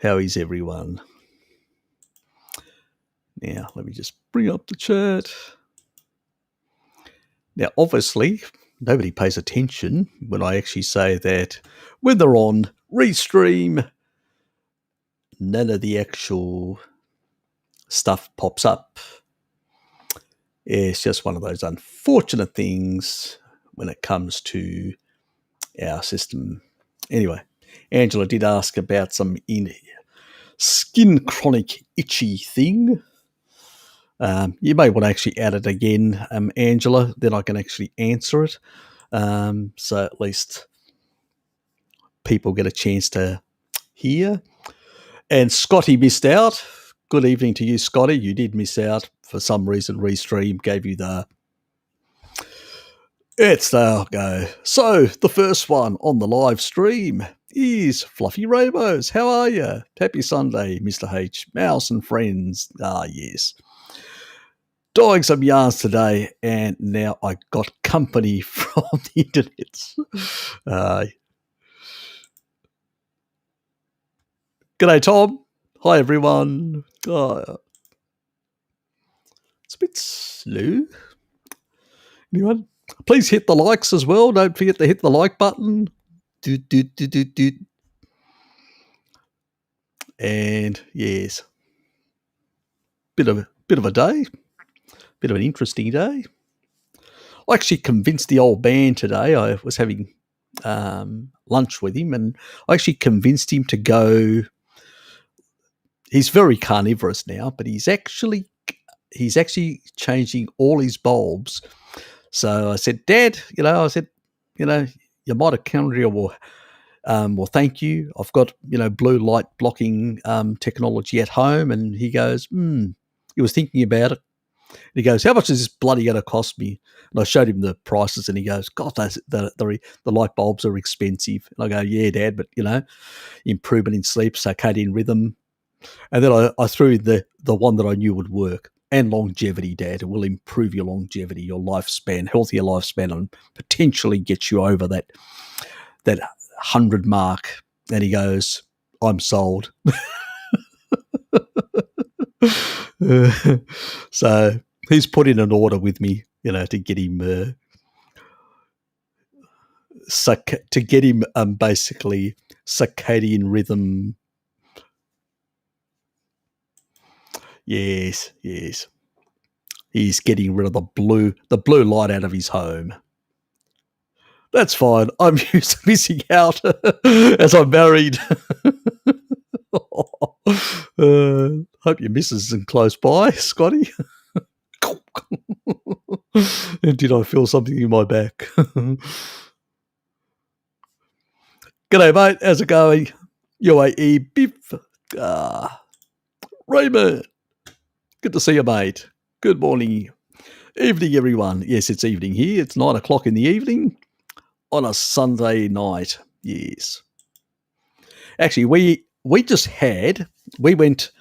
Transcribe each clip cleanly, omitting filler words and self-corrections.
How is everyone? Now, let me just bring up the chat. Now, obviously, nobody pays attention when I actually say that when they're on Restream, none of the actual stuff pops up. It's just one of those unfortunate things when it comes to our system. Anyway, Angela did ask about some skin chronic itchy thing. You may want to actually add it again, Angela, then I can actually answer it. So at least people get a chance to hear. And Scotty missed out. Good evening to you, Scotty. You did miss out. For some reason, Restream gave you the... It's the go. So, the first one on the live stream is Fluffy Rainbows. How are you? Happy Sunday, Mr. H. Mouse and friends. Ah, yes. Dying some yarns today, and now I got company from the internet. G'day, Tom. Hi, everyone. Oh, it's a bit slow. Anyone? Please hit the likes as well. Don't forget to hit the like button. And yes, bit of a day. Bit of an interesting day. I actually convinced the old man today. I was having lunch with him, and I actually convinced him to go. He's very carnivorous now, but he's actually changing all his bulbs. So I said, Dad, your mitochondrial will thank you. I've got blue light blocking technology at home, and he goes, he was thinking about it. He goes, how much is this bloody going to cost me? And I showed him the prices, and he goes, God, the light bulbs are expensive. And I go, yeah, Dad, but, improvement in sleep, circadian rhythm. And then I threw in the one that I knew would work. And longevity, Dad. It will improve your longevity, your lifespan, healthier lifespan, and potentially get you over that 100 mark. And he goes, I'm sold. So he's put in an order with me, to get him basically circadian rhythm. Yes. He's getting rid of the blue light out of his home. That's fine. I'm used to missing out as I'm married. Hope your missus isn't close by, Scotty. And did I feel something in my back? G'day, mate. How's it going? UAE Biff. Raymond. Good to see you, mate. Good morning. Evening, everyone. Yes, it's evening here. It's 9 o'clock in the evening on a Sunday night. Yes. Actually, we went,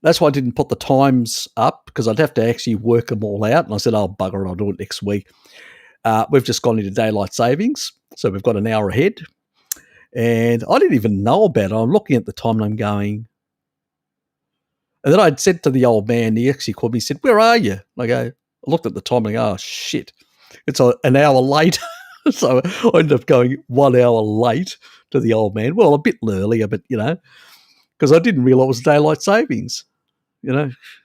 that's why I didn't put the times up, because I'd have to actually work them all out. And I said, oh, bugger it, I'll do it next week. We've just gone into daylight savings, so we've got an hour ahead. And I didn't even know about it. I'm looking at the time and I'm going. And then I'd said to the old man, he actually called me, he said, where are you? And I looked at the time and I go, oh, shit, it's an hour late. So I ended up going 1 hour late to the old man. Well, a bit earlier, but, because I didn't realise it was daylight savings.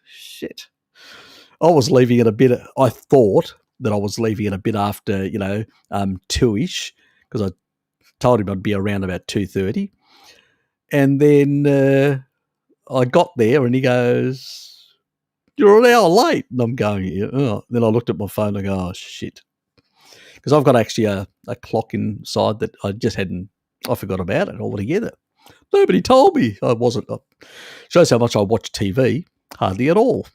Shit. I was leaving it I thought that I was leaving it a bit after, 2-ish, because I told him I'd be around about 2:30. And then I got there and he goes, you're an hour late. And I'm going, oh. Then I looked at my phone and I go, oh, shit. Because I've got actually a clock inside that I forgot about it altogether. Nobody told me I wasn't. Shows how much I watch TV. Hardly at all.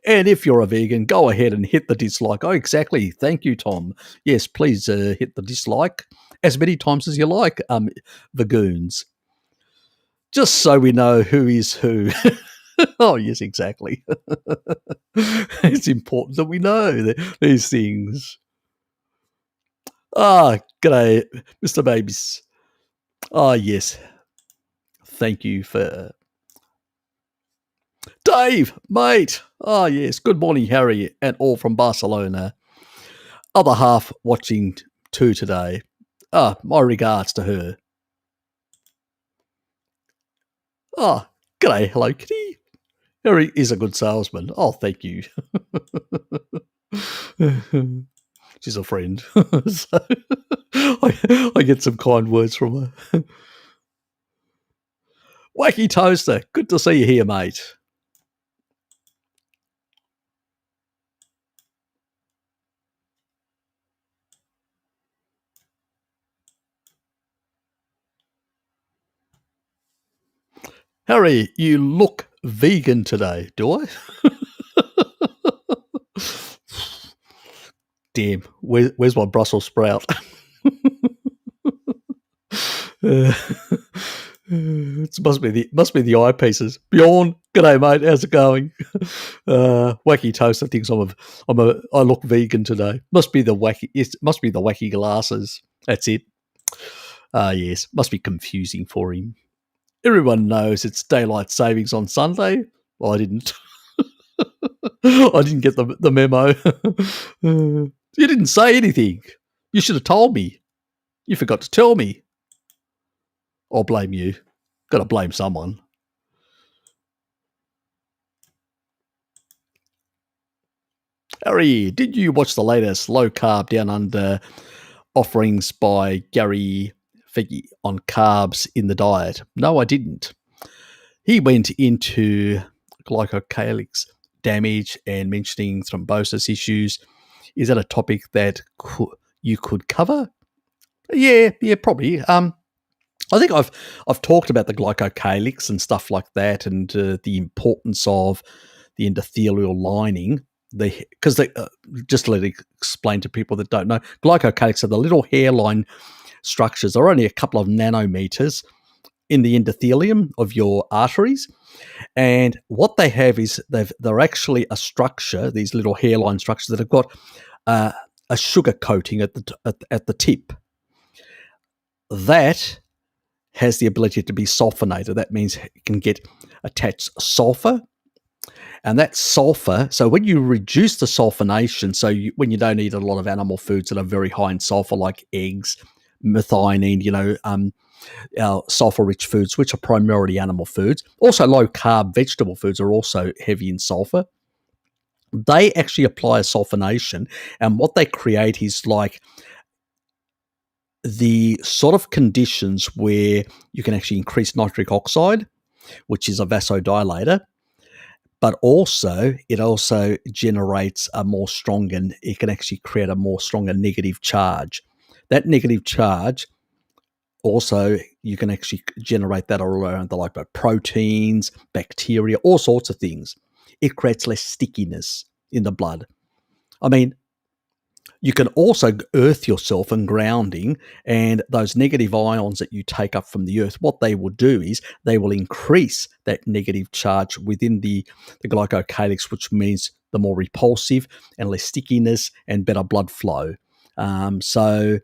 And if you're a vegan, go ahead and hit the dislike. Oh, exactly. Thank you, Tom. Yes, please hit the dislike as many times as you like, Vagoons. Just so we know who is who. Oh, yes, exactly. It's important that we know these things. G'day, Mr. Babies. Yes. thank you for Dave, mate. Oh, yes. Good morning, Harry, and all from Barcelona. Other half watching too today. My regards to her. G'day. Hello, Kitty. Harry is a good salesman. Oh, thank you. She's a friend. So I get some kind words from her. Wacky Toaster, good to see you here, mate. Harry, you look vegan today, do I? Damn, where's my Brussels sprout? It must be the eyepieces. Bjorn, g'day mate, how's it going? Wacky Toaster thinks I look vegan today. Must be the wacky glasses. That's it. Yes, must be confusing for him. Everyone knows it's daylight savings on Sunday. Well, I didn't. I didn't get the memo. You didn't say anything. You should have told me. You forgot to tell me. I'll blame you. Got to blame someone. Harry, did you watch the latest low carb down under offerings by Gary Figgy on carbs in the diet? No, I didn't. He went into glycocalyx damage and mentioning thrombosis issues. Is that a topic that you could cover? Yeah, probably. I think I've talked about the glycocalyx and stuff like that, and the importance of the endothelial lining. Because just to let it explain to people that don't know, glycocalyx are the little hairline structures. They're only a couple of nanometers in the endothelium of your arteries, and what they have is they're actually a structure. These little hairline structures that have got a sugar coating at the tip. That has the ability to be sulfonated. That means it can get attached sulfur. And that sulfur, so when you reduce the sulfonation, when you don't eat a lot of animal foods that are very high in sulfur, like eggs, methionine, our sulfur-rich foods, which are primarily animal foods. Also, low-carb vegetable foods are also heavy in sulfur. They actually apply a sulfonation, and what they create is like the sort of conditions where you can actually increase nitric oxide, which is a vasodilator, but it also generates it can actually create a more stronger negative charge. That negative charge also, you can actually generate that all around the proteins, bacteria, all sorts of things. It creates less stickiness in the blood. I mean, you can also earth yourself and grounding, and those negative ions that you take up from the earth, what they will do is they will increase that negative charge within the glycocalyx, which means the more repulsive and less stickiness and better blood flow. So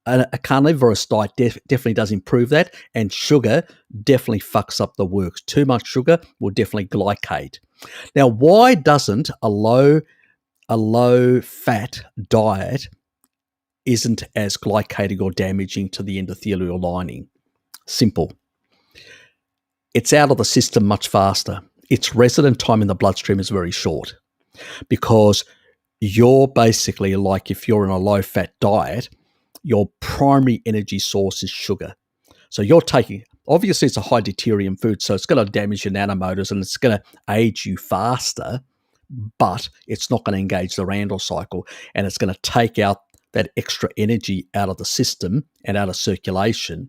a carnivorous diet definitely does improve that, and sugar definitely fucks up the works. Too much sugar will definitely glycate. Now, why doesn't a low-fat diet isn't as glycating or damaging to the endothelial lining? Simple. It's out of the system much faster. Its resident time in the bloodstream is very short because you're basically like, if you're in a low-fat diet, your primary energy source is sugar. So you're taking, obviously it's a high deuterium food, so it's going to damage your nanomotors and it's going to age you faster, but it's not going to engage the Randall cycle, and it's going to take out that extra energy out of the system and out of circulation.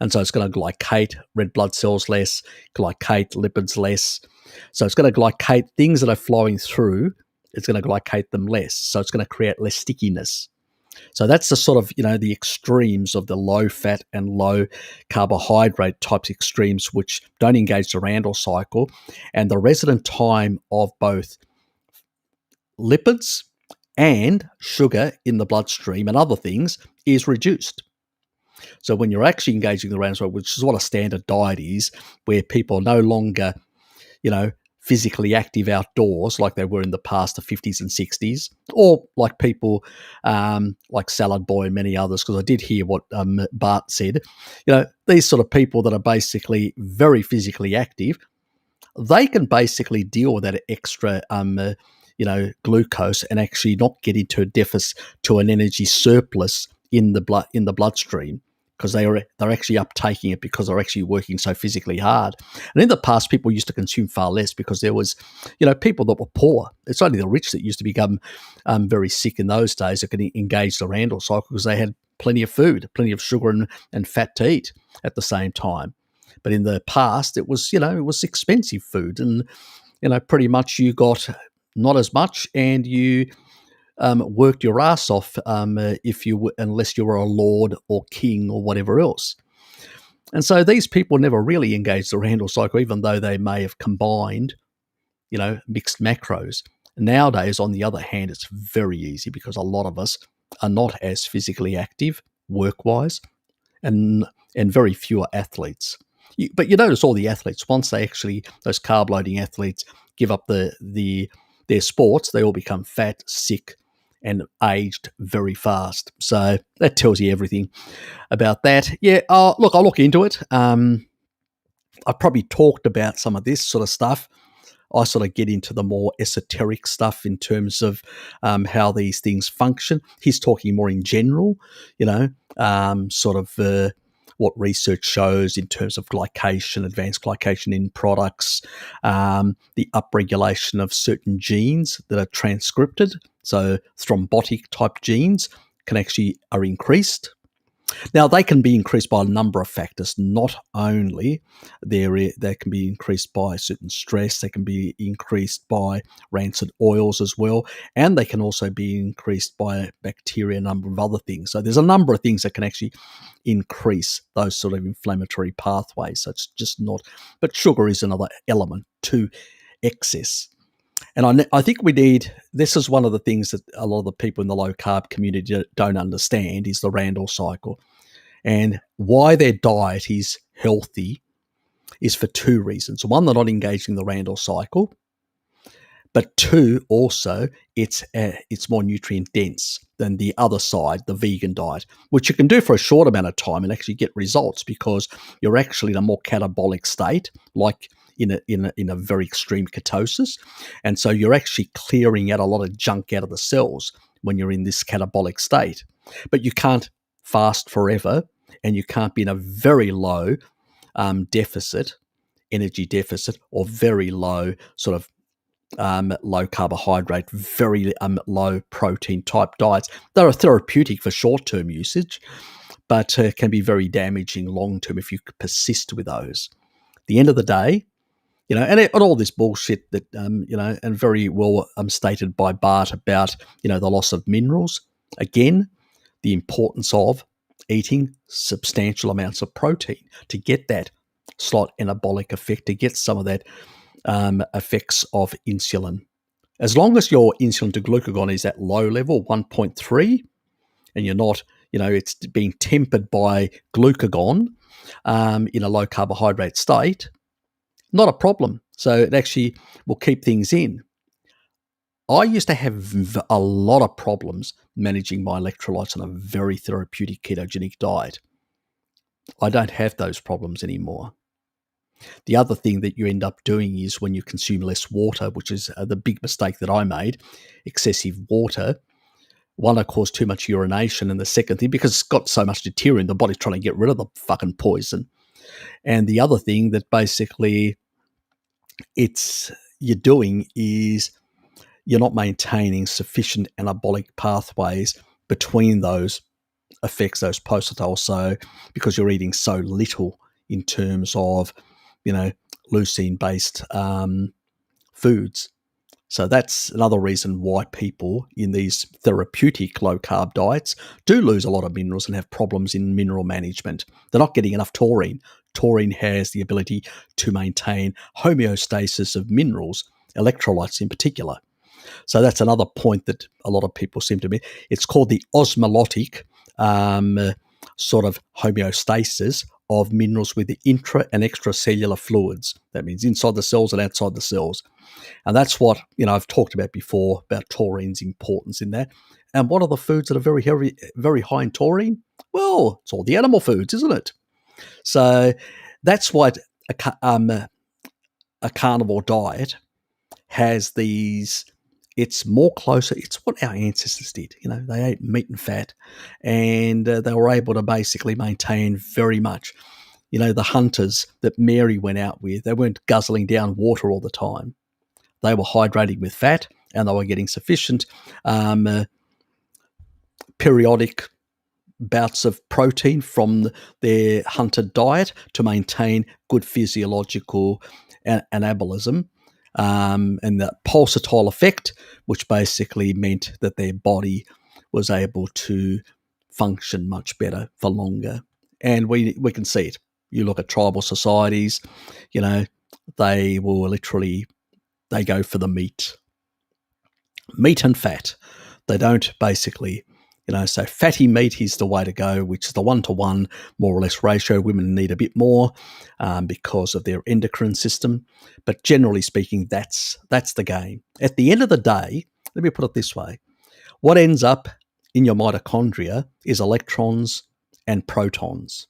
And so it's going to glycate red blood cells less, glycate lipids less. So it's going to glycate things that are flowing through, it's going to glycate them less. So it's going to create less stickiness. So that's the sort of, the extremes of the low fat and low carbohydrate types extremes, which don't engage the Randall cycle. And the resident time of both lipids and sugar in the bloodstream and other things is reduced. So when you're actually engaging the Randall cycle, which is what a standard diet is, where people are no longer, physically active outdoors like they were in the past, the 50s and 60s, or like people like Salad Boy and many others, because I did hear what Bart said. These sort of people that are basically very physically active, they can basically deal with that extra, glucose and actually not get into a deficit, to an energy surplus in the bloodstream, because they're actually uptaking it because they're actually working so physically hard. And in the past, people used to consume far less because there was, people that were poor. It's only the rich that used to become very sick in those days that could engage the Randall cycle, because they had plenty of food, plenty of sugar and fat to eat at the same time. But in the past, it was expensive food, and pretty much you got not as much, and you worked your ass off unless you were a lord or king or whatever else. And so these people never really engaged the Randall cycle, even though they may have combined, mixed macros. Nowadays, on the other hand, it's very easy because a lot of us are not as physically active work-wise, and very fewer athletes. But you notice all the athletes, once those carb-loading athletes give up their sports, they all become fat, sick, and aged very fast. So that tells you everything about that. Yeah, look, I'll look into it. I've probably talked about some of this sort of stuff. I sort of get into the more esoteric stuff in terms of how these things function. He's talking more in general, what research shows in terms of glycation, advanced glycation in products, the upregulation of certain genes that are transcripted. So thrombotic type genes are increased. Now, they can be increased by a number of factors. Not only they can be increased by certain stress, they can be increased by rancid oils as well, and they can also be increased by bacteria, a number of other things. So there's a number of things that can actually increase those sort of inflammatory pathways. So it's just not, but sugar is another element to excess. And I think this is one of the things that a lot of the people in the low-carb community don't understand, is the Randall cycle. And why their diet is healthy is for two reasons. One, they're not engaging the Randall cycle. But two, also, it's more nutrient dense than the other side, the vegan diet, which you can do for a short amount of time and actually get results, because you're actually in a more catabolic state, like in a very extreme ketosis. And so you're actually clearing out a lot of junk out of the cells when you're in this catabolic state. But you can't fast forever, and you can't be in a very low energy deficit, or very low sort of low carbohydrate, very low protein type diets. They are therapeutic for short-term usage, but can be very damaging long-term if you persist with those. At the end of the day, and all this bullshit that, and very well stated by Bart about, the loss of minerals. Again, the importance of eating substantial amounts of protein to get that slight anabolic effect, to get some of that effects of insulin. As long as your insulin to glucagon is at low level, 1.3, and you're not, it's being tempered by glucagon in a low carbohydrate state, not a problem. So it actually will keep things in. I used to have a lot of problems managing my electrolytes on a very therapeutic ketogenic diet. I don't have those problems anymore. The other thing that you end up doing is, when you consume less water, which is the big mistake that I made, excessive water. One, of course, too much urination, and the second thing, because it's got so much deuterium, the body's trying to get rid of the fucking poison. And the other thing that basically you're doing is you're not maintaining sufficient anabolic pathways between those effects, those pulsatile. So because you're eating so little in terms of, leucine-based foods. So that's another reason why people in these therapeutic low-carb diets do lose a lot of minerals and have problems in mineral management. They're not getting enough taurine. Taurine has the ability to maintain homeostasis of minerals, electrolytes in particular. So that's another point that a lot of people seem to be. It's called the osmotic sort of homeostasis of minerals with the intra and extracellular fluids. That means inside the cells and outside the cells. And that's what, I've talked about before, about taurine's importance in that. And what are the foods that are very heavy, very high in taurine? Well, it's all the animal foods, isn't it? So that's why a carnivore diet has these. It's more closer. It's what our ancestors did. They ate meat and fat, and they were able to basically maintain very much. The hunters that Mary went out with, they weren't guzzling down water all the time. They were hydrating with fat, and they were getting sufficient periodic bouts of protein from their hunter diet to maintain good physiological anabolism and the pulsatile effect, which basically meant that their body was able to function much better for longer. And we can see it. You look at tribal societies, they will literally, they go for the meat and fat. They don't basically, so fatty meat is the way to go, which is the 1-to-1 more or less ratio. Women need a bit more because of their endocrine system. But generally speaking, that's the game. At the end of the day, let me put it this way. What ends up in your mitochondria is electrons and protons.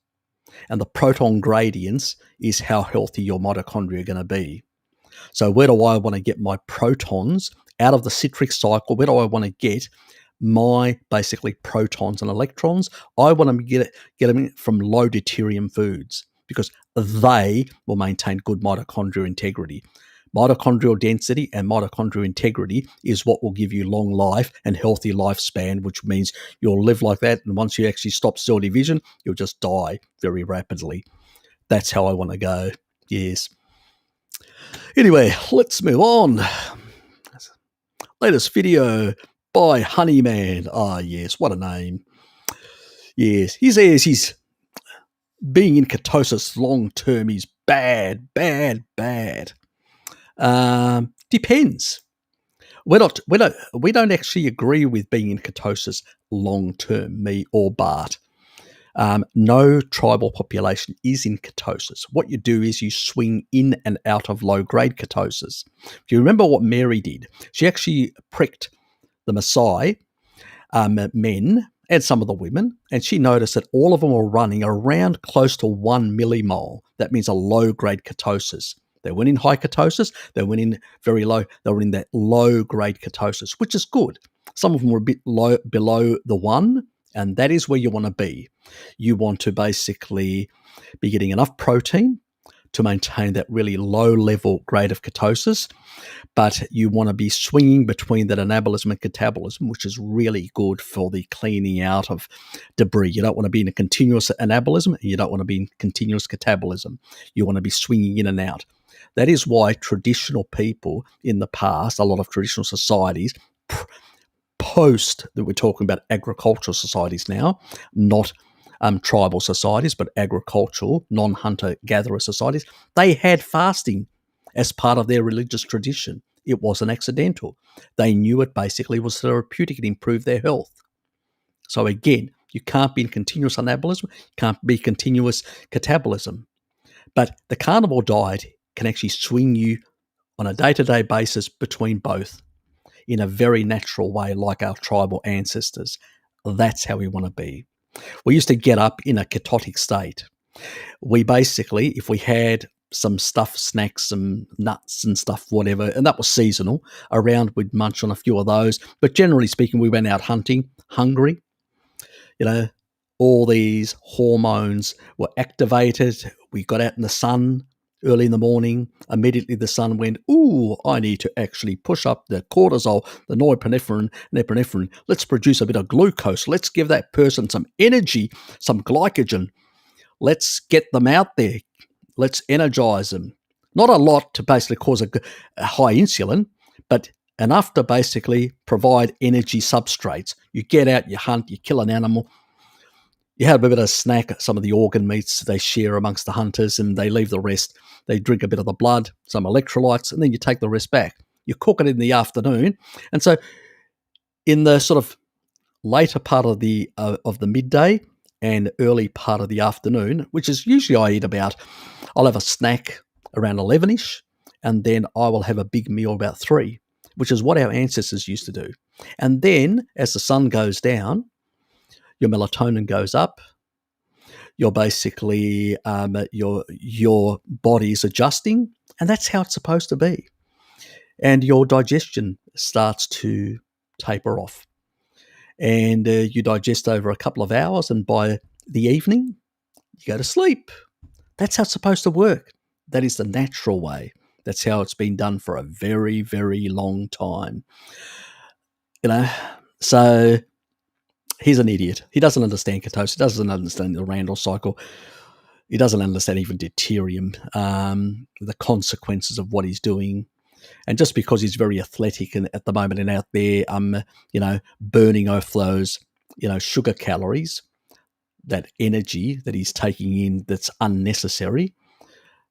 And the proton gradients is how healthy your mitochondria are going to be. So where do I want to get my protons out of the citric cycle? Where do I want to get my basically protons and electrons? I want to get them from low deuterium foods because they will maintain good mitochondrial integrity. Mitochondrial density and mitochondrial integrity is what will give you long life and healthy lifespan, which means you'll live like that. And once you actually stop cell division, you'll just die very rapidly. That's how I want to go. Yes. Anyway, let's move on. Latest video by Honeyman. Ah, yes, what a name. Yes, he says he's being in ketosis long term is bad. Depends. We don't actually agree with being in ketosis long term, me or Bart. No tribal population is in ketosis. What you do is you swing in and out of low-grade ketosis. If you remember what Mary did, she actually pricked the Maasai men and some of the women, and she noticed that all of them were running around close to 1 millimole. That means a low-grade ketosis. They went in high ketosis, they went in very low, they were in that low-grade ketosis, which is good. Some of them were a bit low, below the 1, and that is where you want to be. You want to basically be getting enough protein to maintain that really low-level grade of ketosis, but you want to be swinging between that anabolism and catabolism, which is really good for the cleaning out of debris. You don't want to be in a continuous anabolism, and you don't want to be in continuous catabolism. You want to be swinging in and out. That is why traditional people in the past, a lot of traditional societies, post that we're talking about agricultural societies now, not tribal societies, but agricultural, non-hunter-gatherer societies, they had fasting as part of their religious tradition. It wasn't accidental. They knew it basically was therapeutic and improved their health. So again, you can't be in continuous anabolism, you can't be continuous catabolism. But the carnivore diet can actually swing you on a day-to-day basis between both in a very natural way, like our tribal ancestors. That's how we want to be. We used to get up in a ketotic state. We basically, if we had some stuff, snacks, some nuts and stuff, whatever, and that was seasonal, around we'd munch on a few of those. But generally speaking, we went out hunting, hungry. All these hormones were activated. We got out in the sun early in the morning. Immediately the sun went, ooh, I need to actually push up the cortisol, the norepinephrine. Let's produce a bit of glucose. Let's give that person some energy, some glycogen. Let's get them out there. Let's energize them. Not a lot to basically cause a high insulin, but enough to basically provide energy substrates. You get out, you hunt, you kill an animal. You have a bit of a snack, some of the organ meats they share amongst the hunters, and they leave the rest. They drink a bit of the blood, some electrolytes, and then you take the rest back. You cook it in the afternoon. And so in the sort of later part of the midday, and early part of the afternoon, which is usually I'll have a snack around 11ish, and then I will have a big meal about 3, which is what our ancestors used to do. And then as the sun goes down, your melatonin goes up. You're basically, your body's adjusting, and that's how it's supposed to be. And your digestion starts to taper off. And you digest over a couple of hours, and by the evening, you go to sleep. That's how it's supposed to work. That is the natural way. That's how it's been done for a very, very long time. So he's an idiot. He doesn't understand ketosis. He doesn't understand the Randall cycle. He doesn't understand even deuterium, the consequences of what he's doing. And just because he's very athletic and at the moment and out there, burning off those, sugar calories, that energy that he's taking in that's unnecessary,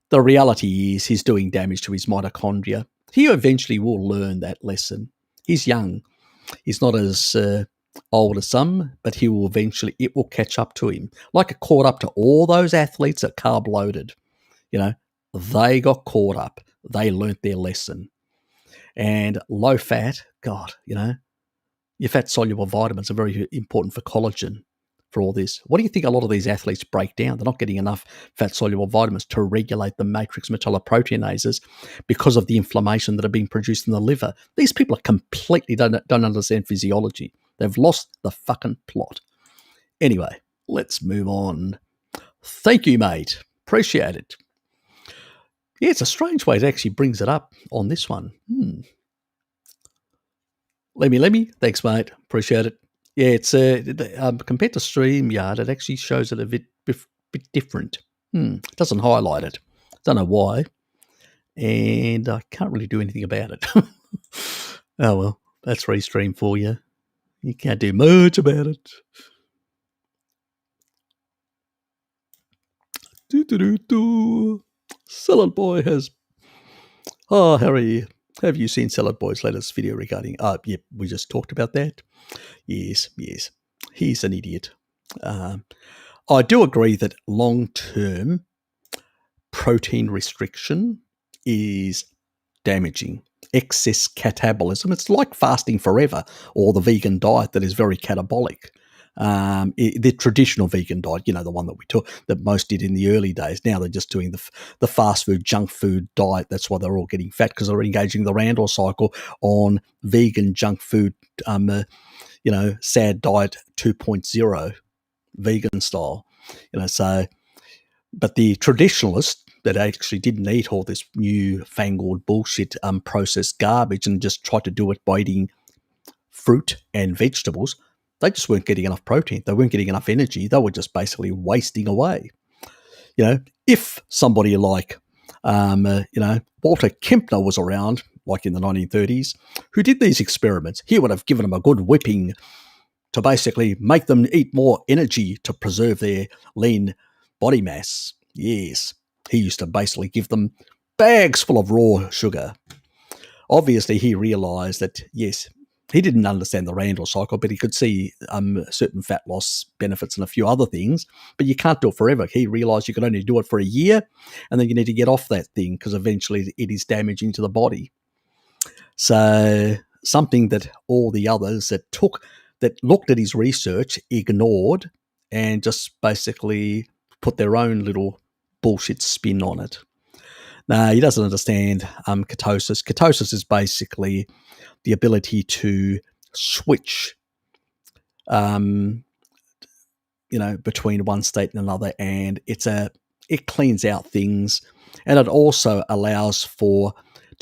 the reality is he's doing damage to his mitochondria. He eventually will learn that lesson. He's young. He's not as old as some, but it will catch up to him. Like it caught up to all those athletes that carb loaded. They got caught up. They learnt their lesson. And low fat, God, your fat soluble vitamins are very important for collagen, for all this. What do you think a lot of these athletes break down? They're not getting enough fat soluble vitamins to regulate the matrix metalloproteinases because of the inflammation that are being produced in the liver. These people are completely don't understand physiology. They've lost the fucking plot. Anyway, let's move on. Thank you, mate. Appreciate it. Yeah, it's a strange way it actually brings it up on this one. Let me. Thanks, mate. Appreciate it. Yeah, it's compared to StreamYard, it actually shows it a bit different. It doesn't highlight it. Don't know why. And I can't really do anything about it. Oh, well, that's Restream for you. You can't do much about it. Salad Boy has... Oh, Harry, have you seen Salad Boy's latest video regarding... Yep, we just talked about that. Yes. He's an idiot. I do agree that long-term protein restriction is damaging. Excess catabolism. It's like fasting forever, or the vegan diet that is very catabolic. The traditional vegan diet, the one that we took, that most did in the early days. Now they're just doing the fast food, junk food diet. That's why they're all getting fat, because they're engaging the Randall cycle on vegan junk food, sad diet 2.0, vegan style. But the traditionalists that actually didn't eat all this new-fangled bullshit, processed garbage, and just tried to do it by eating fruit and vegetables, they just weren't getting enough protein. They weren't getting enough energy. They were just basically wasting away. If somebody like, Walter Kempner was around, like in the 1930s, who did these experiments, he would have given them a good whipping to basically make them eat more energy to preserve their lean body mass. Yes, he used to basically give them bags full of raw sugar. Obviously, he realized that, yes, he didn't understand the Randall cycle, but he could see certain fat loss benefits and a few other things, but you can't do it forever. He realized you can only do it for a year, and then you need to get off that thing because eventually it is damaging to the body. So something that all the others that looked at his research ignored and just basically put their own little bullshit spin on it. Now, he doesn't understand ketosis. Ketosis is basically the ability to switch, between one state and another, and it cleans out things, and it also allows to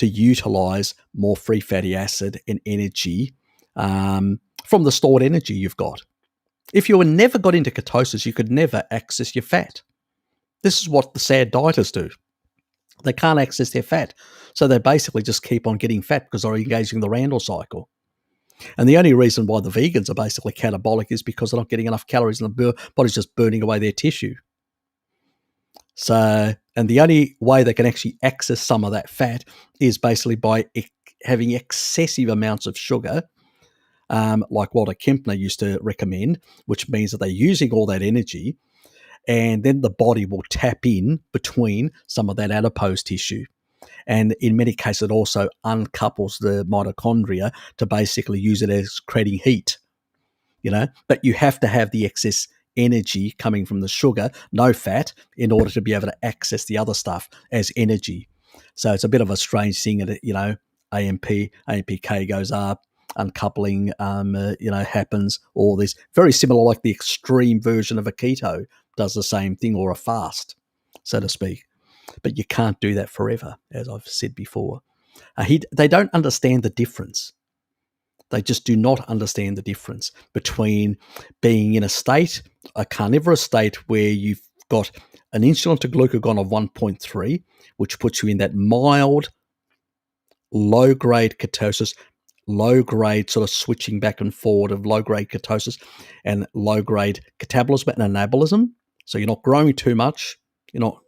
utilize more free fatty acid and energy from the stored energy you've got. If you never got into ketosis, you could never access your fat. This is what the sad dieters do. They can't access their fat. So they basically just keep on getting fat because they're engaging the Randall cycle. And the only reason why the vegans are basically catabolic is because they're not getting enough calories and the body's just burning away their tissue. So, and the only way they can actually access some of that fat is basically by having excessive amounts of sugar like Walter Kempner used to recommend, which means that they're using all that energy, and then the body will tap in between some of that adipose tissue. And in many cases, it also uncouples the mitochondria to basically use it as creating heat, But you have to have the excess energy coming from the sugar, no fat, in order to be able to access the other stuff as energy. So it's a bit of a strange thing that, AMPK goes up, uncoupling, happens, all this. Very similar, like the extreme version of a keto does the same thing, or a fast, so to speak. But you can't do that forever, as I've said before. They don't understand the difference. They just do not understand the difference between being in a carnivorous state where you've got an insulin to glucagon of 1.3, which puts you in that mild, low-grade ketosis, low-grade sort of switching back and forward of low-grade ketosis and low-grade catabolism and anabolism. So you're not growing too much. You're not,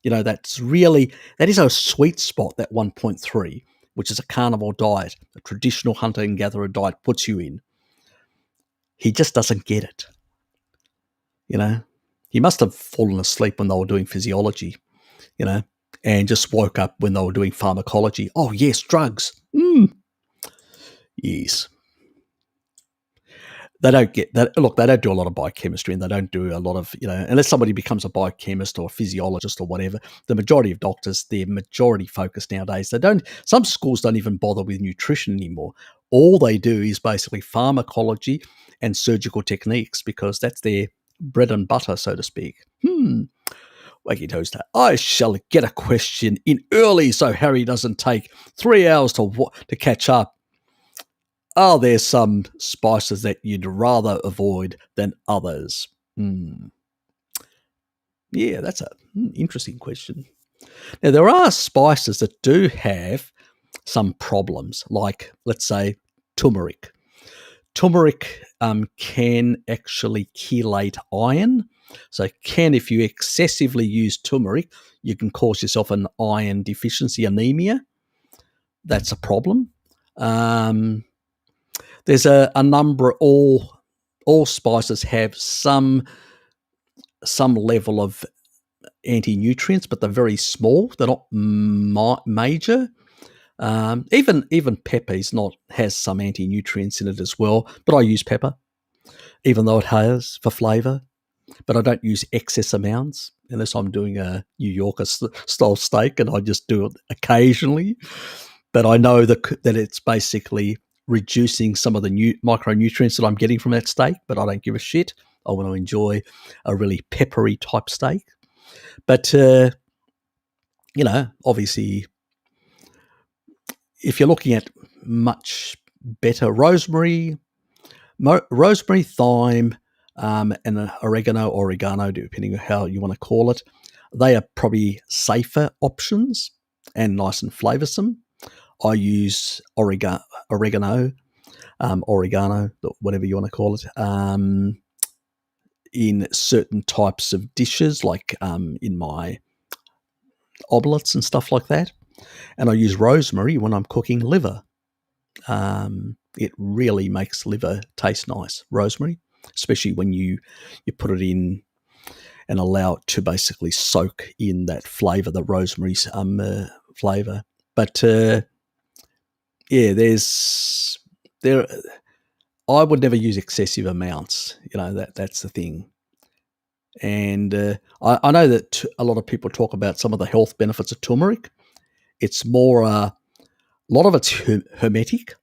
that is a sweet spot, that 1.3, which is a carnivore diet, a traditional hunter and gatherer diet puts you in. He just doesn't get it. He must have fallen asleep when they were doing physiology, and just woke up when they were doing pharmacology. Oh, yes, drugs. Yes. They don't get that. Look, they don't do a lot of biochemistry, and they don't do a lot of, unless somebody becomes a biochemist or a physiologist or whatever, the majority of doctors, their majority focus nowadays, some schools don't even bother with nutrition anymore. All they do is basically pharmacology and surgical techniques, because that's their bread and butter, so to speak. Wakey Toaster, I shall get a question in early so Harry doesn't take 3 hours to catch up. Are there some spices that you'd rather avoid than others? Yeah, that's an interesting question. Now, there are spices that do have some problems, like, let's say, turmeric. Turmeric can actually chelate iron. So if you excessively use turmeric, you can cause yourself an iron deficiency anemia. That's a problem. There's a number. All spices have some level of anti-nutrients, but they're very small. They're not major. Even pepper has some anti-nutrients in it as well. But I use pepper, even though it has for flavour. But I don't use excess amounts unless I'm doing a New Yorker style steak, and I just do it occasionally. But I know that it's basically reducing some of the micronutrients that I'm getting from that steak, but I don't give a shit. I want to enjoy a really peppery type steak. But, obviously, if you're looking at much better, rosemary, thyme, and oregano, depending on how you want to call it, they are probably safer options and nice and flavoursome. I use oregano, whatever you want to call it, in certain types of dishes, like in my omelettes and stuff like that. And I use rosemary when I'm cooking liver. It really makes liver taste nice, rosemary, especially when you put it in and allow it to basically soak in that flavour, the rosemary's flavour. But I would never use excessive amounts. That's the thing. And I know that a lot of people talk about some of the health benefits of turmeric. It's more, a lot of it's hermetic.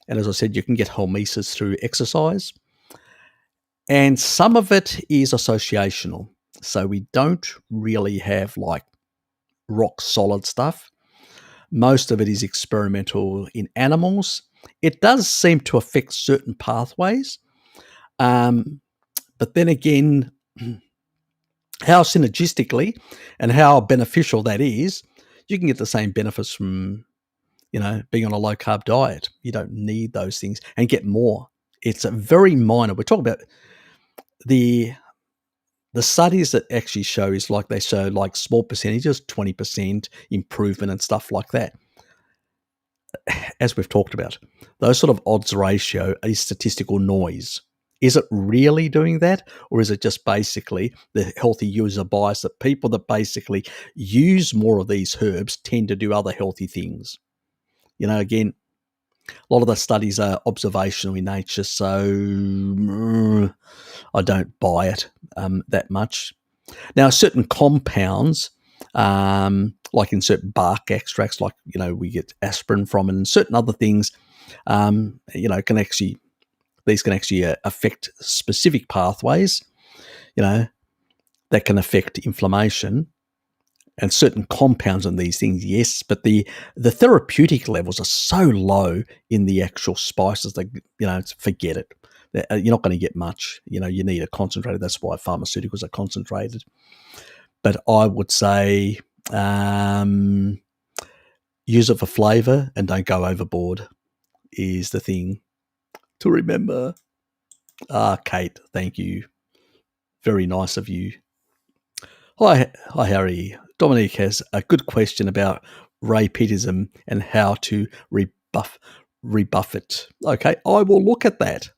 And as I said, you can get hormesis through exercise. And some of it is associational. So we don't really have like rock solid stuff. Most of it is experimental in animals. It does seem to affect certain pathways. But then again, how synergistically and how beneficial that is, you can get the same benefits from, being on a low carb diet. You don't need those things and get more. It's a very minor. We're talking about the studies that actually show is like they show like small percentages, 20% improvement and stuff like that. as we've talked about, those sort of odds ratio is statistical noise. Is it really doing that? Or is it just basically the healthy user bias that people that basically use more of these herbs tend to do other healthy things? Again, a lot of the studies are observational in nature, so I don't buy it that much. Now, certain compounds, like in certain bark extracts, like, we get aspirin from, and certain other things, can actually affect specific pathways, that can affect inflammation. And certain compounds in these things, yes, but the therapeutic levels are so low in the actual spices that, forget it. You're not going to get much. You need a concentrated. That's why pharmaceuticals are concentrated. But I would say use it for flavor and don't go overboard is the thing to remember. Kate, thank you. Very nice of you. Hi, Harry. Dominic has a good question about rapetism and how to rebuff it. Okay, I will look at that.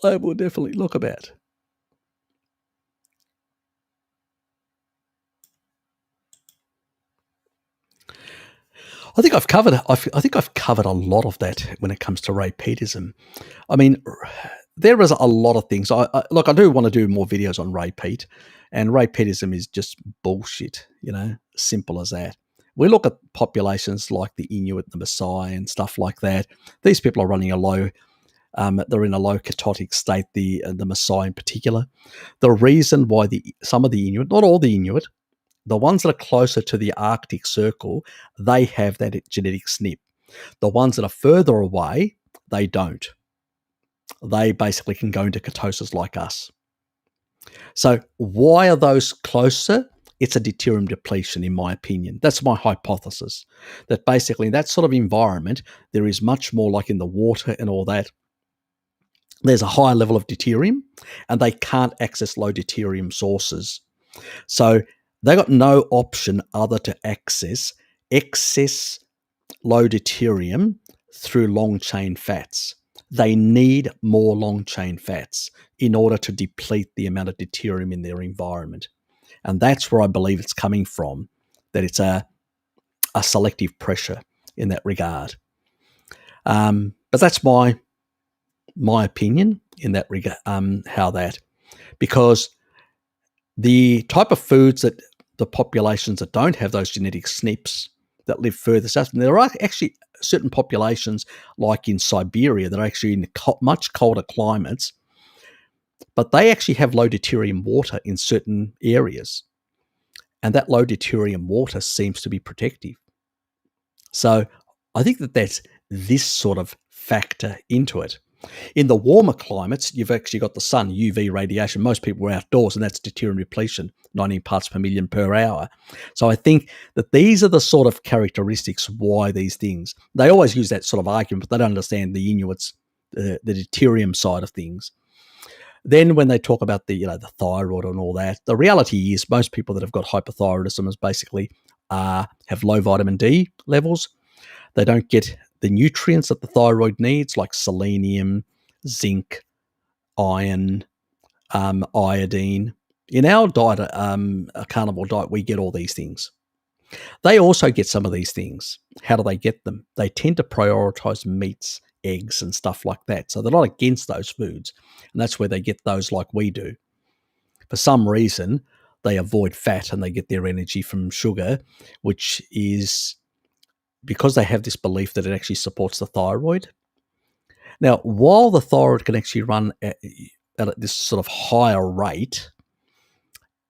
I will definitely look at that. I think I've covered a lot of that when it comes to rapetism. I mean, there is a lot of things. I do want to do more videos on rapeat, and rapetism is just bullshit. Simple as that. We look at populations like the Inuit, the Maasai, and stuff like that. These people are running they're in a low ketotic state. The Maasai in particular. The reason why some of the Inuit, not all the Inuit, the ones that are closer to the Arctic Circle, they have that genetic SNP. The ones that are further away, they don't. They basically can go into ketosis like us. So why are those closer? It's a deuterium depletion, in my opinion. That's my hypothesis, that basically in that sort of environment, there is much more, like in the water and all that. There's a higher level of deuterium, and they can't access low deuterium sources. So they got no option other to access excess low deuterium through long-chain fats. They need more long-chain fats in order to deplete the amount of deuterium in their environment. And that's where I believe it's coming from, that it's a selective pressure in that regard. But that's my opinion in that regard, because the type of foods that the populations that don't have those genetic SNPs that live further south, and there are actually certain populations like in Siberia that are actually in much colder climates, but they actually have low deuterium water in certain areas. And that low deuterium water seems to be protective. So I think that that's this sort of factor into it. In the warmer climates, you've actually got the sun, UV radiation. Most people are outdoors, and that's deuterium depletion, 19 parts per million per hour. So I think that these are the sort of characteristics why these things, they always use that sort of argument, but they don't understand the Inuits, the deuterium side of things. Then when they talk about the thyroid and all that, the reality is most people that have got hypothyroidism is basically have low vitamin D levels. They don't get the nutrients that the thyroid needs, like selenium, zinc, iron, iodine. In our diet, a carnivore diet, we get all these things. They also get some of these things. How do they get them? They tend to prioritize meats, eggs, and stuff like that. So they're not against those foods. And that's where they get those like we do. For some reason, they avoid fat and they get their energy from sugar, which is because they have this belief that it actually supports the thyroid. Now, while the thyroid can actually run at this sort of higher rate,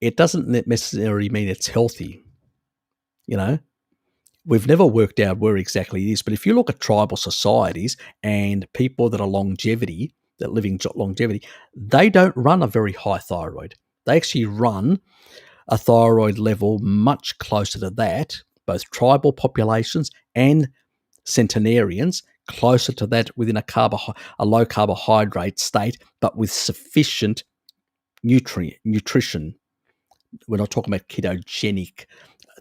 it doesn't necessarily mean it's healthy. We've never worked out where exactly it is, but if you look at tribal societies and people that are living longevity, they don't run a very high thyroid. They actually run a thyroid level much closer to that, both tribal populations and centenarians, closer to that within a low carbohydrate state, but with nutrition. We're not talking about ketogenic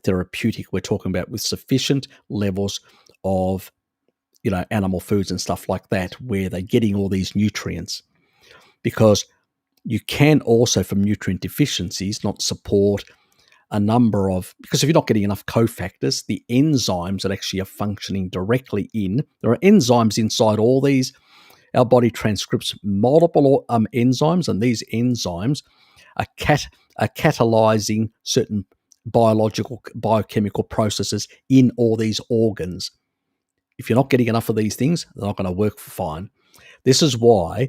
therapeutic. We're talking about with sufficient levels of, animal foods and stuff like that, where they're getting all these nutrients. Because you can also, from nutrient deficiencies, not support a number of, because if you're not getting enough cofactors, the enzymes that actually are functioning directly there are enzymes inside all these. Our body transcripts multiple enzymes, and these enzymes are catalyzing certain biochemical processes in all these organs. If you're not getting enough of these things, they're not going to work fine. This is why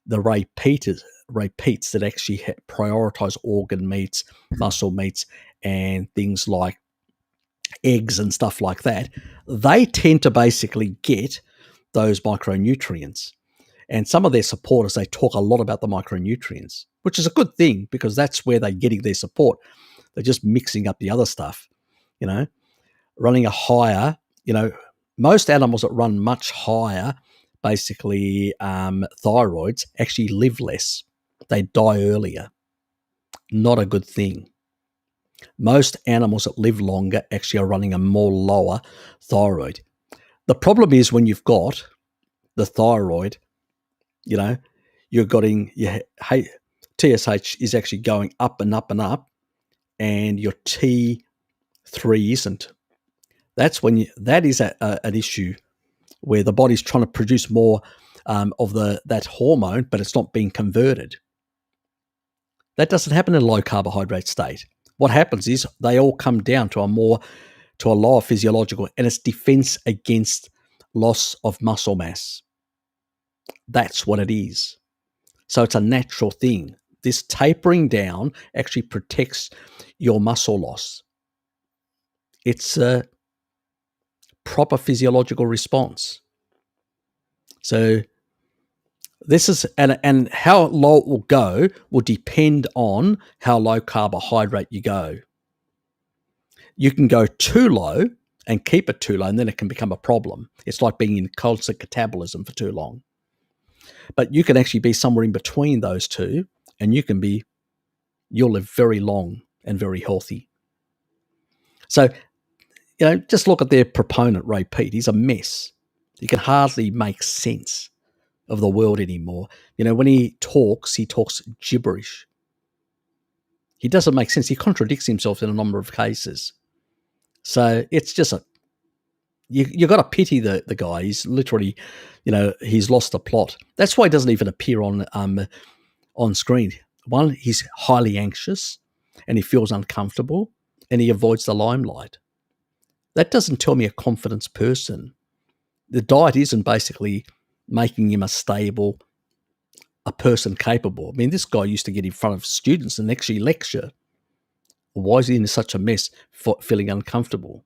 the repeats that actually prioritize organ meats, muscle meats, and things like eggs and stuff like that, they tend to basically get those micronutrients. And some of their supporters, they talk a lot about the micronutrients, which is a good thing because that's where they're getting their support. They're just mixing up the other stuff, running a higher, most animals that run much higher, basically thyroids, actually live less. They die earlier. Not a good thing. Most animals that live longer actually are running a more lower thyroid. The problem is when you've got the thyroid, you're getting your TSH is actually going up and up and up, and your T3 isn't. That's when that is an issue where the body's trying to produce more of that hormone, but it's not being converted. That doesn't happen in a low carbohydrate state. What happens is they all come down to a lower physiological, and it's defense against loss of muscle mass. That's what it is. So it's a natural thing. This tapering down actually protects your muscle loss. It's a proper physiological response. So this is, and how low it will go will depend on how low carbohydrate you go. You can go too low and keep it too low, and then it can become a problem. It's like being in constant catabolism for too long. But you can actually be somewhere in between those two, and you'll live very long and very healthy. So, just look at their proponent, Ray Peat. He's a mess. He can hardly make sense of the world anymore. When he talks gibberish. He doesn't make sense. He contradicts himself in a number of cases. So it's just you got to pity the guy. He's literally, he's lost the plot. That's why he doesn't even appear on screen. One, he's highly anxious and he feels uncomfortable and he avoids the limelight. That doesn't tell me a confidence person. The diet isn't basically making him a person capable. I mean, this guy used to get in front of students and actually lecture. Why is he in such a mess, feeling uncomfortable?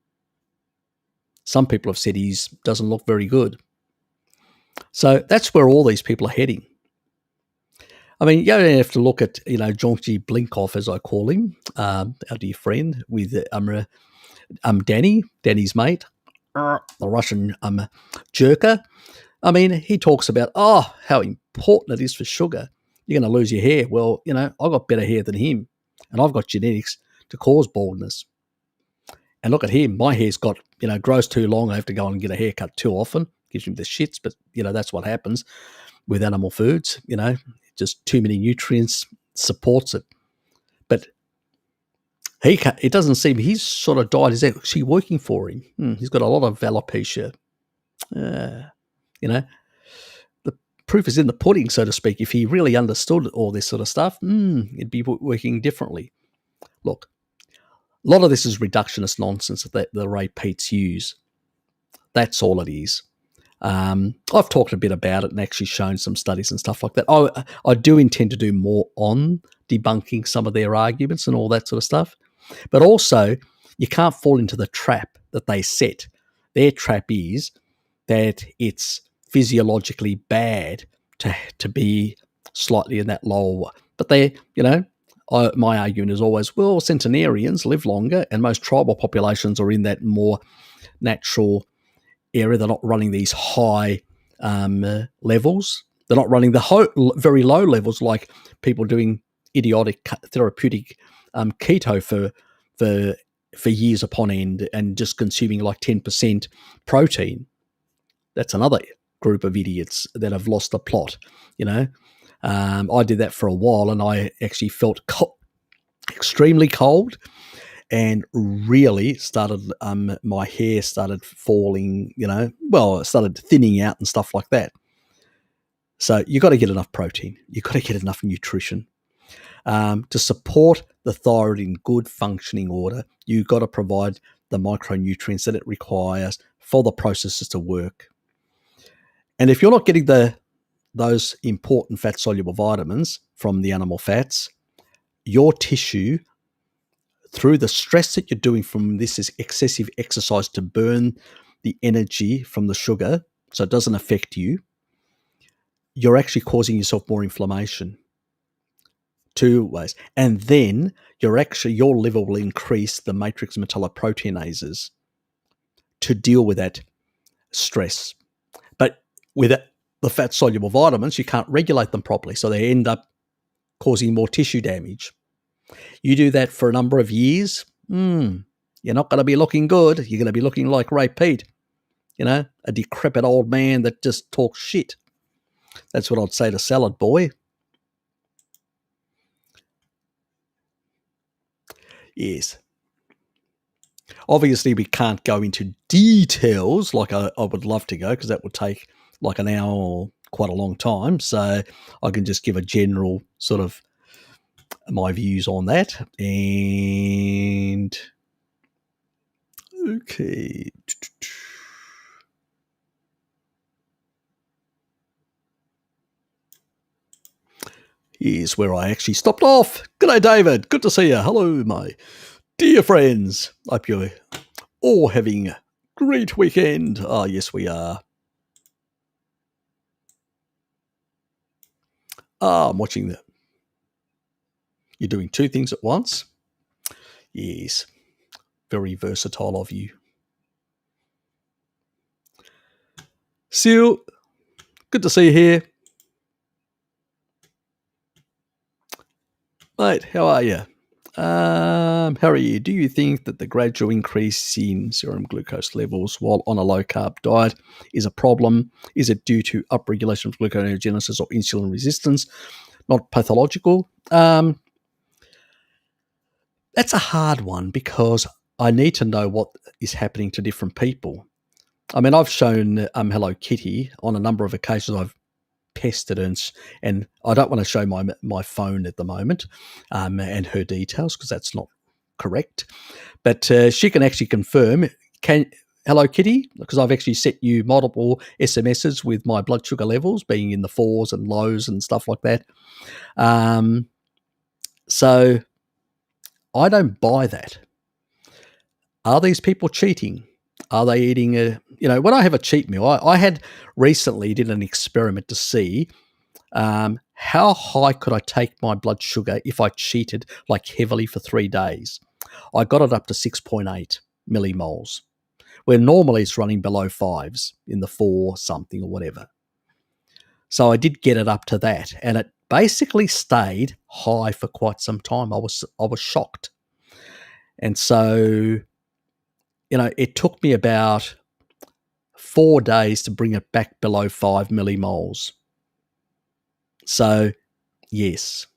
Some people have said he doesn't look very good. So that's where all these people are heading. I mean, you don't have to look at, Georgy Blinkov, as I call him, our dear friend, with Danny's mate, the Russian jerker. I mean, he talks about, how important it is for sugar. You're going to lose your hair. Well, I've got better hair than him, and I've got genetics to cause baldness. And look at him. My hair's got, grows too long. I have to go and get a haircut too often. Gives him the shits, but, that's what happens with animal foods. Just too many nutrients supports it. But it doesn't seem his sort of diet is actually working for him. He's got a lot of alopecia. The proof is in the pudding, so to speak. If he really understood all this sort of stuff, it'd be working differently. Look, a lot of this is reductionist nonsense that the Ray Peats use. That's all it is. I've talked a bit about it and actually shown some studies and stuff like that. I do intend to do more on debunking some of their arguments and all that sort of stuff. But also, you can't fall into the trap that they set. Their trap is that it's physiologically bad to be slightly in that lower. But they, my argument is always, well, centenarians live longer and most tribal populations are in that more natural area. They're not running these high levels. They're not running the very low levels like people doing idiotic therapeutic keto for for years upon end and just consuming like 10% protein. That's another group of idiots that have lost the plot, you know. I did that for a while, and I actually felt extremely cold, and really started, my hair started falling, you know, well, it started thinning out and stuff like that. So you got to get enough protein. You got to get enough nutrition. To support the thyroid in good functioning order, you've got to provide the micronutrients that it requires for the processes to work. And if you're not getting those important fat-soluble vitamins from the animal fats, your tissue, through the stress that you're doing from this excessive exercise to burn the energy from the sugar so it doesn't affect you, you're actually causing yourself more inflammation. 2 ways. And then your liver will increase the matrix metalloproteinases to deal with that stress. But with the fat-soluble vitamins, you can't regulate them properly, so they end up causing more tissue damage. You do that for a number of years, you're not going to be looking good. You're going to be looking like Ray Pete, you know, a decrepit old man that just talks shit. That's what I'd say to Salad Boy. Yes. Obviously, we can't go into details like I would love to go, because that would take like an hour or quite a long time. So I can just give a general sort of my views on that. And okay. Here's where I actually stopped off. G'day, David. Good to see you. Hello, my dear friends. Hope you're all having a great weekend. Oh, yes, we are. I'm watching the... You're doing 2 things at once? Yes. Very versatile of you. Seal, good to see you here. Mate, how are you? How are you? Do you think that the gradual increase in serum glucose levels while on a low-carb diet is a problem? Is it due to upregulation of gluconeogenesis or insulin resistance, not pathological? That's a hard one, because I need to know what is happening to different people. I mean, I've shown Hello Kitty on a number of occasions. I've pestered her, and I don't want to show my phone at the moment and her details, because that's not correct. But she can actually confirm. Hello Kitty, because I've actually sent you multiple SMSs with my blood sugar levels being in the 4s and lows and stuff like that. So I don't buy that. Are these people cheating? Are they eating when I have a cheat meal, I had recently did an experiment to see how high could I take my blood sugar if I cheated like heavily for 3 days. I got it up to 6.8 millimoles, where normally it's running below 5s, in the 4 something or whatever. So I did get it up to that, and it basically stayed high for quite some time. I was shocked. And so, it took me about 4 days to bring it back below 5 millimoles. So, yes.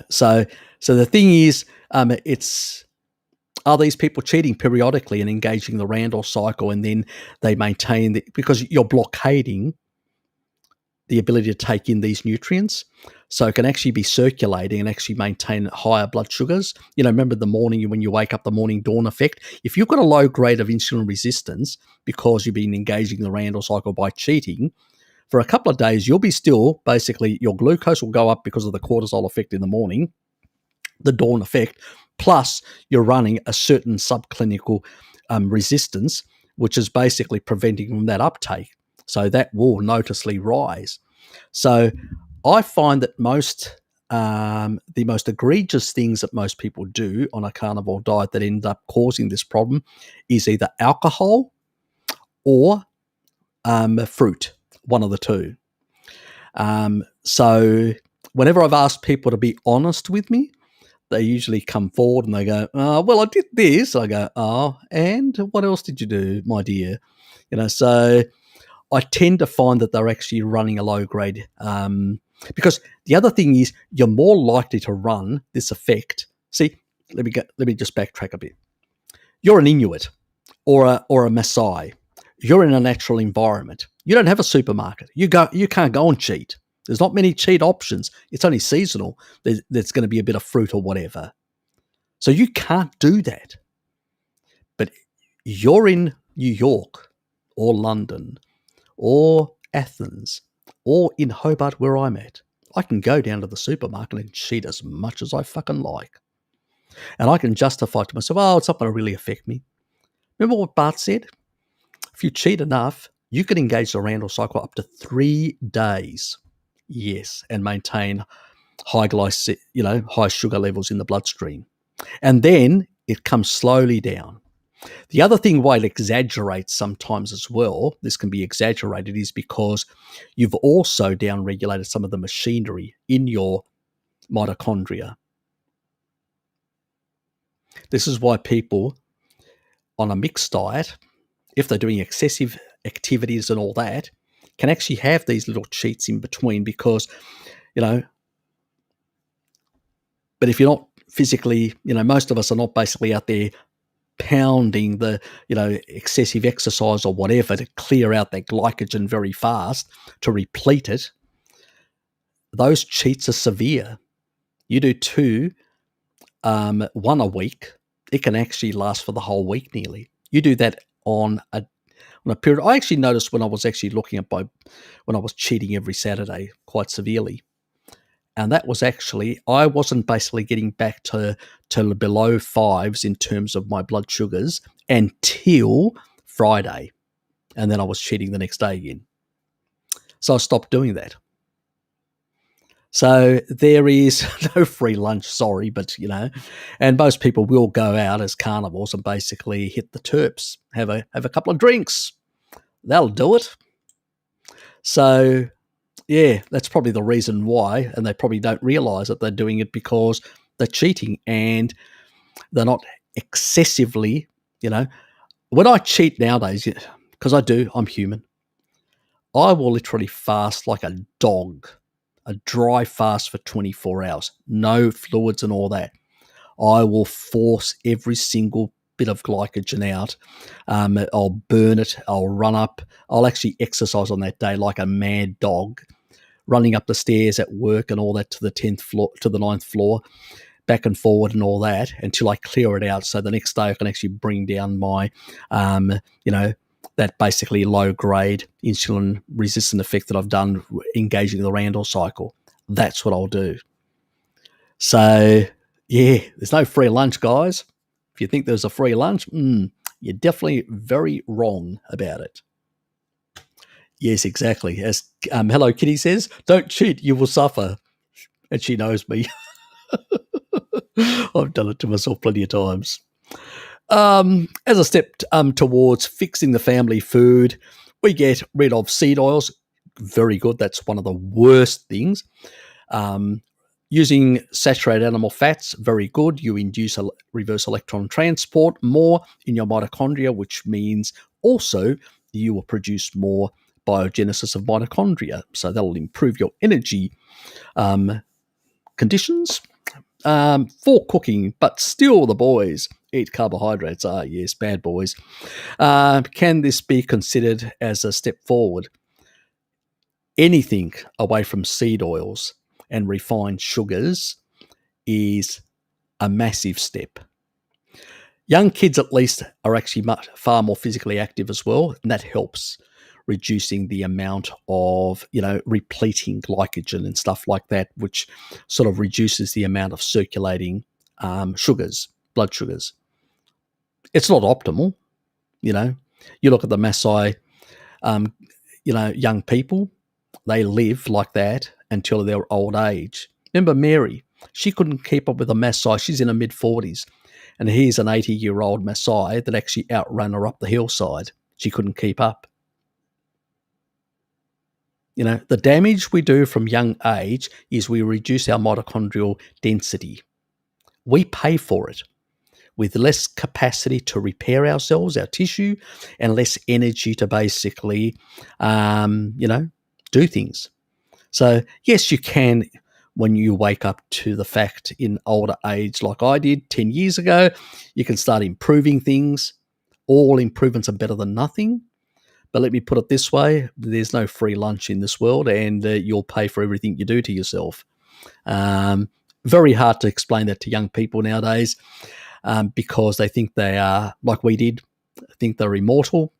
So the thing is, are these people cheating periodically and engaging the Randall cycle, and then they maintain because you're blockading the ability to take in these nutrients, so it can actually be circulating and actually maintain higher blood sugars. Remember the morning, when you wake up, the morning dawn effect. If you've got a low grade of insulin resistance because you've been engaging the Randall cycle by cheating, for a couple of days, you'll be still, basically, your glucose will go up because of the cortisol effect in the morning, the dawn effect, plus you're running a certain subclinical resistance, which is basically preventing from that uptake. So that will noticeably rise. So I find that the most egregious things that most people do on a carnivore diet that end up causing this problem is either alcohol or fruit, one of the two. So whenever I've asked people to be honest with me, they usually come forward and they go, "Oh, well, I did this." I go, "Oh, and what else did you do, my dear?" So I tend to find that they're actually running a low grade, because the other thing is you're more likely to run this effect. See, let me just backtrack a bit. You're an Inuit or a Maasai. You're in a natural environment. You don't have a supermarket. You can't go and cheat. There's not many cheat options. It's only seasonal. There's going to be a bit of fruit or whatever. So you can't do that. But you're in New York or London or Athens or in Hobart where I'm at. I can go down to the supermarket and cheat as much as I fucking like. And I can justify to myself, oh, it's not going to really affect me. Remember what Bart said? If you cheat enough, you can engage the Randall cycle up to 3 days. Yes, and maintain high high sugar levels in the bloodstream. And then it comes slowly down. The other thing why it exaggerates sometimes as well, this can be exaggerated, is because you've also downregulated some of the machinery in your mitochondria. This is why people on a mixed diet, if they're doing excessive activities and all that, can actually have these little cheats in between because, but if you're not physically, most of us are not basically out there pounding the, excessive exercise or whatever to clear out that glycogen very fast to replete it. Those cheats are severe. You do 2, 1 a week, it can actually last for the whole week nearly. You do that on a period. I actually noticed when I was actually looking at when I was cheating every Saturday quite severely. And that was actually, I wasn't basically getting back to below 5s in terms of my blood sugars until Friday. And then I was cheating the next day again. So I stopped doing that. So there is no free lunch, sorry, but, and most people will go out as carnivores and basically hit the terps, have a couple of drinks. That'll do it. So, yeah, that's probably the reason why, and they probably don't realise that they're doing it because they're cheating and they're not excessively, When I cheat nowadays, because I'm human, I will literally fast like a dog, a dry fast for 24 hours, no fluids and all that. I will force every single bit of glycogen out. I'll burn it. I'll run up. I'll actually exercise on that day like a mad dog, running up the stairs at work and all that to the 10th floor, to the 9th floor, back and forward and all that until I clear it out. So the next day I can actually bring down my, that basically low grade insulin resistant effect that I've done engaging the Randall cycle. That's what I'll do. So yeah, there's no free lunch, guys. If you think there's a free lunch, you're definitely very wrong about it. Yes, exactly. As Hello Kitty says, don't cheat, you will suffer. And she knows me. I've done it to myself plenty of times. As a step towards fixing the family food, we get rid of seed oils. Very good. That's one of the worst things. Using saturated animal fats, very good. You induce a reverse electron transport more in your mitochondria, which means also you will produce more biogenesis of mitochondria. So that'll improve your energy conditions for cooking, but still the boys eat carbohydrates. Yes, bad boys. Can this be considered as a step forward? Anything away from seed oils and refined sugars is a massive step. Young kids, at least, are actually far more physically active as well, and that helps reducing the amount of, repleting glycogen and stuff like that, which sort of reduces the amount of circulating sugars, blood sugars. It's not optimal, You look at the Maasai, young people, they live like that until their old age. Remember Mary? She couldn't keep up with a Maasai. She's in her mid-40s. And here's an 80-year-old Maasai that actually outran her up the hillside. She couldn't keep up. The damage we do from young age is we reduce our mitochondrial density. we pay for it with less capacity to repair ourselves, our tissue, and less energy to basically, do things. So yes, you can, when you wake up to the fact in older age, like I did 10 years ago, you can start improving things. All improvements are better than nothing. But let me put it this way, there's no free lunch in this world, and you'll pay for everything you do to yourself. Very hard to explain that to young people nowadays, because they think they are, like we did, think they're immortal.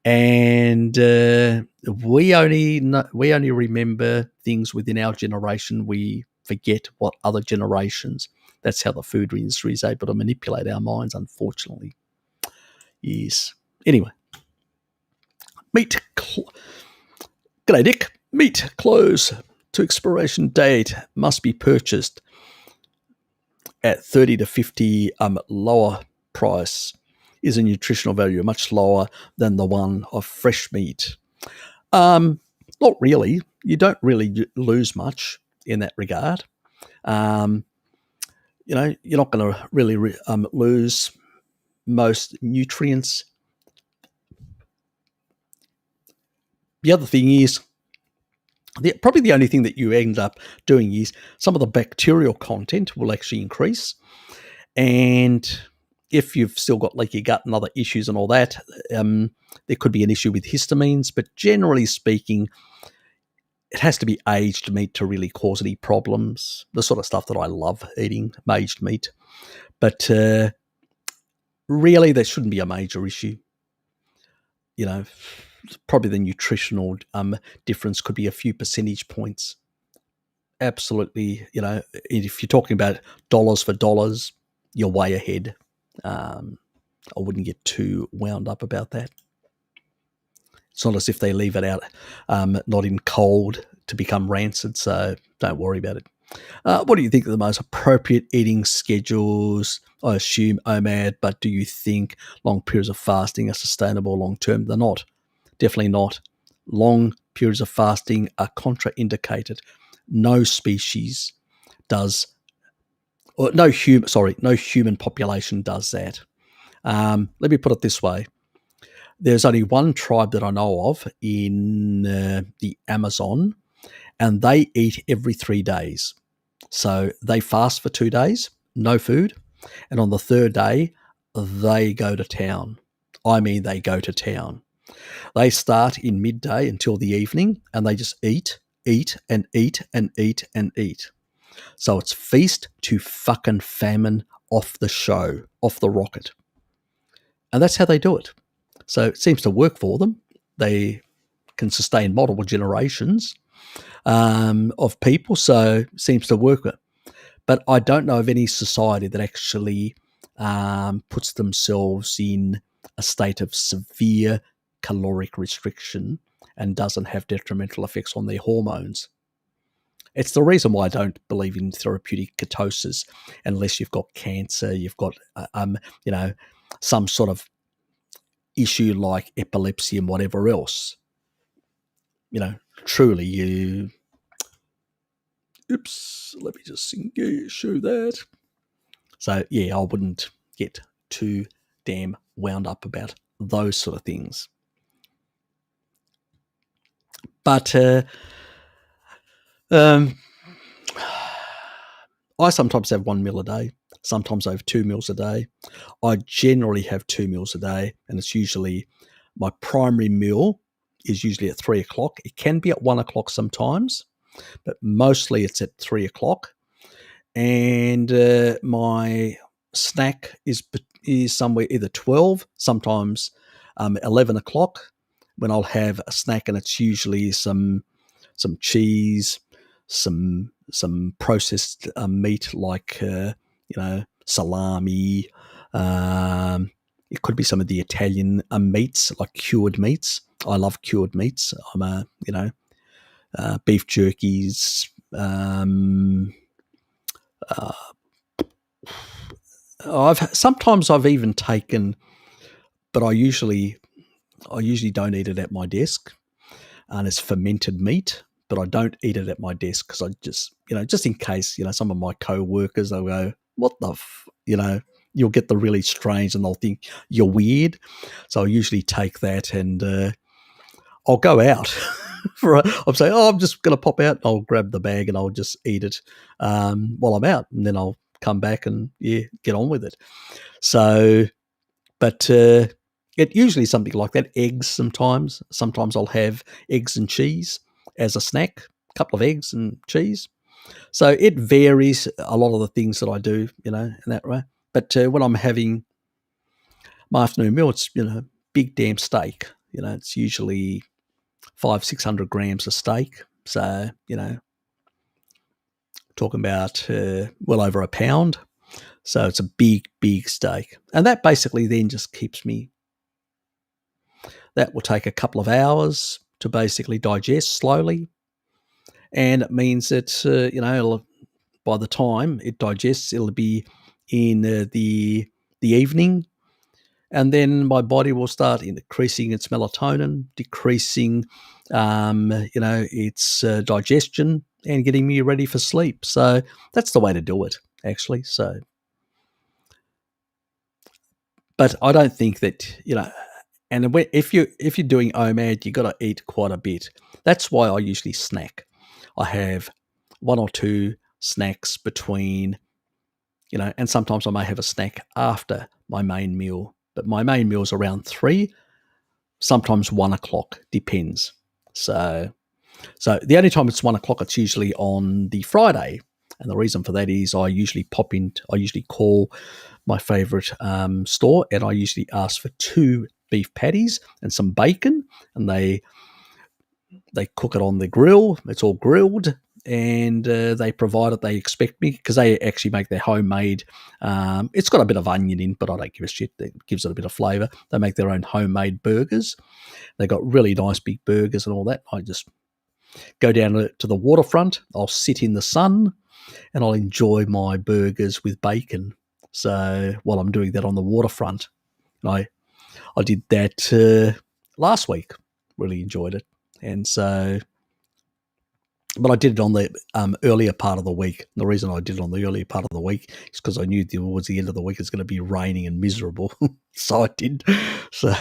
And we only remember things within our generation. We forget what other generations. That's how the food industry is able to manipulate our minds, unfortunately. Yes. Anyway. G'day, Dick. Meat close to expiration date must be purchased at 30 to 50 lower price. Is a nutritional value much lower than the one of fresh meat? Not really. You don't really lose much in that regard. You're not going to really lose most nutrients. The other thing is, probably the only thing that you end up doing is some of the bacterial content will actually increase. And if you've still got leaky gut and other issues and all that, there could be an issue with histamines. But generally speaking, it has to be aged meat to really cause any problems. The sort of stuff that I love eating, aged meat. But really, there shouldn't be a major issue. Probably the nutritional difference could be a few percentage points. Absolutely, if you're talking about dollars for dollars, you're way ahead. I wouldn't get too wound up about that. It's not as if they leave it out, not in cold to become rancid, so don't worry about it. What do you think are the most appropriate eating schedules? I assume OMAD, but do you think long periods of fasting are sustainable long term? They're not. Definitely not. Long periods of fasting are contraindicated. No species does, or no human population does that. Let me put it this way. There's only one tribe that I know of in the Amazon, and they eat every 3 days. So they fast for 2 days, no food, and on the third day, they go to town. I mean, they go to town. They start in midday until the evening, and they just eat, and eat, and eat, and eat. So it's feast to fucking famine off the show, off the rocket. And that's how they do it. So it seems to work for them. They can sustain multiple generations of people, so it seems to work. But I don't know of any society that actually puts themselves in a state of severe caloric restriction and doesn't have detrimental effects on their hormones. It's the reason why I don't believe in therapeutic ketosis unless you've got cancer, you've got some sort of issue like epilepsy and whatever else. Truly you... Oops, let me just show that. So, yeah, I wouldn't get too damn wound up about those sort of things. But I sometimes have 1 meal a day. Sometimes I have 2 meals a day. I generally have 2 meals a day, and it's usually my primary meal is usually at 3 o'clock. It can be at 1 o'clock sometimes, but mostly it's at 3 o'clock. And my snack is somewhere either 12, sometimes 11 o'clock, when I'll have a snack, and it's usually some cheese, some processed meat like salami. It could be some of the Italian meats, like cured meats. I love cured meats. I'm beef jerkies. I've even taken, but I usually don't eat it at my desk, and it's fermented meat. But I don't eat it at my desk because I just in case, some of my co-workers, they'll go, what the, you'll get the really strange and they'll think you're weird. So I usually take that and I'll go out. I'm saying, I'm just going to pop out. I'll grab the bag and I'll just eat it while I'm out. And then I'll come back and, get on with it. So, but it usually something like that. Eggs sometimes. Sometimes I'll have eggs and cheese as a snack, a couple of eggs and cheese. So it varies a lot of the things that I do, in that way. But when I'm having my afternoon meal, it's, big damn steak. It's usually 500-600 grams of steak. So, talking about well over a pound. So it's a big, big steak. And that basically then just keeps me, that will take a couple of hours to basically digest slowly. And it means that, by the time it digests, it'll be in the evening. And then my body will start increasing its melatonin, decreasing, its digestion and getting me ready for sleep. So that's the way to do it, actually. So, but I don't think that, and if you're doing OMAD, you got to eat quite a bit. That's why I usually snack. I have one or two snacks between, and sometimes I may have a snack after my main meal. But my main meal is around 3, sometimes 1 o'clock, depends. So the only time it's 1 o'clock, it's usually on the Friday. And the reason for that is I usually call my favorite store and I usually ask for 2 beef patties and some bacon, and they cook it on the grill. It's all grilled, and they provide it. They expect me, because they actually make their homemade. It's got a bit of onion in, but I don't give a shit. It gives it a bit of flavour. They make their own homemade burgers. They got really nice big burgers and all that. I just go down to the waterfront. I'll sit in the sun, and I'll enjoy my burgers with bacon. So while I'm doing that on the waterfront, I did that last week. Really enjoyed it, and so. But I did it on the earlier part of the week. The reason I did it on the earlier part of the week is because I knew towards the end of the week it's going to be raining and miserable. So I did. So,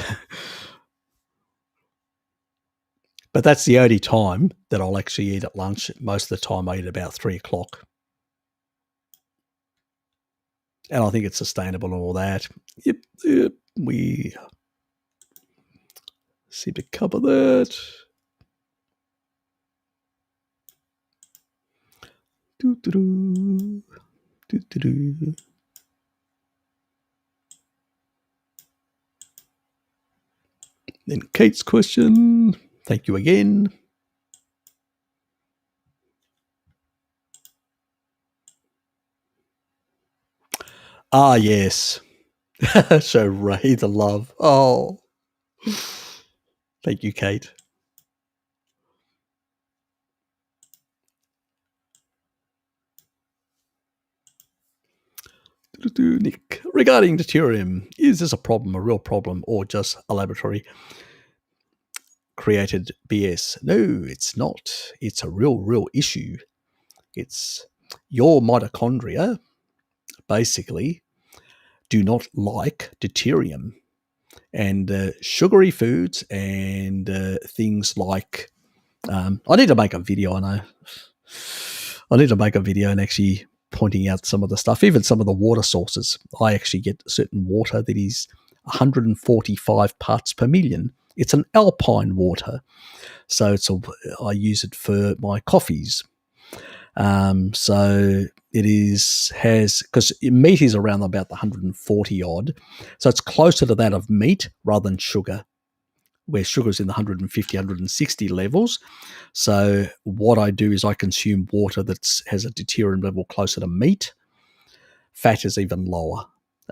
but that's the only time that I'll actually eat at lunch. Most of the time I eat about 3 o'clock. And I think it's sustainable and all that. Yep, we seem to cover that. Then Kate's question. Thank you again. Ah, yes. So Ray the love. Oh. Thank you, Kate. Nick, regarding deuterium, is this a problem, a real problem, or just a laboratory created BS? No, it's not. It's a real issue. It's your mitochondria basically do not like deuterium, and sugary foods and things like I need to make a video. I know I need to make a video and actually pointing out some of the stuff, even some of the water sources. I actually get certain water that is 145 parts per million. It's an alpine water, so I use it for my coffees. So it has, because meat is around about the 140 odd, so it's closer to that of meat rather than sugar, where sugar is in the 150, 160 levels. So what I do is I consume water that has a deuterium level closer to meat. Fat is even lower.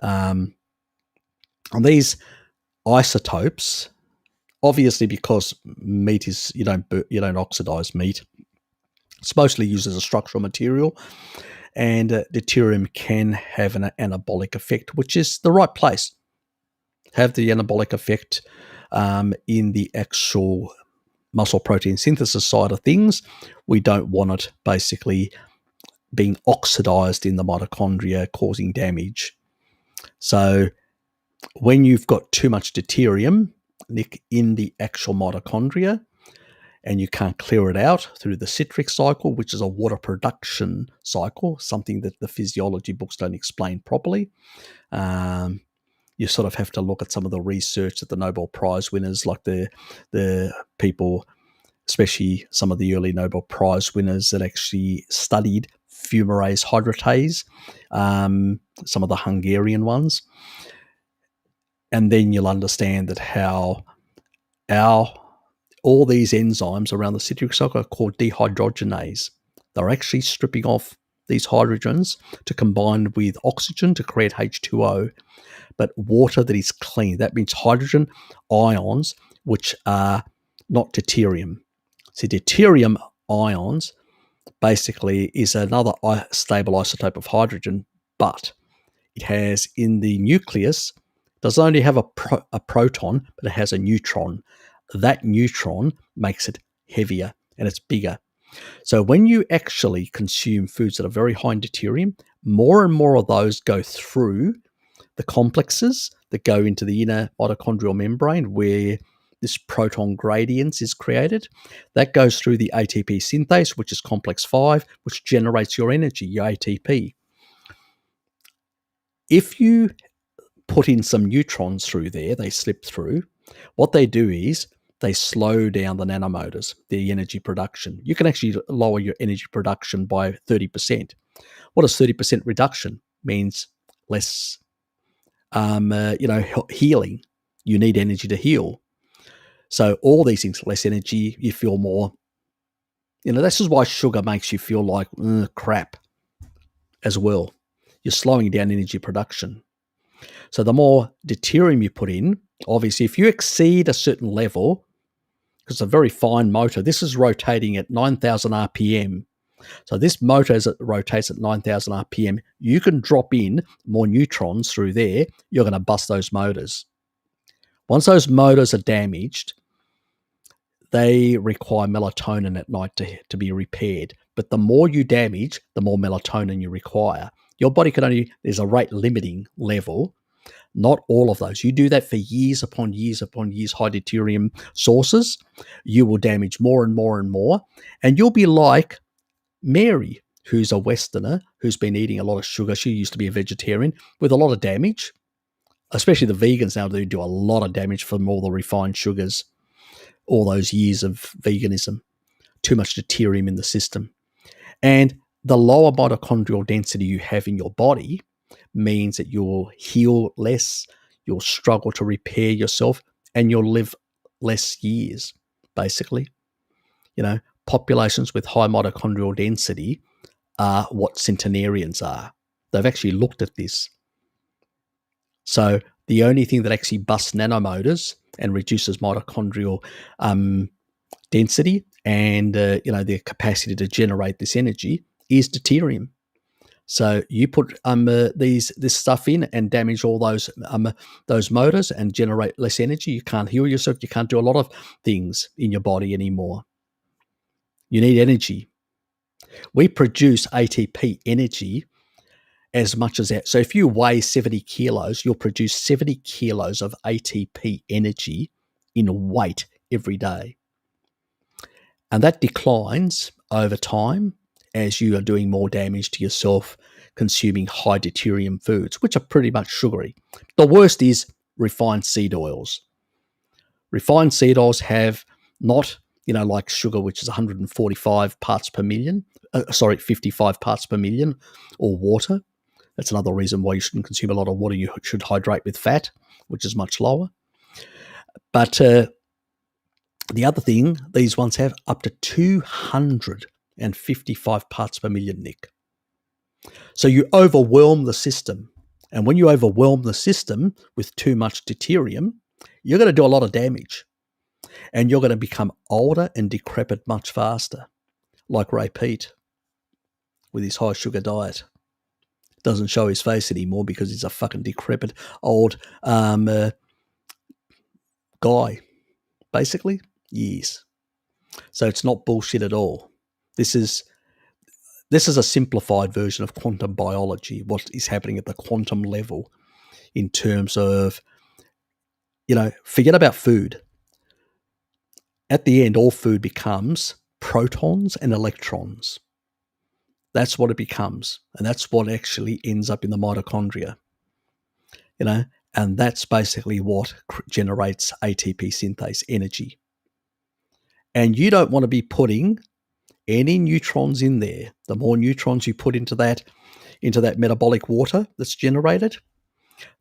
And these isotopes, obviously, because meat is, you don't oxidize meat. It's mostly used as a structural material, and deuterium can have an anabolic effect, which is the right place. Have the anabolic effect in the actual muscle protein synthesis side of things. We don't want it basically being oxidized in the mitochondria, causing damage. So when you've got too much deuterium, Nick, in the actual mitochondria, and you can't clear it out through the citric cycle, which is a water production cycle, something that the physiology books don't explain properly. You sort of have to look at some of the research that the Nobel Prize winners, like the people, especially some of the early Nobel Prize winners that actually studied fumarase hydratase, some of the Hungarian ones. And then you'll understand that how all these enzymes around the citric cycle are called dehydrogenase. They're actually stripping off these hydrogens to combine with oxygen to create H2O, but water that is clean. That means hydrogen ions, which are not deuterium. So deuterium ions basically is another stable isotope of hydrogen, but it has in the nucleus, doesn't only have a proton, but it has a neutron. That neutron makes it heavier and it's bigger. So when you actually consume foods that are very high in deuterium, more and more of those go through the complexes that go into the inner mitochondrial membrane where this proton gradient is created. That goes through the ATP synthase, which is complex 5, which generates your energy, your ATP. If you put in some neutrons through there, they slip through, what they do is they slow down the nanomotors, the energy production. You can actually lower your energy production by 30%. What does 30% reduction means? Less, healing. You need energy to heal. So all these things, less energy, you feel more. This is why sugar makes you feel like crap as well. You're slowing down energy production. So the more deuterium you put in, obviously, if you exceed a certain level, because it's a very fine motor, this is rotating at 9,000 RPM. So this motor, as it rotates at 9,000 RPM, you can drop in more neutrons through there, you're going to bust those motors. Once those motors are damaged, they require melatonin at night to be repaired. But the more you damage, the more melatonin you require. Your body can only, there's a rate limiting level. Not all of those. You do that for years upon years upon years, high deuterium sources, you will damage more and more and more. And you'll be like Mary, who's a Westerner, who's been eating a lot of sugar. She used to be a vegetarian with a lot of damage, especially the vegans now do a lot of damage from all the refined sugars, all those years of veganism, too much deuterium in the system. And the lower mitochondrial density you have in your body means that you'll heal less, you'll struggle to repair yourself, and you'll live less years, basically. Populations with high mitochondrial density are what centenarians are. They've actually looked at this. So the only thing that actually busts nanomotors and reduces mitochondrial density and their capacity to generate this energy is deuterium. So you put this stuff in and damage all those motors and generate less energy. You can't heal yourself. You can't do a lot of things in your body anymore. You need energy. We produce ATP energy as much as that. So if you weigh 70 kilos, you'll produce 70 kilos of ATP energy in weight every day. And that declines over time as you are doing more damage to yourself, consuming high deuterium foods, which are pretty much sugary. The worst is refined seed oils. Refined seed oils have not, like sugar, which is 145 parts per million, 55 parts per million, or water. That's another reason why you shouldn't consume a lot of water. You should hydrate with fat, which is much lower. But the other thing, these ones have up to 255 parts per million, Nick. So you overwhelm the system. And when you overwhelm the system with too much deuterium, you're going to do a lot of damage. And you're going to become older and decrepit much faster, like Ray Pete with his high sugar diet. Doesn't show his face anymore because he's a fucking decrepit old guy, basically. Yes. So it's not bullshit at all. This is This is a simplified version of quantum biology, what is happening at the quantum level in terms of, forget about food. At the end, all food becomes protons and electrons. That's what it becomes. And that's what actually ends up in the mitochondria, and that's basically what generates ATP synthase energy. And you don't want to be putting any neutrons in there. The more neutrons you put into that metabolic water that's generated,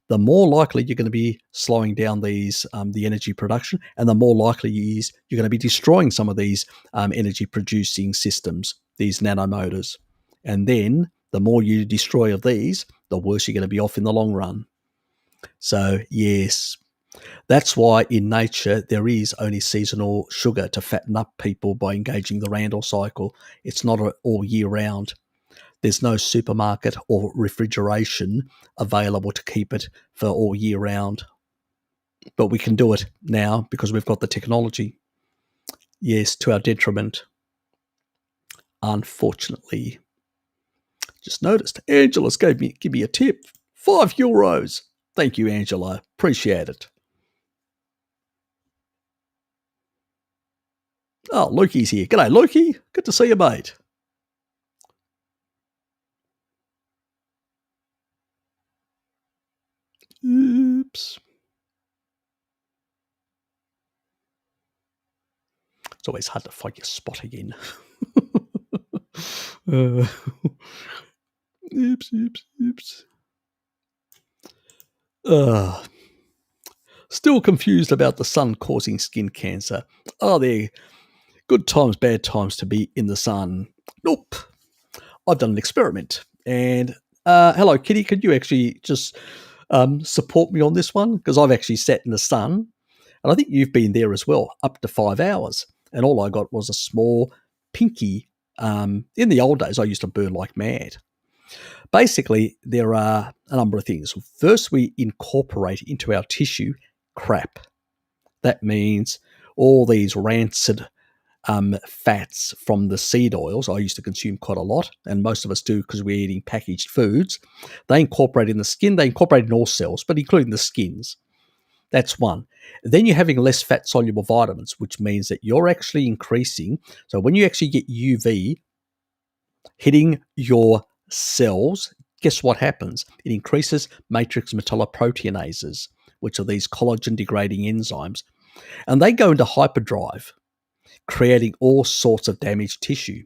the more likely you're going to be slowing down these the energy production, and the more likely is you're going to be destroying some of these energy producing systems, these nanomotors. And then the more you destroy of these, the worse you're going to be off in the long run. So yes, that's why in nature there is only seasonal sugar to fatten up people by engaging the Randall cycle. It's not all year round. There's no supermarket or refrigeration available to keep it for all year round. But we can do it now because we've got the technology. Yes, to our detriment. Unfortunately. Just noticed, Angela's give me a tip. €5. Thank you, Angela. Appreciate it. Oh, Lukey's here. G'day, Lukey. Good to see you, mate. Oops. It's always hard to find your spot again. Oops. Still confused about the sun causing skin cancer. Are there good times, bad times to be in the sun? Nope. I've done an experiment. And hello, Kitty, could you actually just support me on this one? Because I've actually sat in the sun, and I think you've been there as well, up to 5 hours. And all I got was a small pinky. In the old days, I used to burn like mad. Basically, there are a number of things. First, we incorporate into our tissue crap. That means all these rancid fats from the seed oils I used to consume quite a lot, and most of us do because we're eating packaged foods. They incorporate in the skin, they incorporate in all cells, but including the skins. That's one. Then you're having less fat-soluble vitamins, which means that you're actually increasing. So when you actually get UV hitting your cells, guess what happens? It increases matrix metalloproteinases, which are these collagen-degrading enzymes. And they go into hyperdrive, creating all sorts of damaged tissue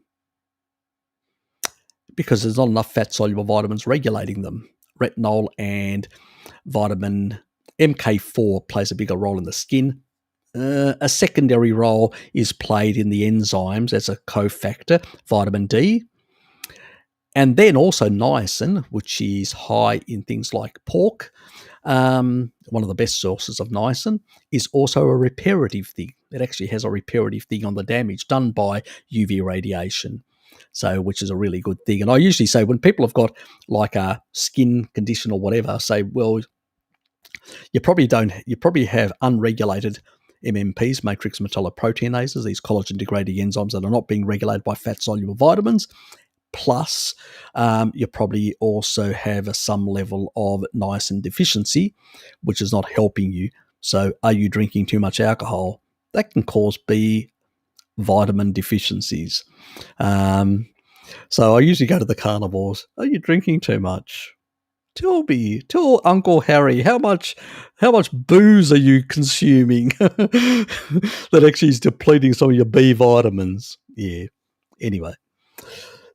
because there's not enough fat-soluble vitamins regulating them. Retinol and vitamin MK4 plays a bigger role in the skin. A secondary role is played in the enzymes as a cofactor, vitamin D. And then also niacin, which is high in things like pork. One of the best sources of niacin is also a reparative thing. It actually has a reparative thing on the damage done by UV radiation. So, which is a really good thing. And I usually say when people have got like a skin condition or whatever, I say, well, you probably have unregulated MMPs, matrix metalloproteinases, these collagen degrading enzymes that are not being regulated by fat soluble vitamins. Plus, you probably also have some level of niacin deficiency, which is not helping you. So are you drinking too much alcohol? That can cause B vitamin deficiencies. So I usually go to the carnivores. Are you drinking too much? Tell Uncle Harry how much booze are you consuming that actually is depleting some of your B vitamins? Yeah. Anyway.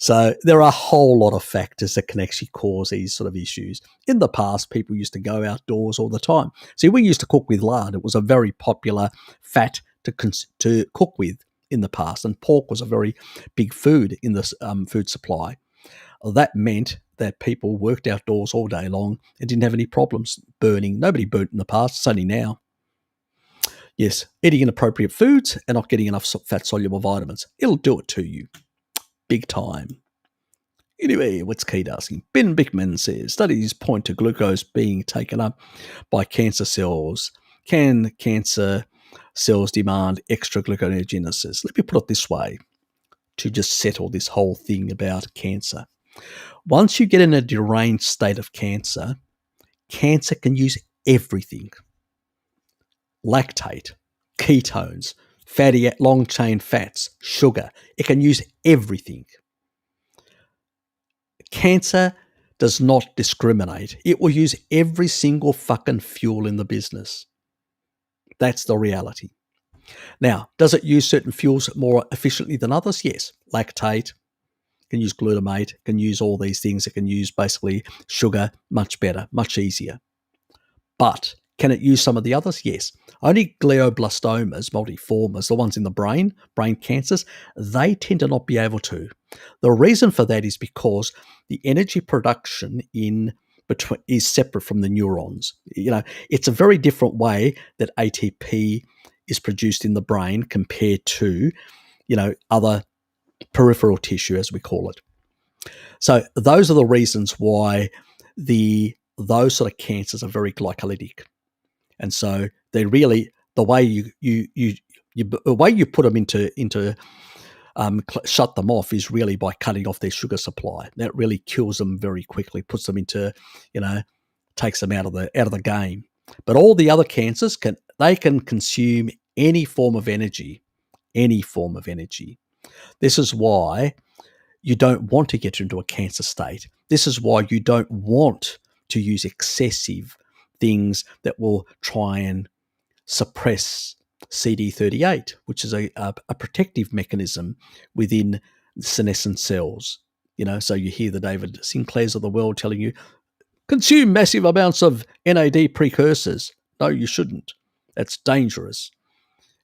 So there are a whole lot of factors that can actually cause these sort of issues. In the past, people used to go outdoors all the time. See, we used to cook with lard. It was a very popular fat to cook with in the past, and pork was a very big food in the food supply. That meant that people worked outdoors all day long and didn't have any problems burning. Nobody burnt in the past, it's only now. Yes, eating inappropriate foods and not getting enough fat-soluble vitamins. It'll do it to you. Big time. Anyway, what's Kate asking? Ben Bickman says, studies point to glucose being taken up by cancer cells. Can cancer cells demand extra gluconeogenesis? Let me put it this way. to just settle this whole thing about cancer. Once you get in a deranged state of cancer, cancer can use everything. Lactate, ketones, fatty long-chain fats, sugar. It can use everything. Cancer does not discriminate. It will use every single fucking fuel in the business. That's the reality. Now, does it use certain fuels more efficiently than others? Yes. Lactate, can use glutamate, can use all these things. It can use basically sugar much better, much easier. But can it use some of the others? Yes. Only glioblastomas, multiformes, the ones in the brain cancers, they tend to not be able to. The reason for that is because the energy production is separate from the neurons. It's a very different way that ATP is produced in the brain compared to, other peripheral tissue, as we call it. So those are the reasons why those sort of cancers are very glycolytic. And so they really, the way you put them into shut them off is really by cutting off their sugar supply. That really kills them very quickly, puts them into, takes them out of the game. But all the other cancers can consume any form of energy. This is why you don't want to get into a cancer state. This is why you don't want to use excessive things that will try and suppress CD38, which is a protective mechanism within senescent cells. So you hear the David Sinclairs of the world telling you, consume massive amounts of NAD precursors. No, you shouldn't. That's dangerous.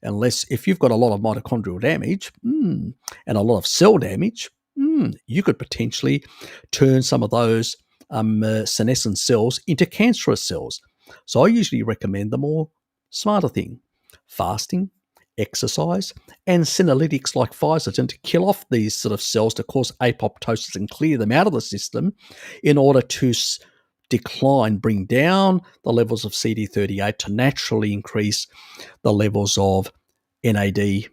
If you've got a lot of mitochondrial damage and a lot of cell damage, you could potentially turn some of those senescent cells into cancerous cells. So I usually recommend the more smarter thing: fasting, exercise, and senolytics like Pfizer to kill off these sort of cells to cause apoptosis and clear them out of the system in order to bring down the levels of CD38 to naturally increase the levels of NAD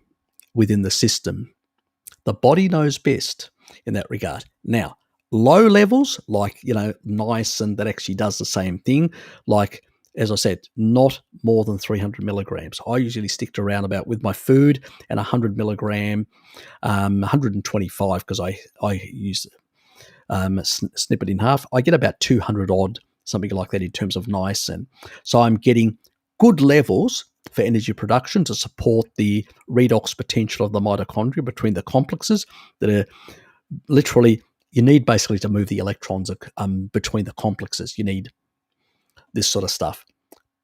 within the system. The body knows best in that regard. Now, low levels like, niacin, that actually does the same thing. Like, as I said, not more than 300 milligrams. I usually stick to around about, with my food, and 100 milligram, 125 because I use snip it in half. I get about 200 odd, something like that in terms of niacin. So I'm getting good levels for energy production to support the redox potential of the mitochondria between the complexes that are literally, you need basically to move the electrons between the complexes. You need this sort of stuff.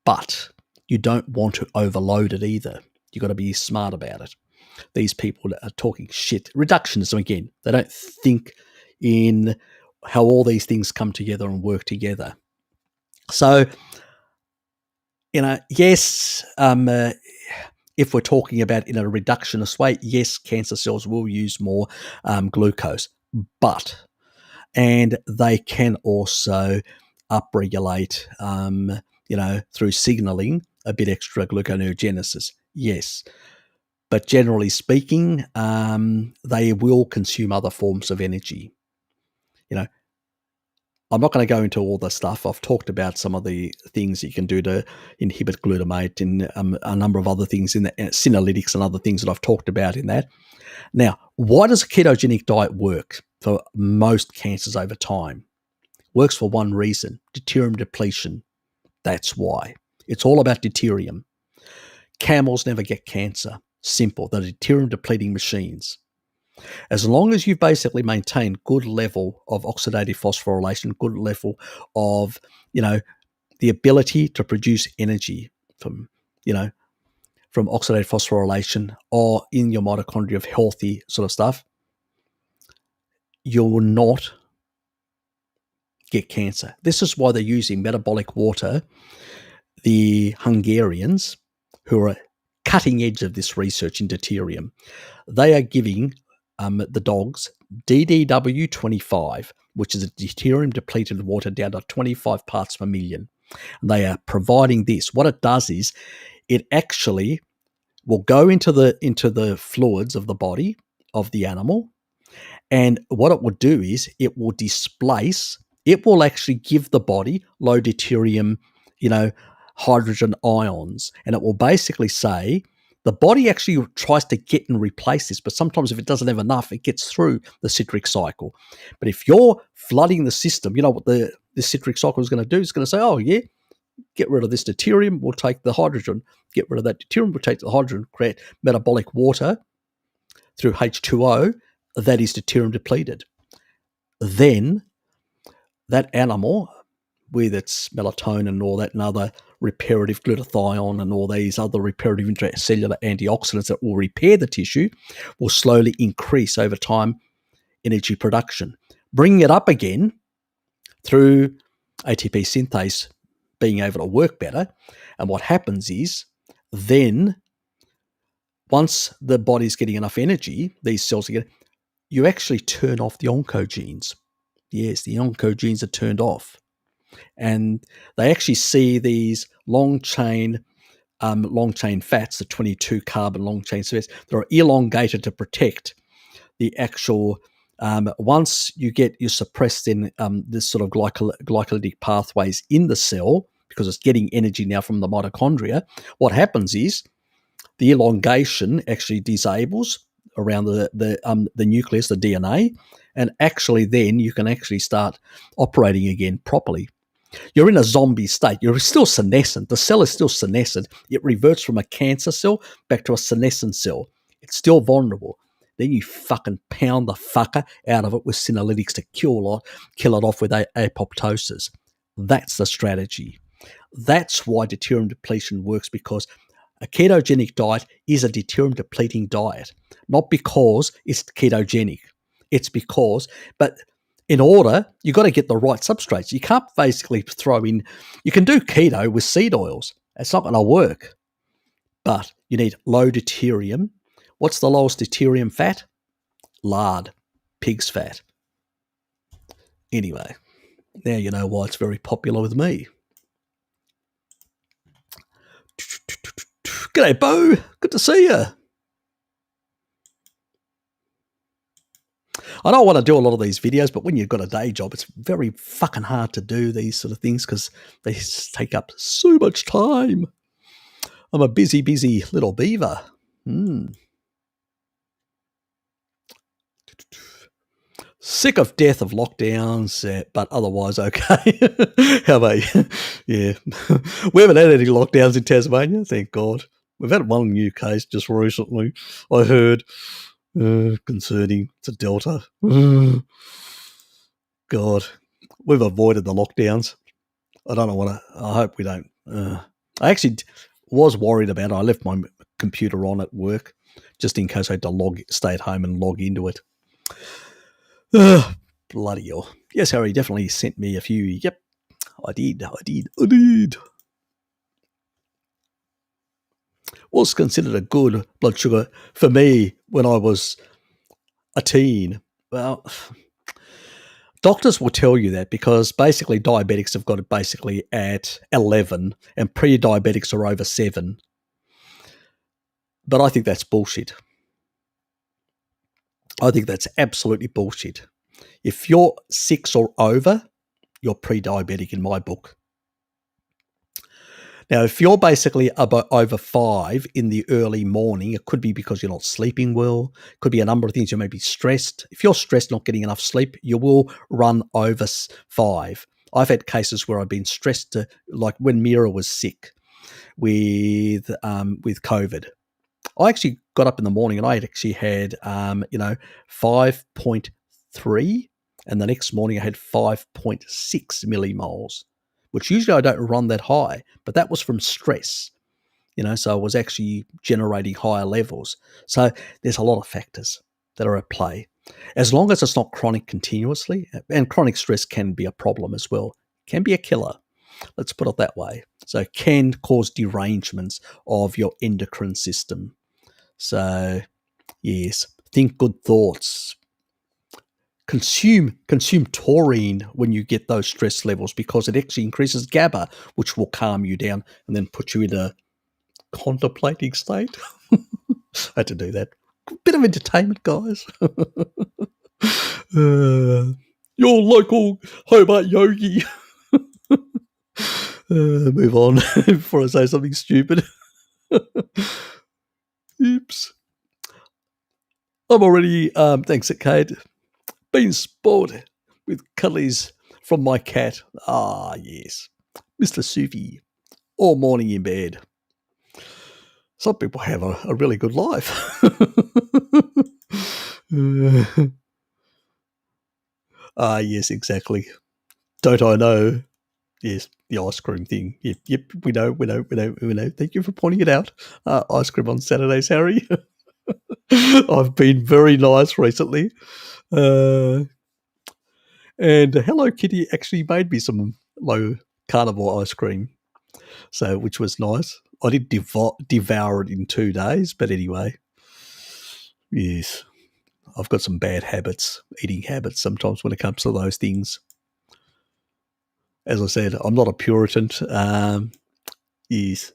But you don't want to overload it either. You've got to be smart about it. These people are talking shit. Reductionism, again, they don't think in how all these things come together and work together. So, yes, if we're talking about in a reductionist way, yes, cancer cells will use more glucose, and they can also upregulate, through signaling a bit extra gluconeogenesis. Yes. But generally speaking, they will consume other forms of energy. I'm not going to go into all the stuff. I've talked about some of the things you can do to inhibit glutamate and a number of other things in the senolytics and other things that I've talked about in that. Now, why does a ketogenic diet work for most cancers over time? Works for one reason: deuterium depletion. That's why. It's all about deuterium. Camels never get cancer. Simple. They're deuterium depleting machines. As long as you basically maintain good level of oxidative phosphorylation, good level of, the ability to produce energy from oxidative phosphorylation or in your mitochondria of healthy sort of stuff, you will not get cancer. This is why they're using metabolic water. The Hungarians, who are cutting edge of this research in deuterium, they are giving the dogs DDW25, which is a deuterium depleted water down to 25 parts per million. And they are providing this. What it does is it actually will go into the fluids of the body of the animal. And what it will do is it will displace, it will actually give the body low deuterium, hydrogen ions. And it will basically say, the body actually tries to get and replace this, but sometimes if it doesn't have enough, it gets through the citric cycle. But if you're flooding the system, what the citric cycle is going to do? It's going to say, oh, yeah, get rid of this deuterium, we'll take the hydrogen. Get rid of that deuterium, we'll take the hydrogen, create metabolic water through H2O that is deuterium depleted. Then that animal, with its melatonin and all that and other reparative glutathione and all these other reparative intracellular antioxidants that will repair the tissue, will slowly increase over time energy production, bringing it up again through ATP synthase being able to work better. And what happens is then once the body's getting enough energy, these cells are getting, you actually turn off the oncogenes. Yes, the oncogenes are turned off. And they actually see these long chain fats, the 22 carbon long chain fats, that are elongated to protect the actual, once you're suppressed in this sort of glycolytic pathways in the cell, because it's getting energy now from the mitochondria, what happens is the elongation actually disables around the nucleus, the DNA, and actually then you can actually start operating again properly. You're in a zombie state. You're still senescent. The cell is still senescent. It reverts from a cancer cell back to a senescent cell. It's still vulnerable. Then you fucking pound the fucker out of it with senolytics to kill it off with apoptosis. That's the strategy. That's why deuterium depletion works, because a ketogenic diet is a deuterium depleting diet, not because it's ketogenic. It's because, but in order, you've got to get the right substrates. You can't basically throw in, you can do keto with seed oils. It's not going to work. But you need low deuterium. What's the lowest deuterium fat? Lard, pig's fat. Anyway, now you know why it's very popular with me. G'day, Bo. Good to see you. I don't want to do a lot of these videos, but when you've got a day job, it's very fucking hard to do these sort of things because they take up so much time. I'm a busy little beaver. Sick of death of lockdowns, but otherwise okay. How about you? Yeah. We haven't had any lockdowns in Tasmania, thank God. We've had one new case just recently, I heard. Concerning, it's a Delta. God, we've avoided the lockdowns. I don't know I hope we don't. I actually was worried about it. I left my computer on at work just in case I had to stay at home and log into it. Bloody hell. Yes, Harry definitely sent me a few. Yep, I did. Was considered a good blood sugar for me when I was a teen. Well, doctors will tell you that because basically diabetics have got it basically at 11 and pre-diabetics are over 7. But I think that's bullshit. I think that's absolutely bullshit. If you're 6 or over, you're pre-diabetic in my book. Now, if you're basically about over 5 in the early morning, it could be because you're not sleeping well. It could be a number of things. You may be stressed. If you're stressed, not getting enough sleep, you will run over 5. I've had cases where I've been stressed like when Mira was sick with COVID. I actually got up in the morning and I actually had 5.3, and the next morning I had 5.6 millimoles, which usually I don't run that high, but that was from stress, so I was actually generating higher levels. So there's a lot of factors that are at play. As long as it's not chronic continuously, and chronic stress can be a problem as well, can be a killer. Let's put it that way. So it can cause derangements of your endocrine system. So yes, think good thoughts. Consume taurine when you get those stress levels because it actually increases GABA, which will calm you down and then put you in a contemplating state. I had to do that. bit of entertainment, guys. Your local Hobart yogi. Move on before I say something stupid. Oops. I'm already, thanks, Kate, been spoiled with cuddlies from my cat. Ah, yes. Mr. Sufi, all morning in bed. Some people have a really good life. Yes, exactly. Don't I know? Yes, the ice cream thing. Yep, we know. Thank you for pointing it out. Ice cream on Saturdays, Harry. I've been very nice recently. And Hello Kitty actually made me some low carnivore ice cream, so which was nice. I did devour it in 2 days, but anyway, yes, I've got some bad habits, eating habits sometimes when it comes to those things. As I said, I'm not a Puritan. Yes.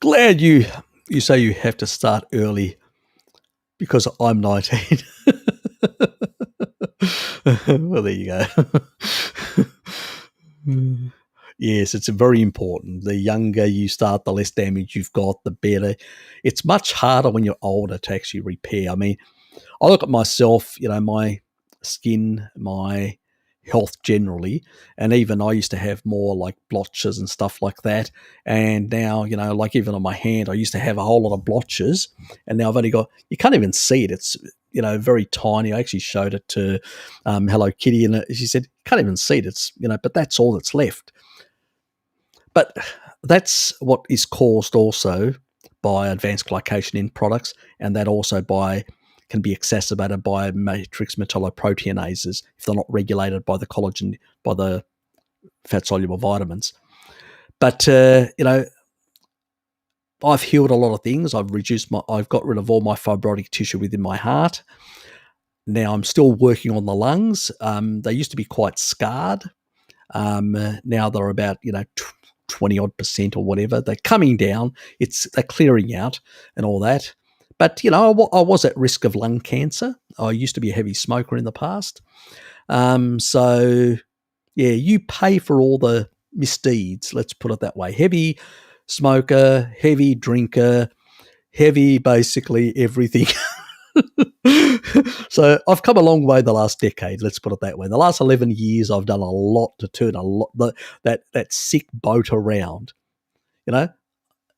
Glad you say you have to start early because I'm 19. Well, there you go. Yes, it's very important. The younger you start, the less damage you've got, the better. It's much harder when you're older to actually repair. I mean, I look at myself, my skin, my health generally, and even I used to have more like blotches and stuff like that. And now, like even on my hand, I used to have a whole lot of blotches, and now I've only got, you can't even see it. It's, very tiny. I actually showed it to Hello Kitty, and she said, can't even see it. It's, but that's all that's left. But that's what is caused also by advanced glycation in products, and that also can be exacerbated by matrix metalloproteinases if they're not regulated by the collagen, by the fat soluble vitamins. But I've healed a lot of things. I've got rid of all my fibrotic tissue within my heart. Now I'm still working on the lungs. They used to be quite scarred. Now they're about 20 odd % or whatever. They're coming down. They're clearing out and all that. But I was at risk of lung cancer. I used to be a heavy smoker in the past. So yeah, you pay for all the misdeeds. Let's put it that way. Heavy smoker, heavy drinker, heavy basically everything. So I've come a long way the last decade, let's put it that way. The last 11 years, I've done a lot to turn that sick boat around. Am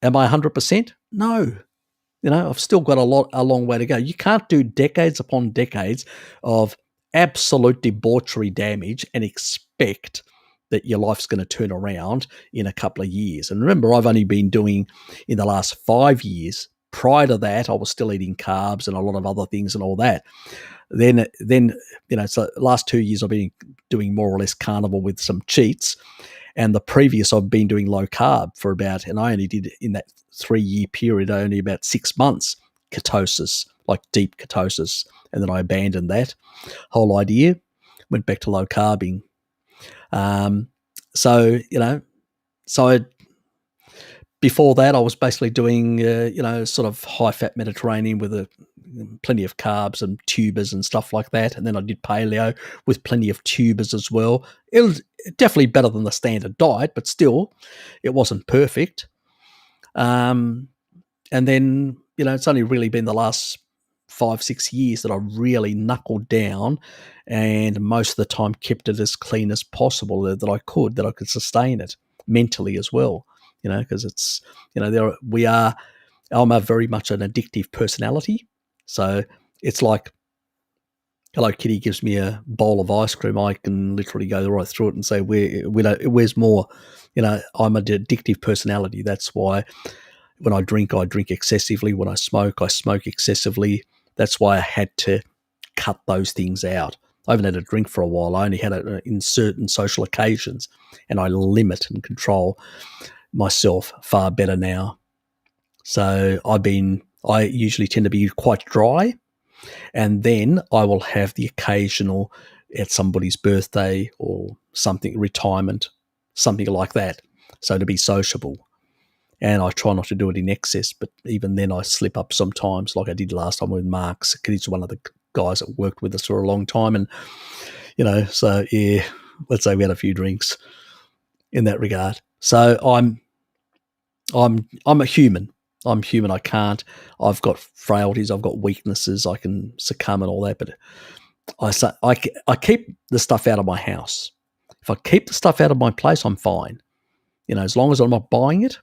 I 100%? No. I've still got a long way to go. You can't do decades upon decades of absolute debauchery damage and expect that your life's going to turn around in a couple of years. And remember, I've only been doing in the last 5 years. Prior to that, I was still eating carbs and a lot of other things and all that. Then so the last 2 years I've been doing more or less carnivore with some cheats. And the previous I've been doing low carb for about, and I only did in that 3-year period, only about 6 months ketosis, like deep ketosis. And then I abandoned that whole idea, went back to low carbing. Before that, I was basically doing, sort of high-fat Mediterranean with plenty of carbs and tubers and stuff like that. And then I did paleo with plenty of tubers as well. It was definitely better than the standard diet, but still, it wasn't perfect. And then, it's only really been the last 5-6 years that I really knuckled down and most of the time kept it as clean as possible that I could sustain it mentally as well. Because it's, I'm a very much an addictive personality. So it's like, Hello Kitty gives me a bowl of ice cream, I can literally go right through it and say, where's more? I'm an addictive personality. That's why when I drink excessively. When I smoke excessively. That's why I had to cut those things out. I haven't had a drink for a while. I only had it in certain social occasions, and I limit and control myself far better now. So I've been I usually tend to be quite dry, and then I will have the occasional at somebody's birthday or something, retirement, something like that. So to be sociable. And I try not to do it in excess, but even then I slip up sometimes, like I did last time with Mark's. He's one of the guys that worked with us for a long time. And, so yeah, let's say we had a few drinks in that regard. So I'm a human. I'm human. I've got frailties. I've got weaknesses. I can succumb and all that. But I keep the stuff out of my house. If I keep the stuff out of my place, I'm fine. As long as I'm not buying it.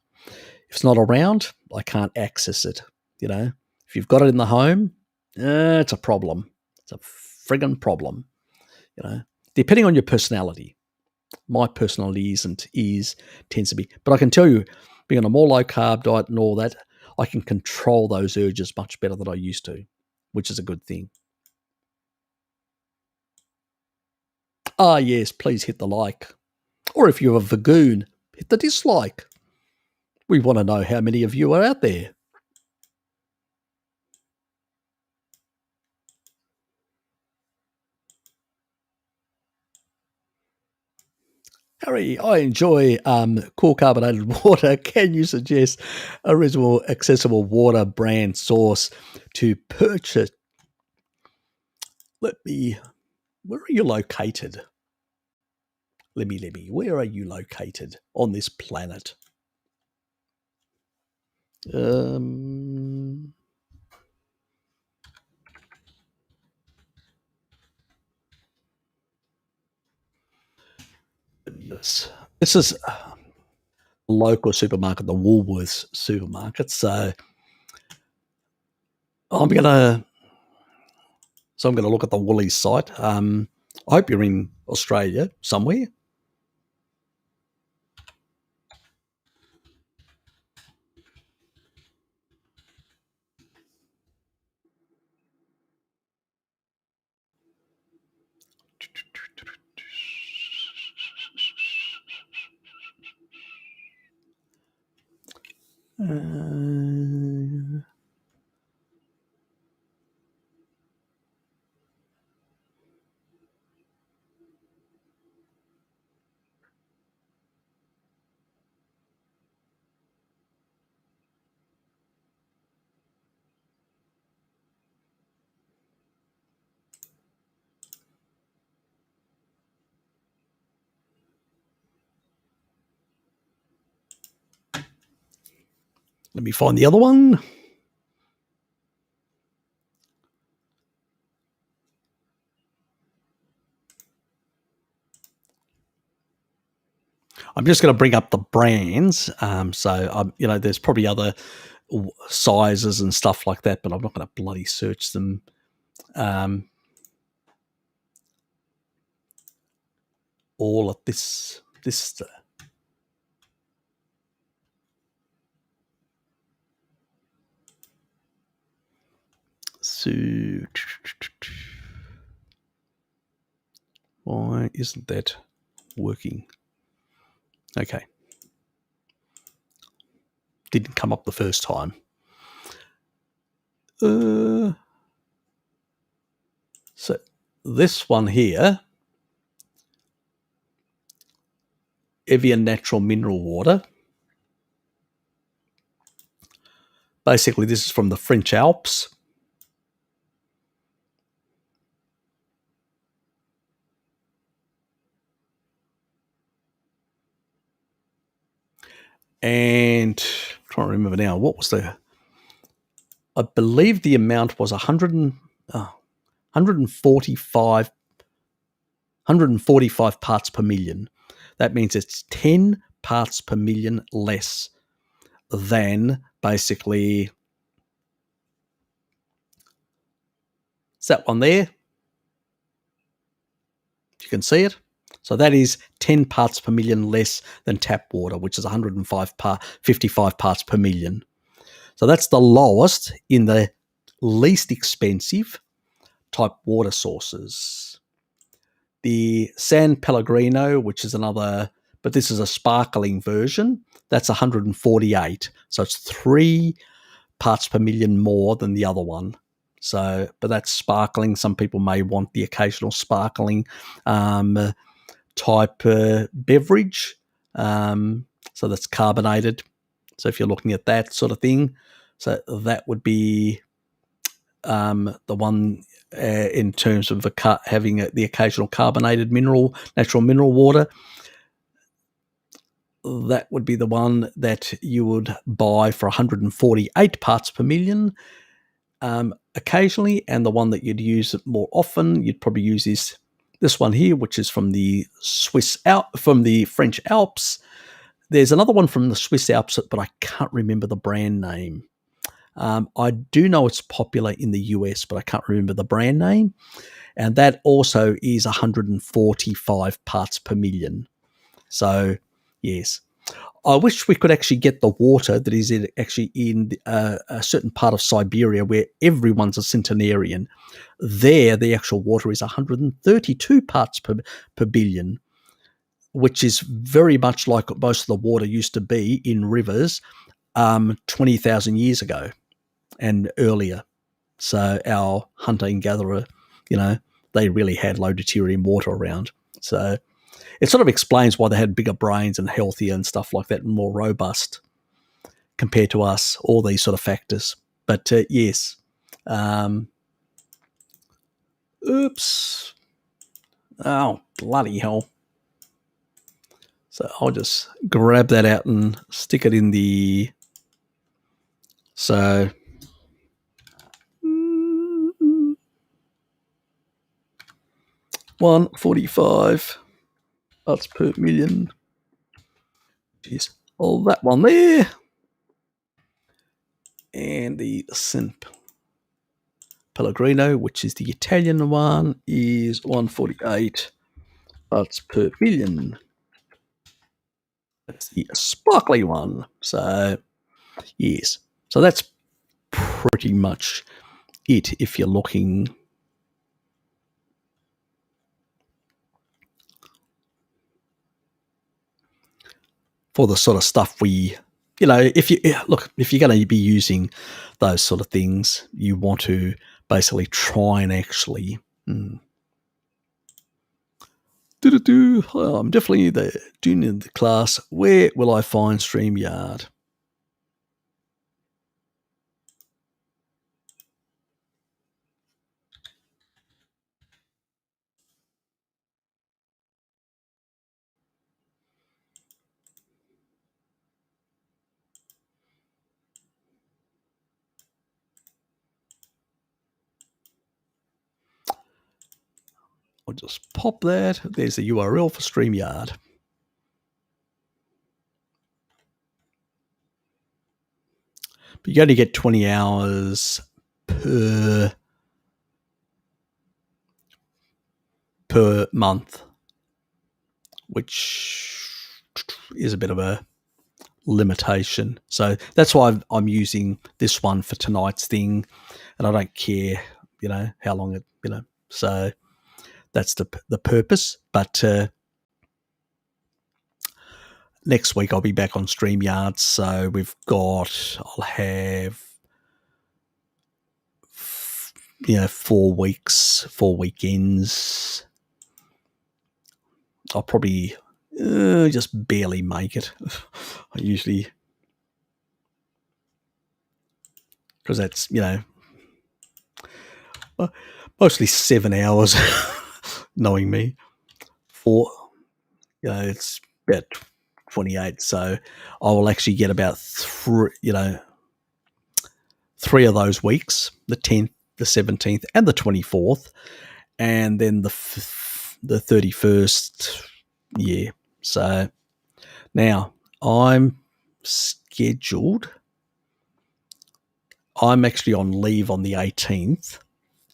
If it's not around, I can't access it. If you've got it in the home, it's a problem. It's a friggin' problem. Depending on your personality. My personality tends to be. But I can tell you, being on a more low carb diet and all that, I can control those urges much better than I used to, which is a good thing. Ah, yes, please hit the like. Or if you're a Vagoon, hit the dislike. We want to know how many of you are out there. Harry, I enjoy cool carbonated water. Can you suggest a reasonable, accessible water brand source to purchase? Where are you located? Where are you located on this planet? This is a local supermarket, the Woolworths supermarket. So I'm gonna look at the Woolies site. I hope you're in Australia somewhere. Let me find the other one. I'm just going to bring up the brands. There's probably other sizes and stuff like that, but I'm not going to bloody search them. All at this. So, why isn't that working? Okay. Didn't come up the first time. So this one here, Evian Natural Mineral Water. Basically, this is from the French Alps. And I'm trying to remember now, what was I believe the amount was 145 parts per million. That means it's 10 parts per million less than basically, it's that one there. You can see it. So that is 10 parts per million less than tap water, which is 55 parts per million. So that's the lowest in the least expensive type water sources. The San Pellegrino, which is another, but this is a sparkling version, that's 148. So it's 3 parts per million more than the other one. So, but that's sparkling. Some people may want the occasional sparkling type beverage. So that's carbonated. So if you're looking at that sort of thing, so that would be the one in terms of having the occasional carbonated natural mineral water. That would be the one that you would buy for 148 parts per million occasionally, and the one that you'd use more often, you'd probably use this one here, which is from the French Alps. There's another one from the Swiss Alps, but I can't remember the brand name. I do know it's popular in the US, but I can't remember the brand name. And that also is 145 parts per million. So, yes. I wish we could actually get the water that is actually in a certain part of Siberia where everyone's a centenarian. There, the actual water is 132 parts per billion, which is very much like most of the water used to be in rivers 20,000 years ago and earlier. So our hunter and gatherer, they really had low deuterium water around. So it sort of explains why they had bigger brains and healthier and stuff like that and more robust compared to us, all these sort of factors. But yes. Oops. Oh, bloody hell. So I'll just grab that out and stick it in the... So... 145 parts per million. Jeez. Oh, that one there. And the San Pellegrino, which is the Italian one, is 148 parts per million. That's the sparkly one. So, yes. So that's pretty much it if you're looking... for the sort of stuff if you're going to be using those sort of things, you want to basically try and actually... I'm definitely doing the class. Where will I find StreamYard? I'll just pop that. There's the URL for StreamYard. But you only get 20 hours per month, which is a bit of a limitation. So that's why I'm using this one for tonight's thing, and I don't care, how long it, So that's the purpose. But next week I'll be back on StreamYard. So I'll have 4 weeks, 4 weekends. I'll probably just barely make it. I usually, because that's, mostly 7 hours, knowing me. It's about 28. So I will actually get about 3 of those weeks, the 10th, the 17th, and the 24th, and then the 31st. Yeah. So now I'm scheduled. I'm actually on leave on the 18th.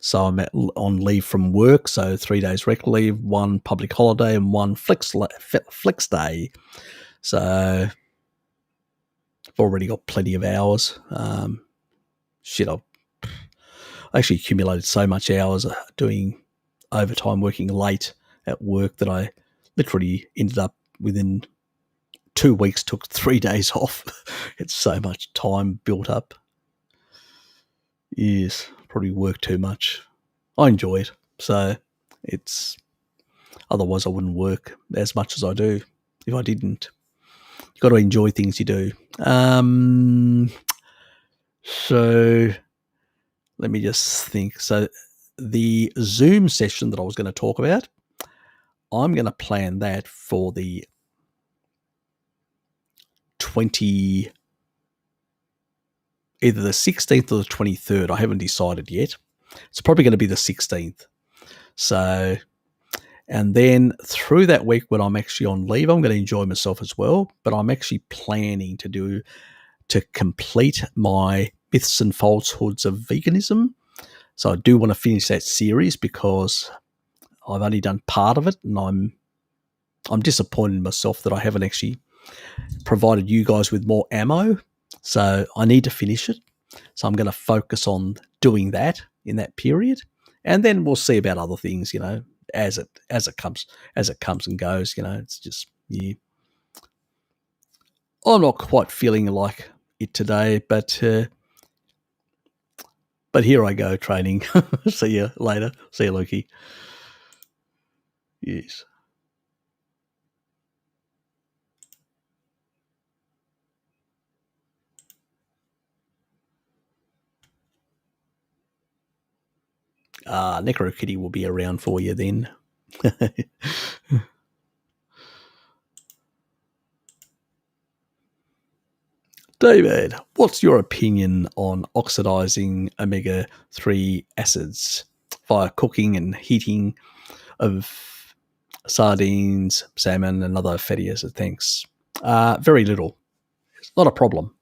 So I'm on leave from work. So 3 days rec leave, 1 public holiday, and 1 flex day. So I've already got plenty of hours. I actually accumulated so much hours doing overtime, working late at work, that I literally ended up within 2 weeks, took 3 days off. It's so much time built up. Yes, probably work too much. I enjoy it, so it's otherwise I wouldn't work as much as I do if I didn't. You got to enjoy things you do. So let me just think. So the Zoom session that I was going to talk about, I'm going to plan that for the 20, either the 16th or the 23rd. I haven't decided yet. It's probably going to be the 16th. So, and then through that week when I'm actually on leave, I'm going to enjoy myself as well. But I'm actually planning to complete my myths and falsehoods of veganism. So I do want to finish that series because I've only done part of it, and I'm disappointed in myself that I haven't actually provided you guys with more ammo. So I need to finish it. So I'm going to focus on doing that in that period, and then we'll see about other things, as it comes and goes. It's just, yeah. I'm not quite feeling like it today, but here I go training. See you later. See you, Lukey. Yes. Necro Kitty will be around for you then. David, what's your opinion on oxidizing omega-3 acids via cooking and heating of sardines, salmon, and other fatty acids? Thanks. Very little. It's not a problem.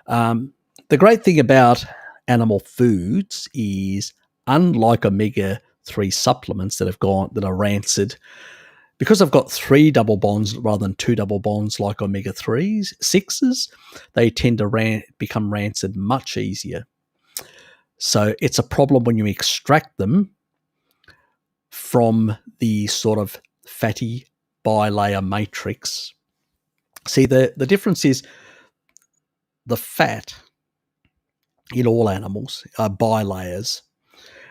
The great thing about animal foods is, unlike omega-3 supplements that are rancid, because I've got 3 double bonds rather than 2 double bonds like omega-3s, 6s, they tend to become rancid much easier. So it's a problem when you extract them from the sort of fatty bilayer matrix. See, the difference is the fat in all animals are bilayers,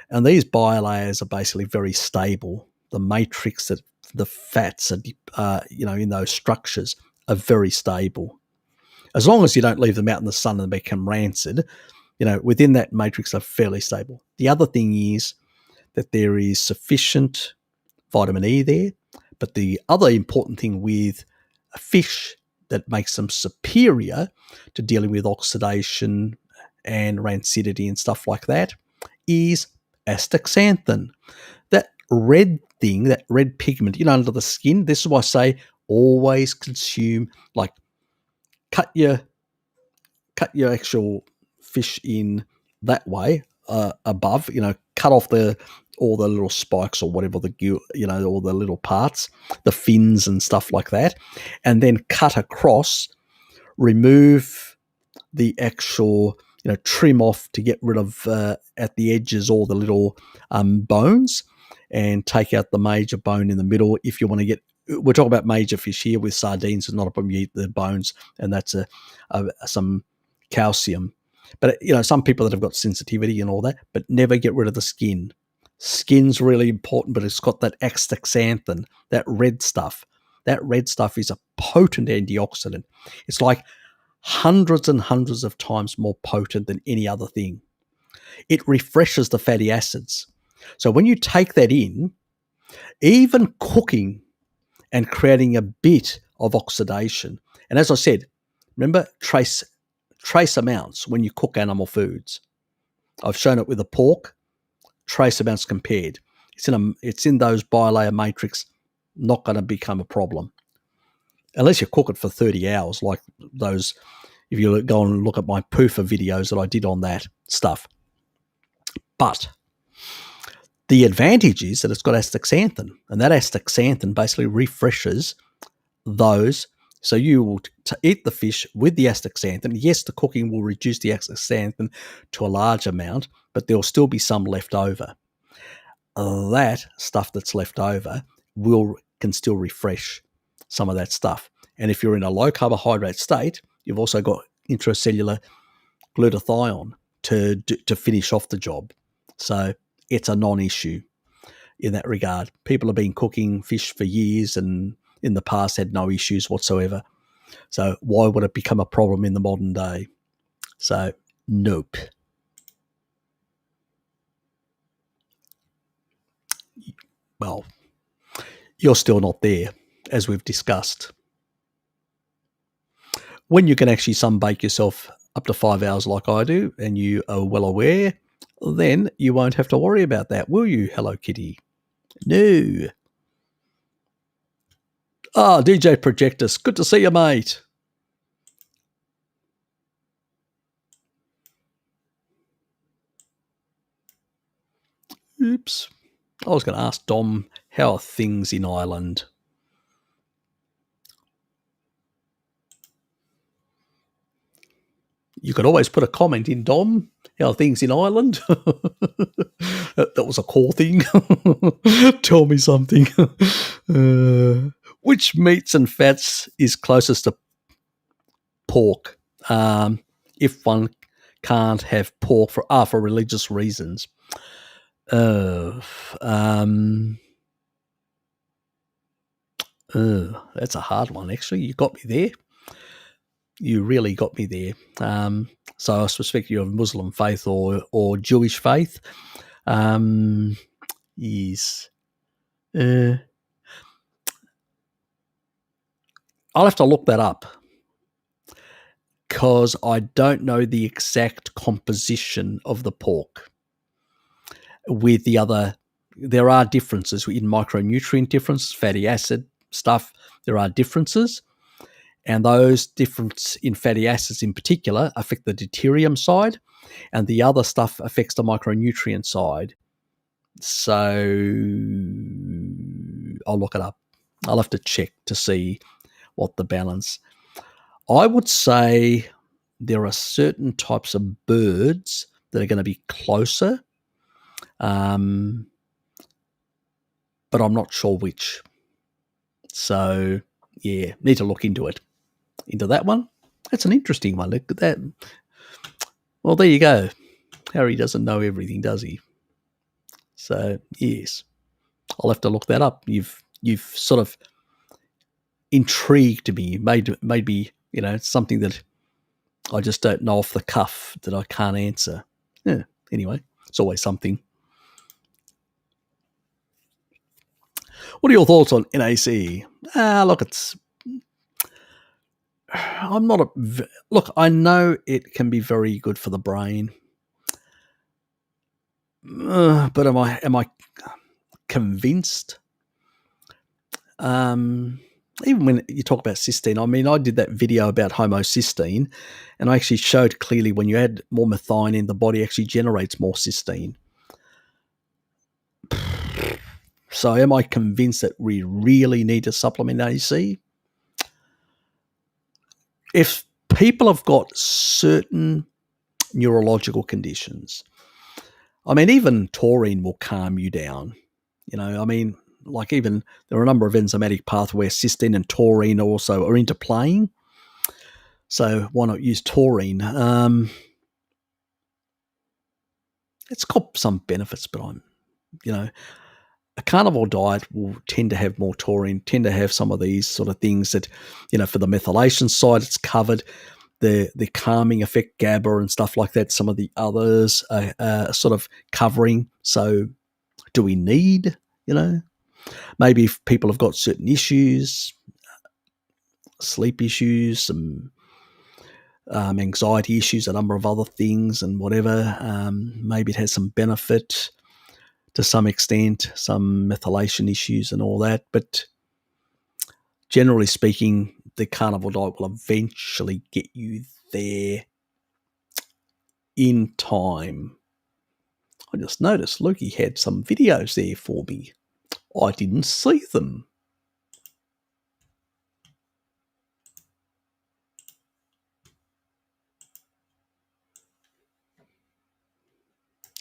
and these bilayers are basically very stable. The matrix that the fats are, in those structures are very stable. As long as you don't leave them out in the sun and they become rancid, within that matrix they're fairly stable. The other thing is that there is sufficient vitamin E there, but the other important thing with a fish that makes them superior to dealing with oxidation and rancidity and stuff like that is astaxanthin. That red thing, that red pigment, under the skin. This is why I say always consume, like cut your actual fish in that way above, cut off all the little spikes or whatever, all the little parts, the fins and stuff like that, and then cut across, remove the actual, trim off to get rid of at the edges all the little bones, and take out the major bone in the middle. If you want to we're talking about major fish here. With sardines, it's not a problem. You eat the bones, and that's some calcium. But some people that have got sensitivity and all that, but never get rid of the skin. Skin's really important, but it's got that astaxanthin, that red stuff. That red stuff is a potent antioxidant. It's like hundreds and hundreds of times more potent than any other thing. It refreshes the fatty acids. So when you take that in, even cooking and creating a bit of oxidation, and as I said, remember, trace amounts when you cook animal foods. I've shown it with the pork, trace amounts compared. It's in those bilayer matrix, not going to become a problem. Unless you cook it for 30 hours, like those, if you go and look at my PUFA videos that I did on that stuff. But the advantage is that it's got astaxanthin, and that astaxanthin basically refreshes those. So you will eat the fish with the astaxanthin. Yes, the cooking will reduce the astaxanthin to a large amount, but there'll still be some left over. That stuff that's left over can still refresh some of that stuff. And if you're in a low carbohydrate state, you've also got intracellular glutathione. to finish off the job. So it's a non-issue in that regard. People have been cooking fish for years and in the past had no issues whatsoever. So why would it become a problem in the modern day? So nope. Well, you're still not there, as we've discussed. When you can actually sunbake yourself up to 5 hours like I do, and you are well aware, then you won't have to worry about that, will you, Hello Kitty? No. Ah, DJ Projectus, good to see you, mate. Oops. I was going to ask Dom, how are things in Ireland? You could always put a comment in, Dom. How are things in Ireland? That was a core thing. Tell me something. Which meats and fats is closest to pork? If one can't have pork for religious reasons. That's a hard one, actually. You got me there. You really got me there. So I suspect you have Muslim faith or Jewish faith. Yes. I'll have to look that up because I don't know the exact composition of the pork. With the other, there are differences in micronutrient differences, fatty acid stuff. There are differences. And those differences in fatty acids in particular affect the deuterium side, and the other stuff affects the micronutrient side. So I'll look it up. I'll have to check to see what the balance. I would say there are certain types of birds that are going to be closer, but I'm not sure which. So, yeah, need to look into that one. That's an interesting one. Look at that. Well, there you go. Harry doesn't know everything, does he? So, yes, I'll have to look that up. You've sort of intrigued me, made me, something that I just don't know off the cuff that I can't answer. Yeah, anyway, it's always something. What are your thoughts on NAC? Look, I know it can be very good for the brain, but am I convinced? Even when you talk about cysteine, I mean, I did that video about homocysteine, and I actually showed clearly when you add more methionine, the body actually generates more cysteine. So am I convinced that we really need to supplement AC? If people have got certain neurological conditions, I mean, even taurine will calm you down. I mean, like even there are a number of enzymatic pathways where cysteine and taurine also are interplaying. So why not use taurine? It's got some benefits, but a carnivore diet will tend to have more taurine, tend to have some of these sort of things that, for the methylation side, it's covered. The calming effect, GABA and stuff like that, some of the others are sort of covering. So do we need, maybe if people have got certain issues, sleep issues, some anxiety issues, a number of other things and whatever, maybe it has some benefit to some extent, some methylation issues and all that. But generally speaking, the carnivore diet will eventually get you there in time. I just noticed Lukey had some videos there for me. I didn't see them.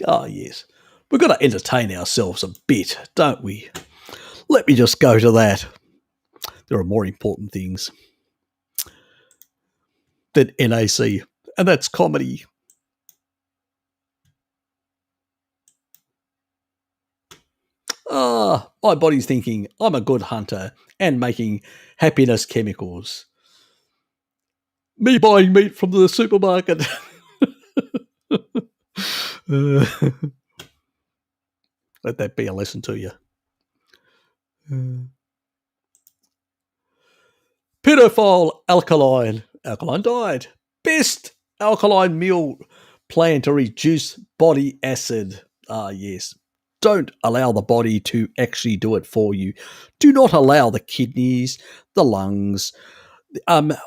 Oh, yes. We've got to entertain ourselves a bit, don't we? Let me just go to that. There are more important things than NAC, and that's comedy. My body's thinking I'm a good hunter and making happiness chemicals. Me buying meat from the supermarket. Let that be a lesson to you. Pedophile alkaline diet. Best alkaline meal plan to reduce body acid. Yes. Don't allow the body to actually do it for you. Do not allow the kidneys, the lungs,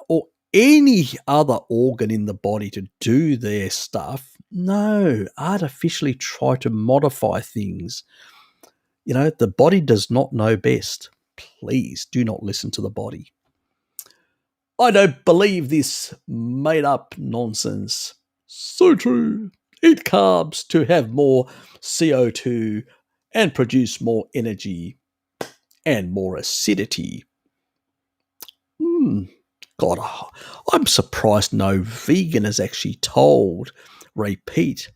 or any other organ in the body to do their stuff. No, artificially try to modify things. The body does not know best. Please do not listen to the body. I don't believe this made up nonsense. So true. Eat carbs to have more CO2 and produce more energy and more acidity. God, I'm surprised no vegan has actually told Repeat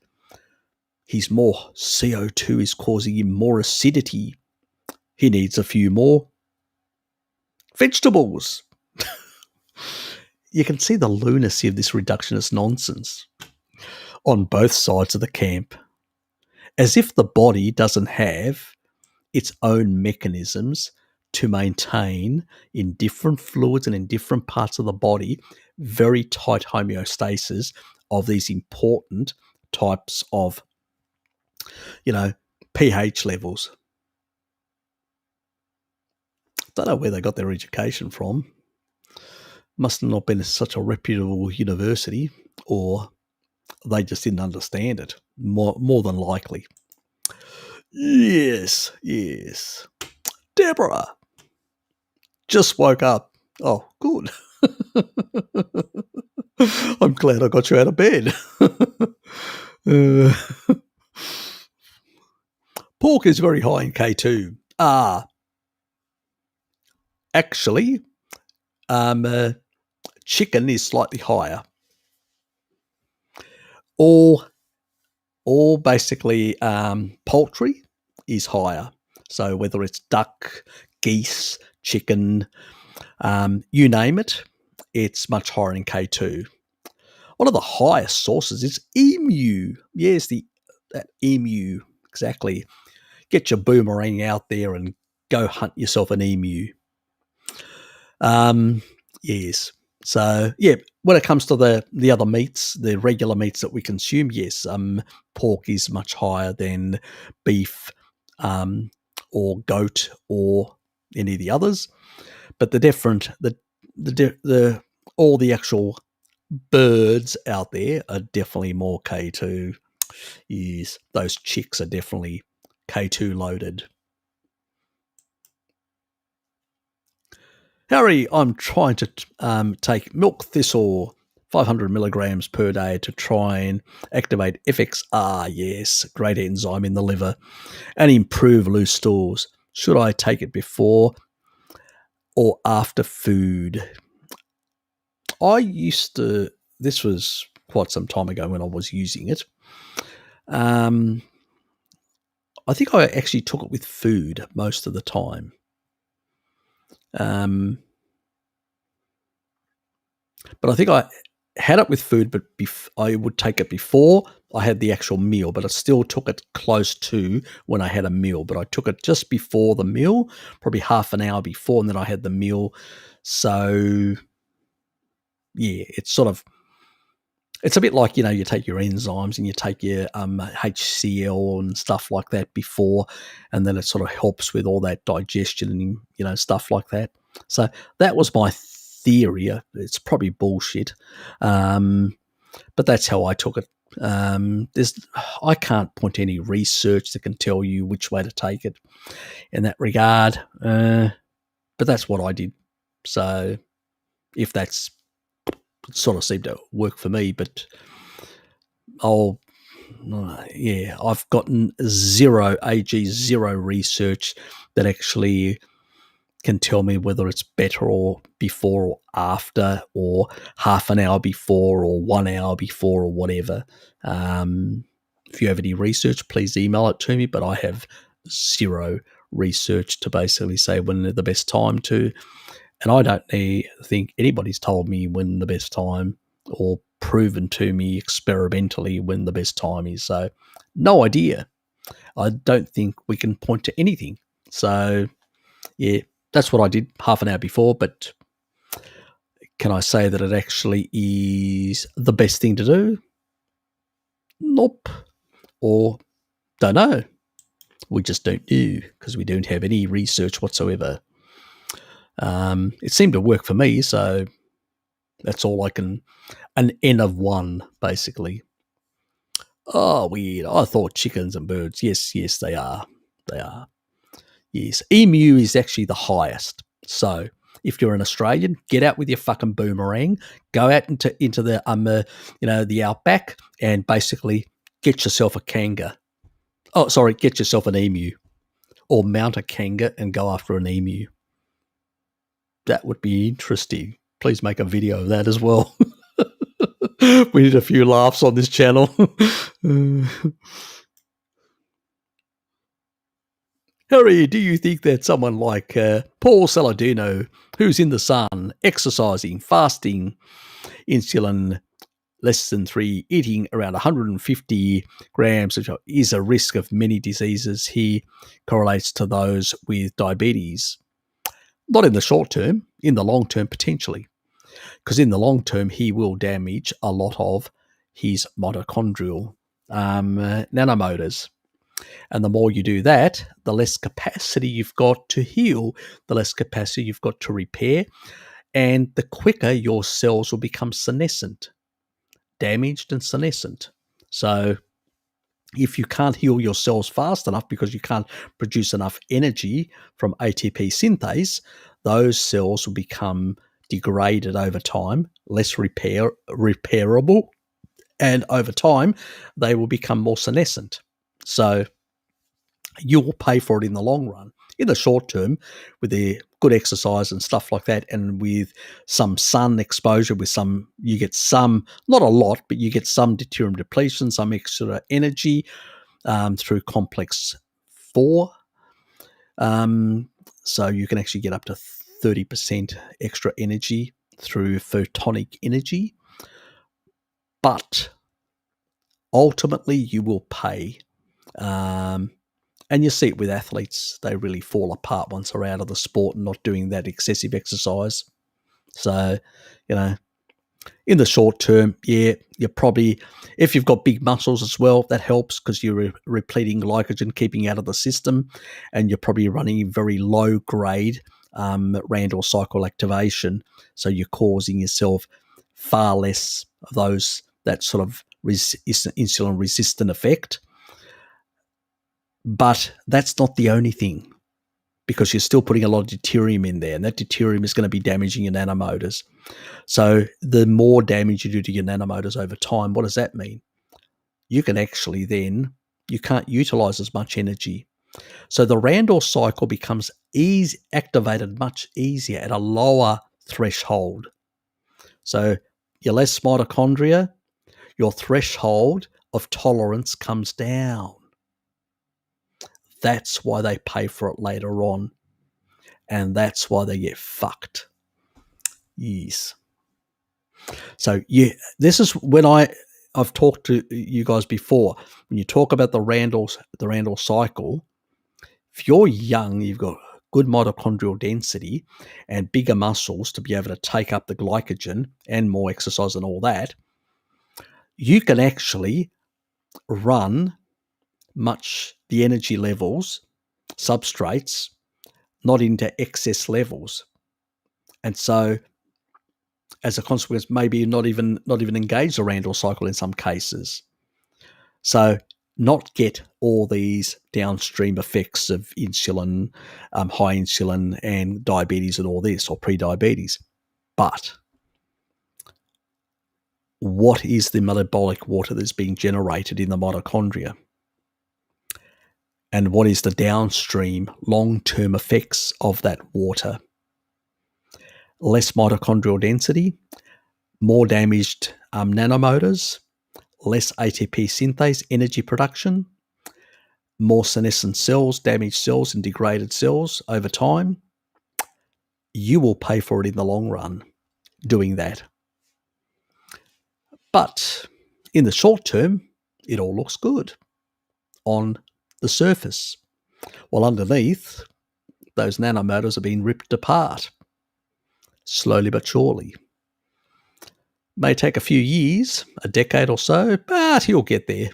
his more CO2 is causing him more acidity. He needs a few more vegetables. You can see the lunacy of this reductionist nonsense on both sides of the camp, as if the body doesn't have its own mechanisms to maintain in different fluids and in different parts of the body very tight homeostasis of these important types of, pH levels. Don't know where they got their education from. Must have not been such a reputable university, or they just didn't understand it, more than likely. Yes. Deborah just woke up. Oh, good. I'm glad I got you out of bed. Pork is very high in K2. Actually, chicken is slightly higher. Or basically poultry is higher. So whether it's duck, geese, chicken, you name it, it's much higher in K2. One of the highest sources is emu. Yes, that emu, exactly. Get your boomerang out there and go hunt yourself an emu. Yes. So, when it comes to the other meats, the regular meats that we consume, yes, pork is much higher than beef or goat or any of the others. But all the actual birds out there are definitely more K2. Yes, those chicks are definitely K2 loaded. Harry, I'm trying to take milk thistle 500 milligrams per day to try and activate FXR, yes, great enzyme in the liver, and improve loose stools. Should I take it before or after food? This was quite some time ago when I was using it. I think I actually took it with food most of the time. But I think I had it with food, but I would take it before I had the actual meal, but I still took it close to when I had a meal. But I took it just before the meal, probably half an hour before, and then I had the meal. So, it's a bit like, you take your enzymes and you take your HCl and stuff like that before, and then it sort of helps with all that digestion and, stuff like that. So that was my theory. It's probably bullshit, but that's how I took it. I can't point to any research that can tell you which way to take it in that regard, but that's what I did. So if that's sort of seemed to work for me, but I've gotten zero research that actually can tell me whether it's better or before or after, or half an hour before or 1 hour before or whatever. If you have any research, please email it to me, but I have zero research to basically say when the best time to. And I don't think anybody's told me when the best time or proven to me experimentally when the best time is. So no idea. I don't think we can point to anything. So, yeah, that's what I did half an hour before. But can I say that it actually is the best thing to do? Nope. Or don't know. We just don't know because we don't have any research whatsoever. It seemed to work for me, so that's all I can. An N of 1, basically. Oh, weird. I thought chickens and birds. Yes, they are. They are. Yes. Emu is actually the highest. So if you're an Australian, get out with your fucking boomerang, go out into the the outback, and basically get yourself a kanga. Oh, sorry, get yourself an emu, or mount a kanga and go after an emu. That would be interesting. Please make a video of that as well. We need a few laughs on this channel. Harry, do you think that someone like Paul Saladino, who's in the sun, exercising, fasting, insulin less than 3, eating around 150 grams, which is a risk of many diseases, he correlates to those with diabetes? Not in the short term, in the long term potentially. Because in the long term, he will damage a lot of his mitochondrial nanomotors. And the more you do that, the less capacity you've got to heal, the less capacity you've got to repair, and the quicker your cells will become senescent, damaged and senescent. So if you can't heal your cells fast enough because you can't produce enough energy from ATP synthase, those cells will become degraded over time, less repairable, and over time they will become more senescent. So you will pay for it in the long run. In the short term, with the good exercise and stuff like that, and with some sun exposure, you get some, not a lot, but you get some deuterium depletion, some extra energy through complex 4. So you can actually get up to 30% extra energy through photonic energy. But ultimately, you will pay. And you see it with athletes. They really fall apart once they're out of the sport and not doing that excessive exercise. So, in the short term, yeah, you're probably, if you've got big muscles as well, that helps because you're repleting glycogen, keeping out of the system, and you're probably running very low grade Randall cycle activation. So you're causing yourself far less of that sort of insulin resistant effect. But that's not the only thing, because you're still putting a lot of deuterium in there, and that deuterium is going to be damaging your nanomotors. So the more damage you do to your nanomotors over time, what does that mean? You can actually then, you can't utilize as much energy. So the Randall cycle becomes activated much easier at a lower threshold. So your less mitochondria, your threshold of tolerance comes down. That's why they pay for it later on. And that's why they get fucked. Yes. So yeah, this is when I've talked to you guys before. When you talk about the Randall cycle, if you're young, you've got good mitochondrial density and bigger muscles to be able to take up the glycogen and more exercise and all that, you can actually run the energy levels, substrates, not into excess levels. And so as a consequence, maybe not even engage the Randall cycle in some cases. So not get all these downstream effects of insulin, high insulin and diabetes and all this, or pre-diabetes. But what is the metabolic water that's being generated in the mitochondria? And what is the downstream long-term effects of that water? Less mitochondrial density, more damaged nanomotors, less ATP synthase, energy production, more senescent cells, damaged cells, and degraded cells over time, you will pay for it in the long run doing that. But in the short term, it all looks good on the surface, while underneath, those nanomotors are being ripped apart, slowly but surely. May take a few years, a decade or so, but he'll get there.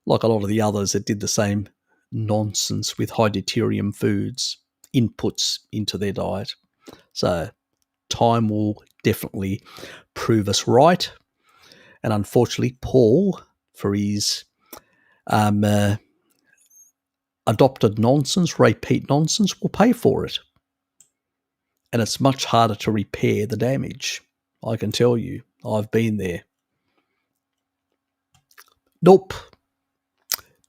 Like a lot of the others that did the same nonsense with high deuterium foods, inputs into their diet. So time will definitely prove us right. And unfortunately, Paul, for his adopted nonsense, repeat nonsense, will pay for it. And it's much harder to repair the damage. I can tell you, I've been there. Nope,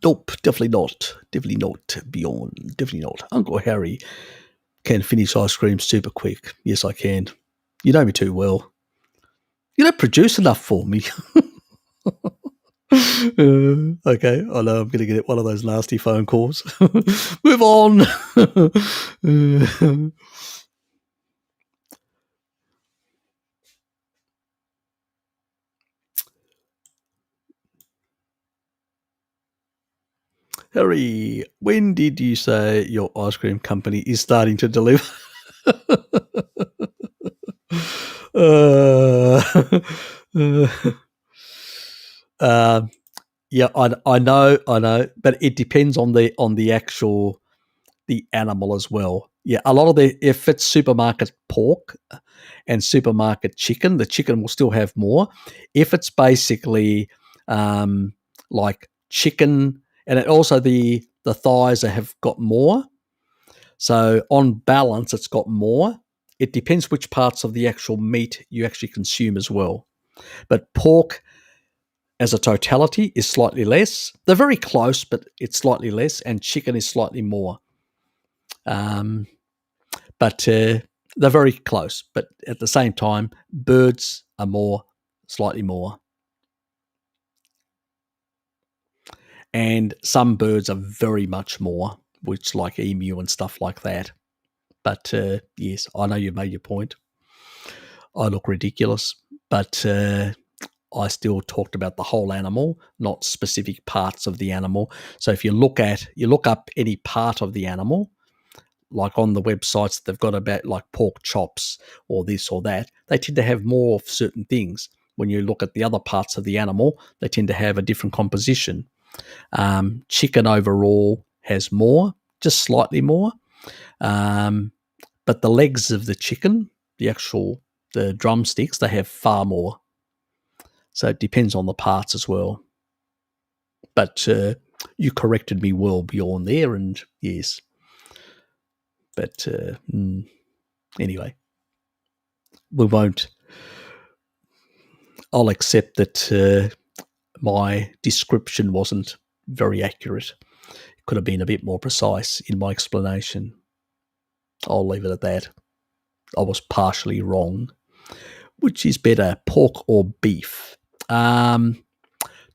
definitely not. Definitely not, Beyond. Definitely not. Uncle Harry can finish ice cream super quick. Yes, I can. You know me too well. You don't produce enough for me. Okay, I know I'm going to get one of those nasty phone calls. Move on. Harry, when did you say your ice cream company is starting to deliver? Yeah, I know, but it depends on the actual the animal as well. Yeah, a lot of if it's supermarket pork and supermarket chicken, the chicken will still have more. If it's basically like chicken, and also the thighs have got more. So on balance, it's got more. It depends which parts of the actual meat you actually consume as well. But pork as a totality is slightly less. They're very close, but it's slightly less, and chicken is slightly more. But they're very close. But at the same time, birds are slightly more. And some birds are very much more, which like emu and stuff like that. But yes, I know you've made your point. I look ridiculous, but I still talked about the whole animal, not specific parts of the animal. So if you look up any part of the animal, like on the websites they've got about like pork chops or this or that, they tend to have more of certain things. When you look at the other parts of the animal, they tend to have a different composition. Chicken overall has more, just slightly more. But the legs of the chicken, the drumsticks, they have far more. So it depends on the parts as well. But you corrected me well beyond there, and yes. But anyway, we won't. I'll accept that my description wasn't very accurate. It could have been a bit more precise in my explanation. I'll leave it at that. I was partially wrong. Which is better, pork or beef?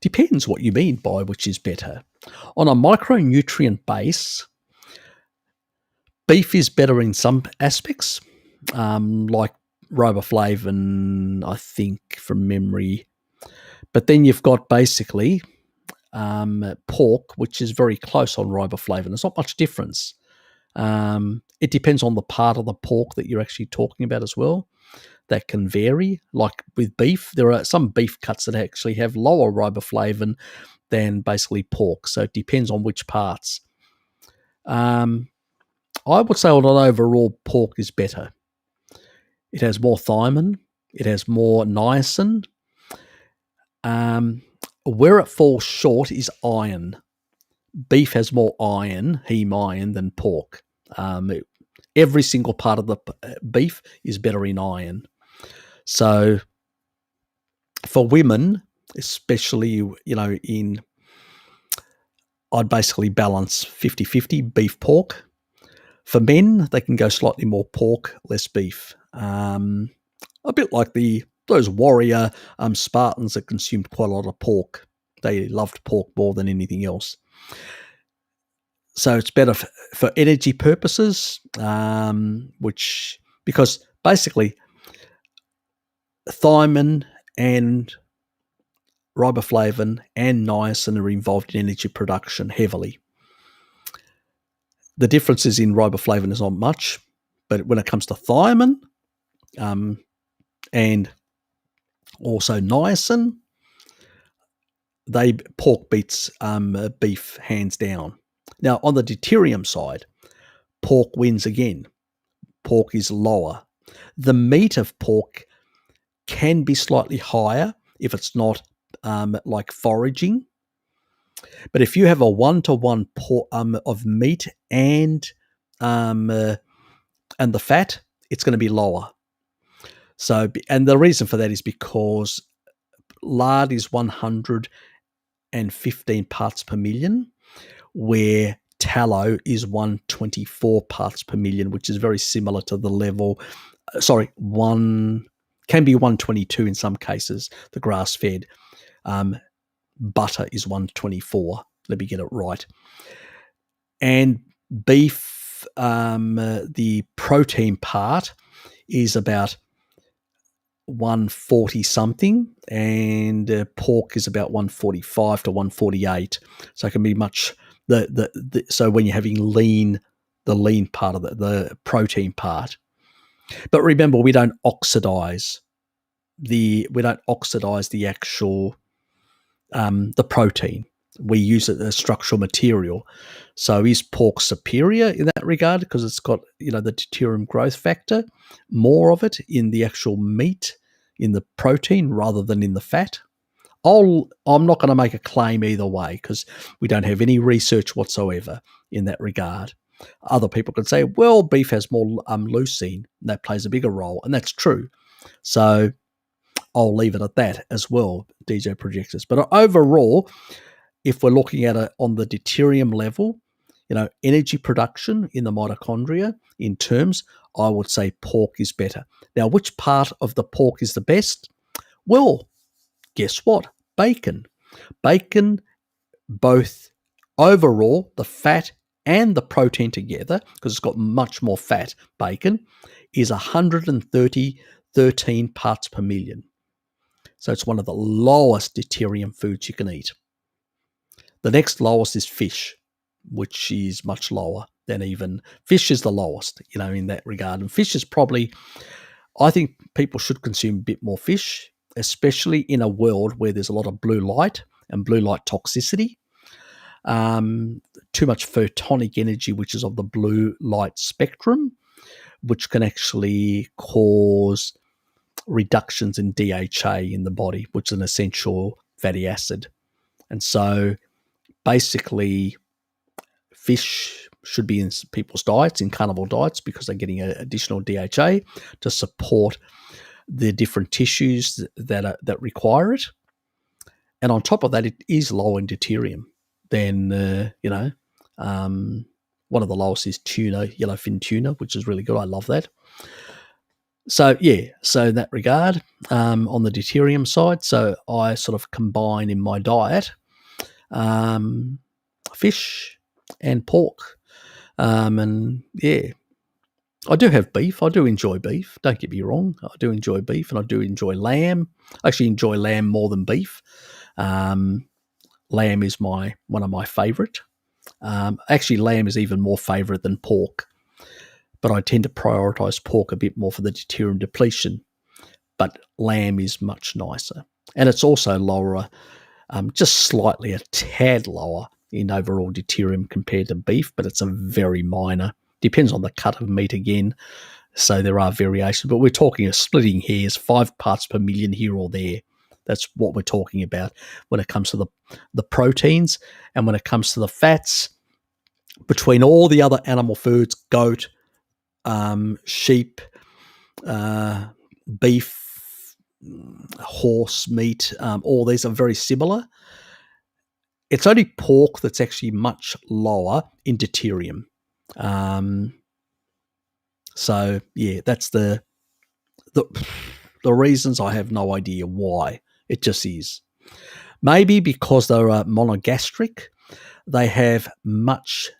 Depends what you mean by which is better. On a micronutrient base, beef is better in some aspects, like riboflavin, I think, from memory. But then you've got basically pork, which is very close on riboflavin. There's not much difference. It depends on the part of the pork that you're actually talking about as well. That can vary. Like with beef, there are some beef cuts that actually have lower riboflavin than basically pork. So it depends on which parts. I would say on an overall, pork is better. It has more thiamine. It has more niacin. Where it falls short is iron. Beef has more iron, heme iron, than pork. Every single part of the beef is better in iron. So for women, especially, I'd basically balance 50-50 beef, pork. For men, they can go slightly more pork, less beef. A bit like those warrior Spartans that consumed quite a lot of pork. They loved pork more than anything else. So it's better for energy purposes, because basically thiamine and riboflavin and niacin are involved in energy production heavily. The differences in riboflavin is not much, but when it comes to thiamine and also niacin, pork beats beef hands down. Now, on the deuterium side, pork wins again. Pork is lower. The meat of pork can be slightly higher if it's not like foraging. But if you have a 1-to-1 of meat and the fat, it's going to be lower. So, and the reason for that is because lard is 115 parts per million, where tallow is 124 parts per million, which is very similar to the level. Can be 122 in some cases, the grass-fed. Butter is 124. Let me get it right. And beef, the protein part is about 140 something, and pork is about 145 to 148. So it can be much. So when you're having the lean part of the protein part. But remember, we don't oxidize the actual the protein. We use it as structural material. So is pork superior in that regard because it's got the deuterium growth factor, more of it in the actual meat, in the protein rather than in the fat? I'm not going to make a claim either way because we don't have any research whatsoever in that regard. Other people could say, well, beef has more leucine, and that plays a bigger role, and that's true. So I'll leave it at that as well, DJ Projectors. But overall, if we're looking at it on the deuterium level, energy production in the mitochondria in terms, I would say pork is better. Now, which part of the pork is the best? Well, guess what? Bacon. Bacon, both overall, the fat and the protein together, because it's got much more fat, bacon, is 113 parts per million. So it's one of the lowest deuterium foods you can eat. The next lowest is fish, which is much lower than even. Fish is the lowest, in that regard. And fish is probably, I think people should consume a bit more fish, especially in a world where there's a lot of blue light and blue light toxicity. Too much photonic energy, which is of the blue light spectrum, which can actually cause reductions in DHA in the body, which is an essential fatty acid. And so basically fish should be in people's diets, in carnivore diets, because they're getting additional DHA to support the different tissues that require it. And on top of that, it is low in deuterium. Then, one of the lowest is tuna, yellowfin tuna, which is really good. I love that. So, so in that regard, on the deuterium side, so I sort of combine in my diet fish and pork. I do have beef. I do enjoy beef. Don't get me wrong. I do enjoy beef, and I do enjoy lamb. I actually enjoy lamb more than beef. Lamb is one of my favourite. Actually, lamb is even more favourite than pork, but I tend to prioritise pork a bit more for the deuterium depletion. But lamb is much nicer, and it's also lower, just slightly a tad lower in overall deuterium compared to beef, but it's a very minor. Depends on the cut of meat again, so there are variations. But we're talking of splitting hairs, 5 parts per million here or there. That's what we're talking about when it comes to the proteins, and when it comes to the fats. Between all the other animal foods, goat, sheep, beef, horse meat, all these are very similar. It's only pork that's actually much lower in deuterium. So yeah, that's the reasons. I have no idea why. It just is. Maybe because they're monogastric, they have much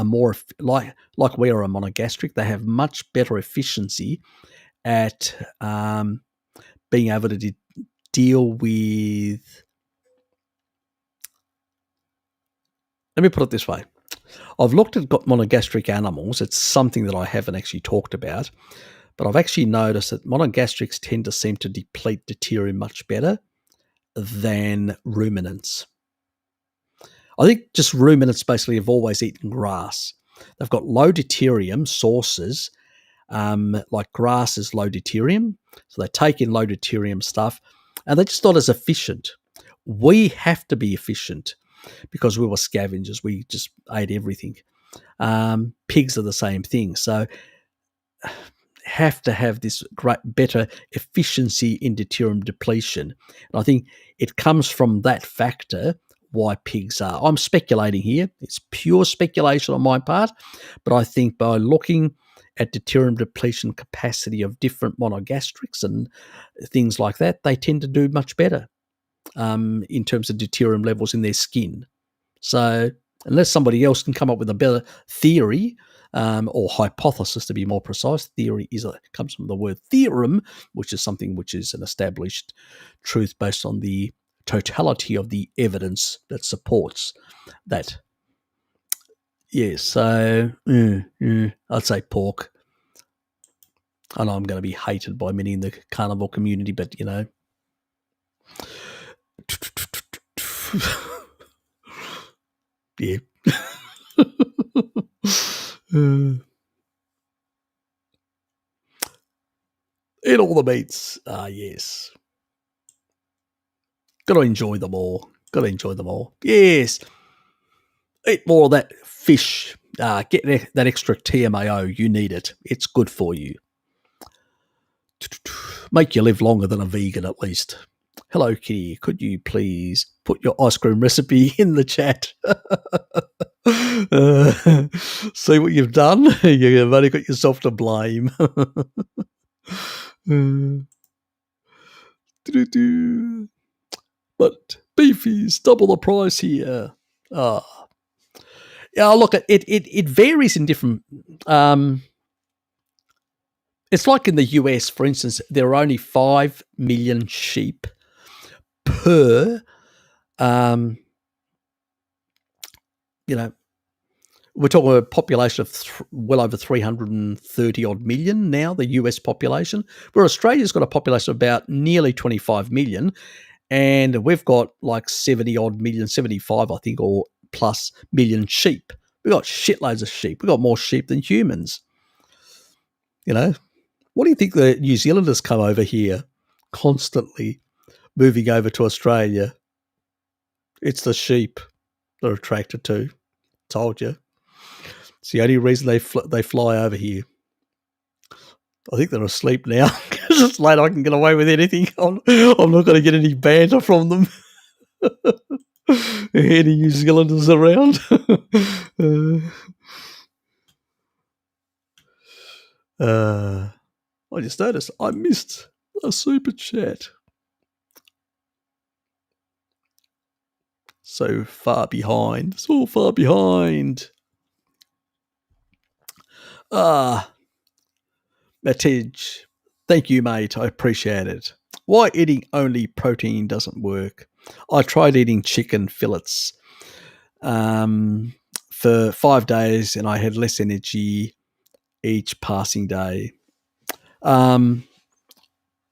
are more like we are a monogastric. They have much better efficiency at being able to deal with. Let me put it this way. I've looked at monogastric animals. It's something that I haven't actually talked about, but I've actually noticed that monogastrics tend to seem to deplete deuterium much better than ruminants. I think just ruminants basically have always eaten grass. They've got low deuterium sources, like grass is low deuterium. So they take in low deuterium stuff, and they're just not as efficient. We have to be efficient because we were scavengers. We just ate everything. Pigs are the same thing. So have to have this better efficiency in deuterium depletion. And I think it comes from that factor why pigs are. I'm speculating here. It's pure speculation on my part, but I think by looking at deuterium depletion capacity of different monogastrics and things like that, they tend to do much better in terms of deuterium levels in their skin. So unless somebody else can come up with a better theory or hypothesis, to be more precise, theory comes from the word theorem, which is something which is an established truth based on the totality of the evidence that supports that. Yes, so I'd say pork. I know I'm going to be hated by many in the carnivore community, but you know. Yeah. Eat all the meats. Yes. Got to enjoy them all. Yes. Eat more of that fish. Get that extra TMAO. You need it. It's good for you. Make you live longer than a vegan at least. Hello, Kitty. Could you please put your ice cream recipe in the chat? See what you've done? You've only got yourself to blame. But beef is double the price here. Yeah, look, it varies in different. It's like in the US, for instance, there are only 5 million sheep per. We're talking a population of well over 330 odd million now, the US population, where Australia's got a population of about nearly 25 million, and we've got like 70 odd million, 75, I think, or plus million sheep. We've got shitloads of sheep. We've got more sheep than humans. You know, what do you think the New Zealanders come over here constantly moving over to Australia? It's the sheep they're attracted to. Told you. It's the only reason they fly over here. I think they're asleep now because it's late. I can get away with anything. I'm not going to get any banter from them. Any New Zealanders around? I just noticed I missed a super chat. So far behind. Matij, thank you, mate. I appreciate it. Why eating only protein doesn't work? I tried eating chicken fillets for 5 days, and I had less energy each passing day. Have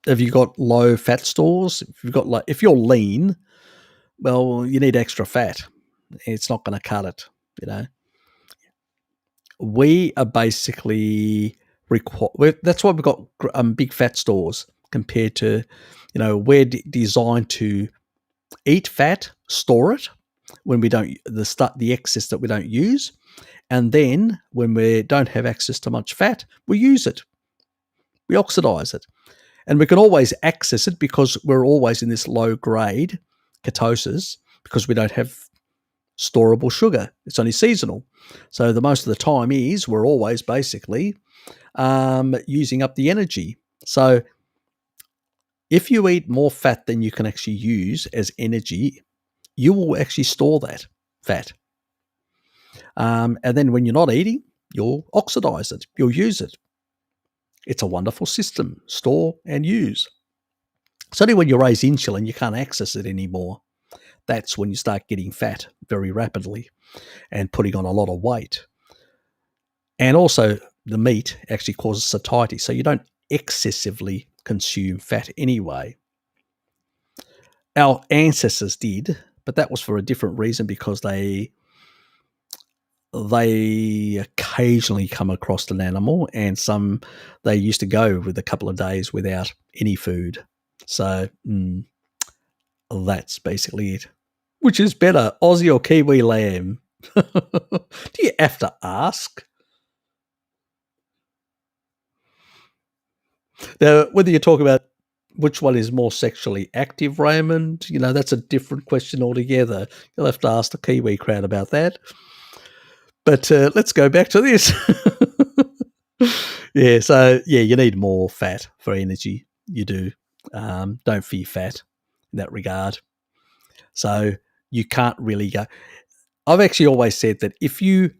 you got low fat stores? If you're lean, well, you need extra fat. It's not going to cut it, you know. We are basically that's why we've got big fat stores compared to, you know, we're designed to eat fat, store it when we don't the excess that we don't use, and then when we don't have access to much fat, we use it, we oxidize it, and we can always access it because we're always in this low grade ketosis because we don't have storable sugar. It's only seasonal. So the most of the time we're always basically using up the energy. So if you eat more fat than you can actually use as energy, you will actually store that fat. And then when you're not eating, you'll oxidize it. You'll use it. It's a wonderful system. Store and use. It's only when you raise insulin, you can't access it anymore. That's when you start getting fat very rapidly and putting on a lot of weight. And also, the meat actually causes satiety, so you don't excessively consume fat anyway. Our ancestors did, but that was for a different reason, because they occasionally come across an animal, and they used to go with a couple of days without any food. So that's basically it. Which is better, Aussie or Kiwi lamb? Do you have to ask? Now, whether you talk about which one is more sexually active, Raymond, that's a different question altogether. You'll have to ask the Kiwi crowd about that. But let's go back to this. You need more fat for energy. You do. Don't fear fat in that regard. So you can't really go. I've actually always said that if you're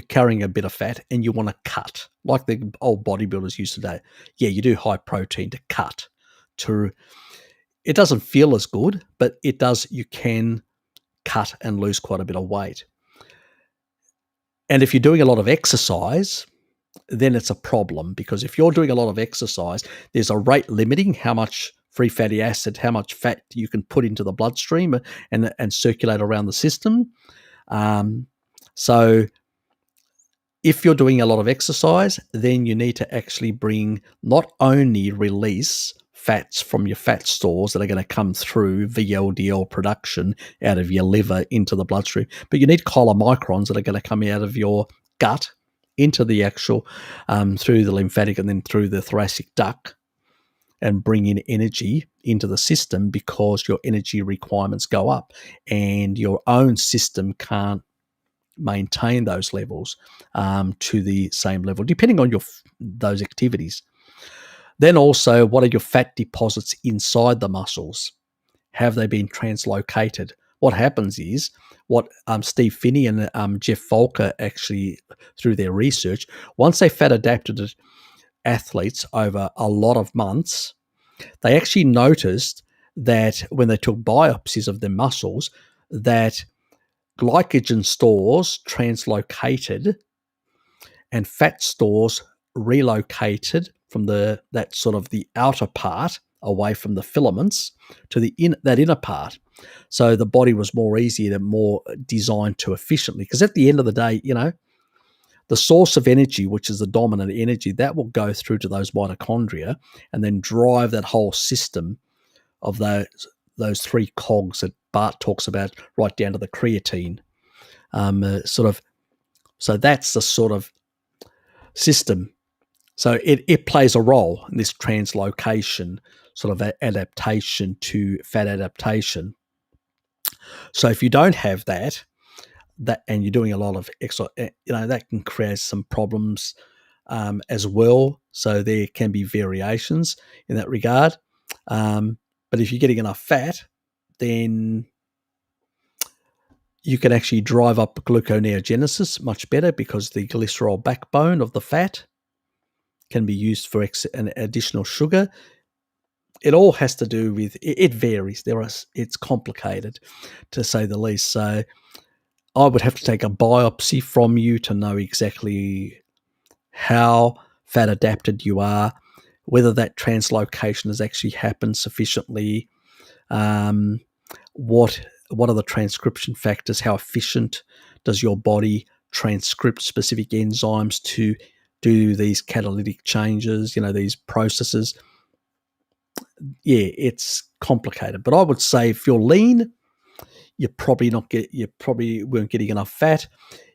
carrying a bit of fat and you want to cut, like the old bodybuilders used to do, you do high protein to cut. It doesn't feel as good, but it does. You can cut and lose quite a bit of weight. And if you're doing a lot of exercise, then it's a problem, because if you're doing a lot of exercise, there's a rate limiting how much free fatty acid, how much fat you can put into the bloodstream and circulate around the system. So if you're doing a lot of exercise, then you need to actually not only release fats from your fat stores that are going to come through VLDL production out of your liver into the bloodstream, but you need chylomicrons that are going to come out of your gut into the actual, through the lymphatic and then through the thoracic duct, and bring in energy into the system, because your energy requirements go up and your own system can't maintain those levels to the same level, depending on those activities. Then also, what are your fat deposits inside the muscles? Have they been translocated? What happens is, what Steve Finney and Jeff Volker actually, through their research, once they fat adapted athletes over a lot of months, they actually noticed that when they took biopsies of their muscles, that glycogen stores translocated and fat stores relocated from that sort of the outer part away from the filaments to that inner part. So the body was more designed to efficiently, because at the end of the day, the source of energy, which is the dominant energy, that will go through to those mitochondria and then drive that whole system of those three cogs that Bart talks about, right down to the creatine. So that's the sort of system. So it plays a role in this translocation, sort of adaptation to fat adaptation. So if you don't have that and you're doing a lot of exercise, that can create some problems as well. So there can be variations in that regard. But if you're getting enough fat, then you can actually drive up gluconeogenesis much better, because the glycerol backbone of the fat can be used for an additional sugar. It all has to do with, it varies. It's complicated, to say the least. So I would have to take a biopsy from you to know exactly how fat adapted you are, whether that translocation has actually happened sufficiently, what are the transcription factors, how efficient does your body transcript specific enzymes to do these catalytic changes, these processes. Yeah, it's complicated. But I would say if you're lean, you probably weren't getting enough fat.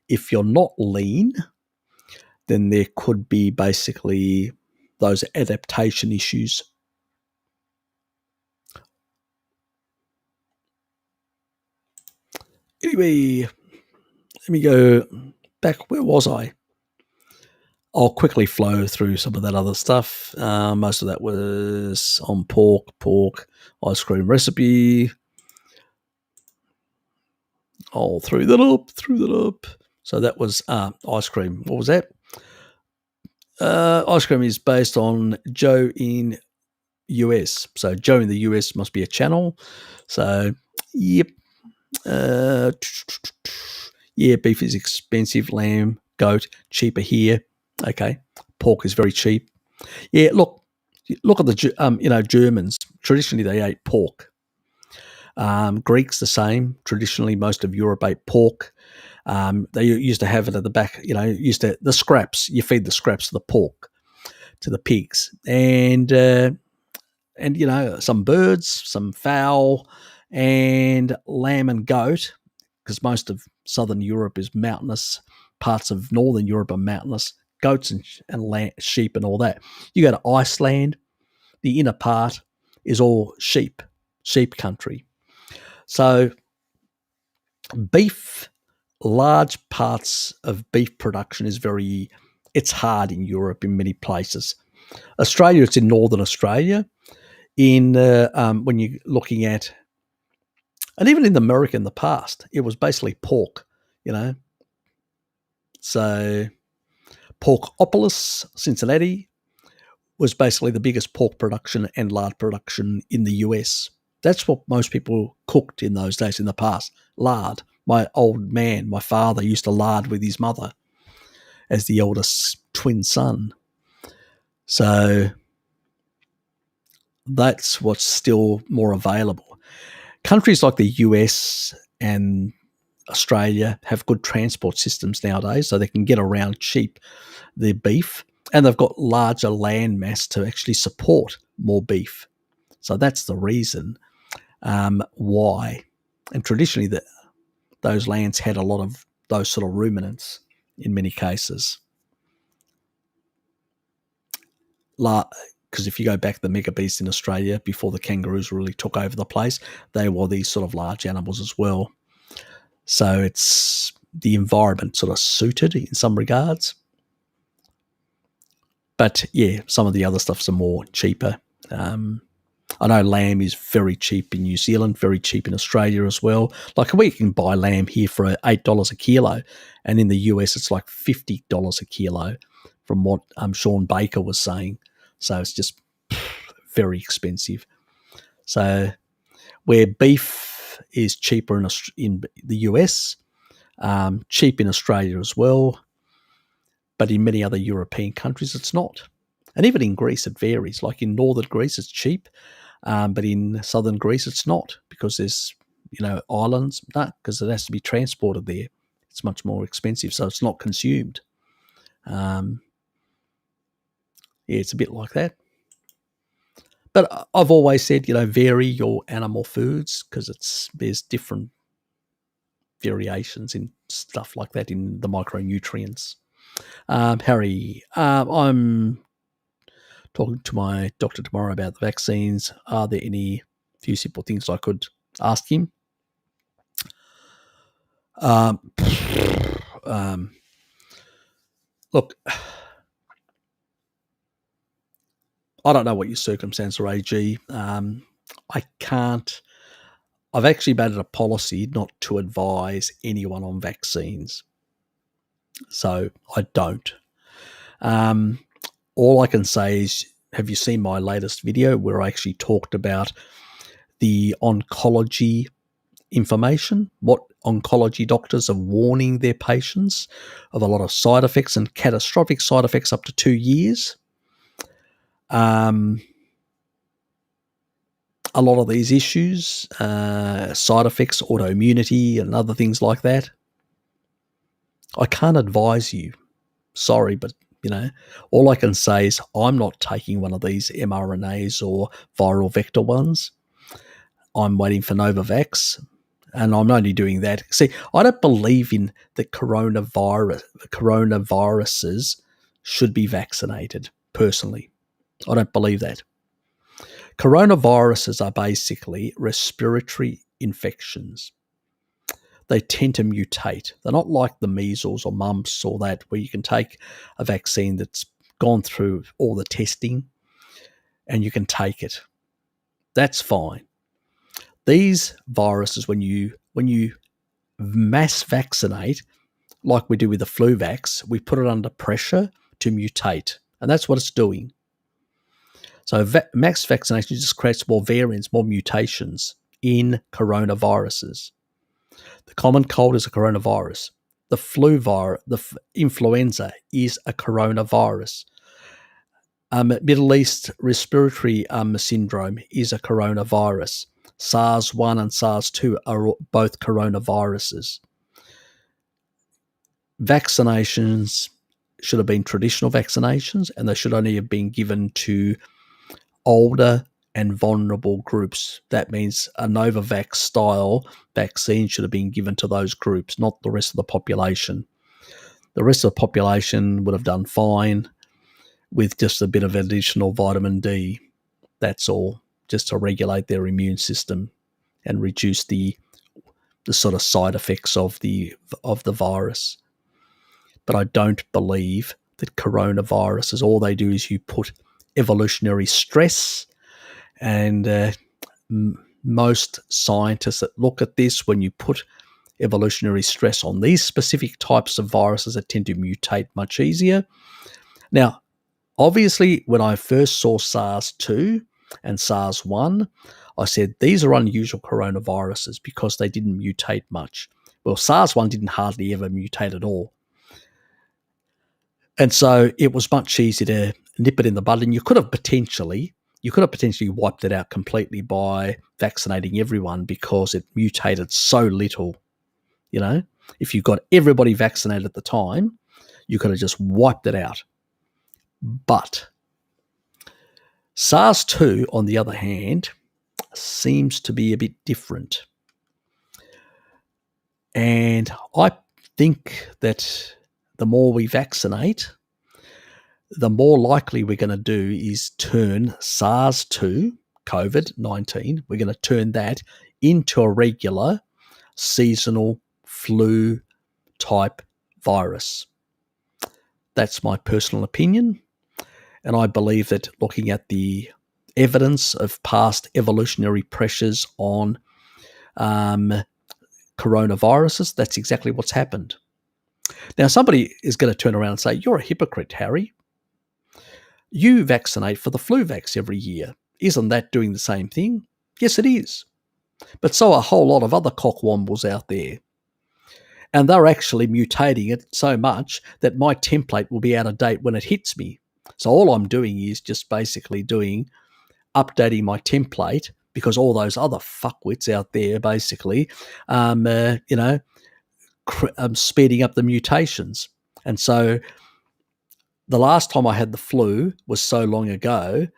If you're not lean, then there could be basically those adaptation issues. Anyway, let me go back. Where was I? I'll quickly flow through some of that other stuff. Most of that was on pork ice cream recipe. Oh, threw that up. So that was ice cream. What was that? Ice cream is based on Joe in US. So Joe in the US must be a channel. So, yep. Yeah, beef is expensive. Lamb, goat, cheaper here. Okay. Pork is very cheap. Yeah, look at the Germans. Traditionally, they ate pork. Greeks the same. Traditionally, most of Europe ate pork. They used to have it at the back. The scraps. You feed the scraps of the pork to the pigs, and some birds, some fowl, and lamb and goat, because most of southern Europe is mountainous. Parts of northern Europe are mountainous. Goats and sheep and all that. You go to Iceland, the inner part is all sheep country. So beef, large parts of beef production it's hard in Europe in many places. Australia, it's in northern Australia. When you're looking at, and even in America in the past, it was basically pork, So Porkopolis, Cincinnati, was basically the biggest pork production and lard production in the US. That's what most people cooked in those days in the past, lard. My old man, my father, used to lard with his mother as the eldest twin son. So that's what's still more available. Countries like the US and Australia have good transport systems nowadays, so they can get around cheap their beef, and they've got larger land mass to actually support more beef. So that's the reason why. And traditionally, those lands had a lot of those sort of ruminants in many cases. Because if you go back to the mega beasts in Australia, before the kangaroos really took over the place, they were these sort of large animals as well. So it's the environment sort of suited in some regards. But yeah, some of the other stuff's are more cheaper. I know lamb is very cheap in New Zealand, very cheap in Australia as well. Like we can buy lamb here for $8 a kilo, and in the US it's like $50 a kilo, from what Sean Baker was saying. So it's just very expensive. So where beef is cheaper in the US, cheap in Australia as well, but in many other European countries it's not. And even in Greece it varies. Like in northern Greece it's cheap, but in southern Greece it's not, because there's islands, because it has to be transported there. It's much more expensive, so it's not consumed. It's a bit like that. But I've always said, vary your animal foods, because there's different variations in stuff like that in the micronutrients. Harry, I'm talking to my doctor tomorrow about the vaccines. Are there any few simple things I could ask him? Look, I don't know what your circumstance are, AG. I can't. I've actually made it a policy not to advise anyone on vaccines. So I don't. All I can say is, have you seen my latest video where I actually talked about the oncology information, what oncology doctors are warning their patients of, a lot of side effects and catastrophic side effects up to 2 years. A lot of these issues, side effects, autoimmunity and other things like that, I can't advise you. Sorry, but all I can say is I'm not taking one of these mRNAs or viral vector ones. I'm waiting for Novavax, and I'm only doing that. See, I don't believe in the coronaviruses should be vaccinated, personally. I don't believe that. Coronaviruses are basically respiratory infections. They tend to mutate. They're not like the measles or mumps or that, where you can take a vaccine that's gone through all the testing and you can take it. That's fine. These viruses, when you mass vaccinate like we do with the flu vax. We put it under pressure to mutate, and that's what it's doing. So mass vaccination just creates more variants, more mutations in coronaviruses. The common cold is a coronavirus. The flu virus, influenza is a coronavirus. Middle East respiratory syndrome is a coronavirus. SARS-1 and SARS-2 are both coronaviruses. Vaccinations should have been traditional vaccinations, and they should only have been given to older and vulnerable groups. That means a Novavax style vaccine should have been given to those groups, not the rest of the population. The rest of the population would have done fine with just a bit of additional vitamin D. That's all, just to regulate their immune system and reduce the sort of side effects of the virus. But I don't believe that coronaviruses, all they do is you put evolutionary stress, and most scientists that look at this, when you put evolutionary stress on these specific types of viruses that tend to mutate much easier. Now, obviously, when I first saw SARS-2 and SARS-1, I said these are unusual coronaviruses because they didn't mutate much. Well, SARS-1 didn't hardly ever mutate at all. And so it was much easier to nip it in the bud, and you could have potentially wiped it out completely by vaccinating everyone because it mutated so little. You know, if you got everybody vaccinated at the time, you could have just wiped it out. But SARS-2, on the other hand, seems to be a bit different. And I think that the more we vaccinate, the more likely we're going to do is turn SARS-2, COVID-19, we're going to turn that into a regular seasonal flu type virus. That's my personal opinion. And I believe that looking at the evidence of past evolutionary pressures on coronaviruses, that's exactly what's happened. Now, somebody is going to turn around and say, you're a hypocrite, Harry. You vaccinate for the flu vax every year. Isn't that doing the same thing? Yes, it is. But so are a whole lot of other cockwombles out there. And they're actually mutating it so much that my template will be out of date when it hits me. So all I'm doing is just basically updating my template, because all those other fuckwits out there basically, speeding up the mutations. And so the last time I had the flu was so long ago,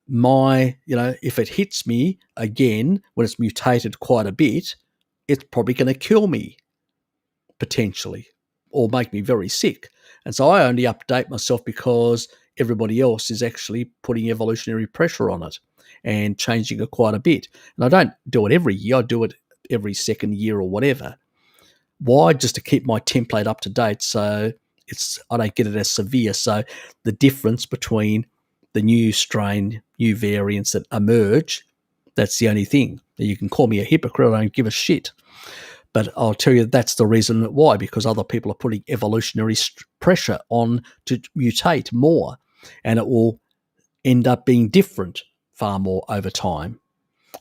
if it hits me again when it's mutated quite a bit, it's probably going to kill me, potentially, or make me very sick. And so I only update myself because everybody else is actually putting evolutionary pressure on it and changing it quite a bit. And I don't do it every year. I do it every second year or whatever. Why? Just to keep my template up to date so I don't get it as severe. So the difference between the new strain, new variants that emerge, that's the only thing. You can call me a hypocrite, I don't give a shit. But I'll tell you that's the reason why, because other people are putting evolutionary pressure on to mutate more, and it will end up being different far more over time.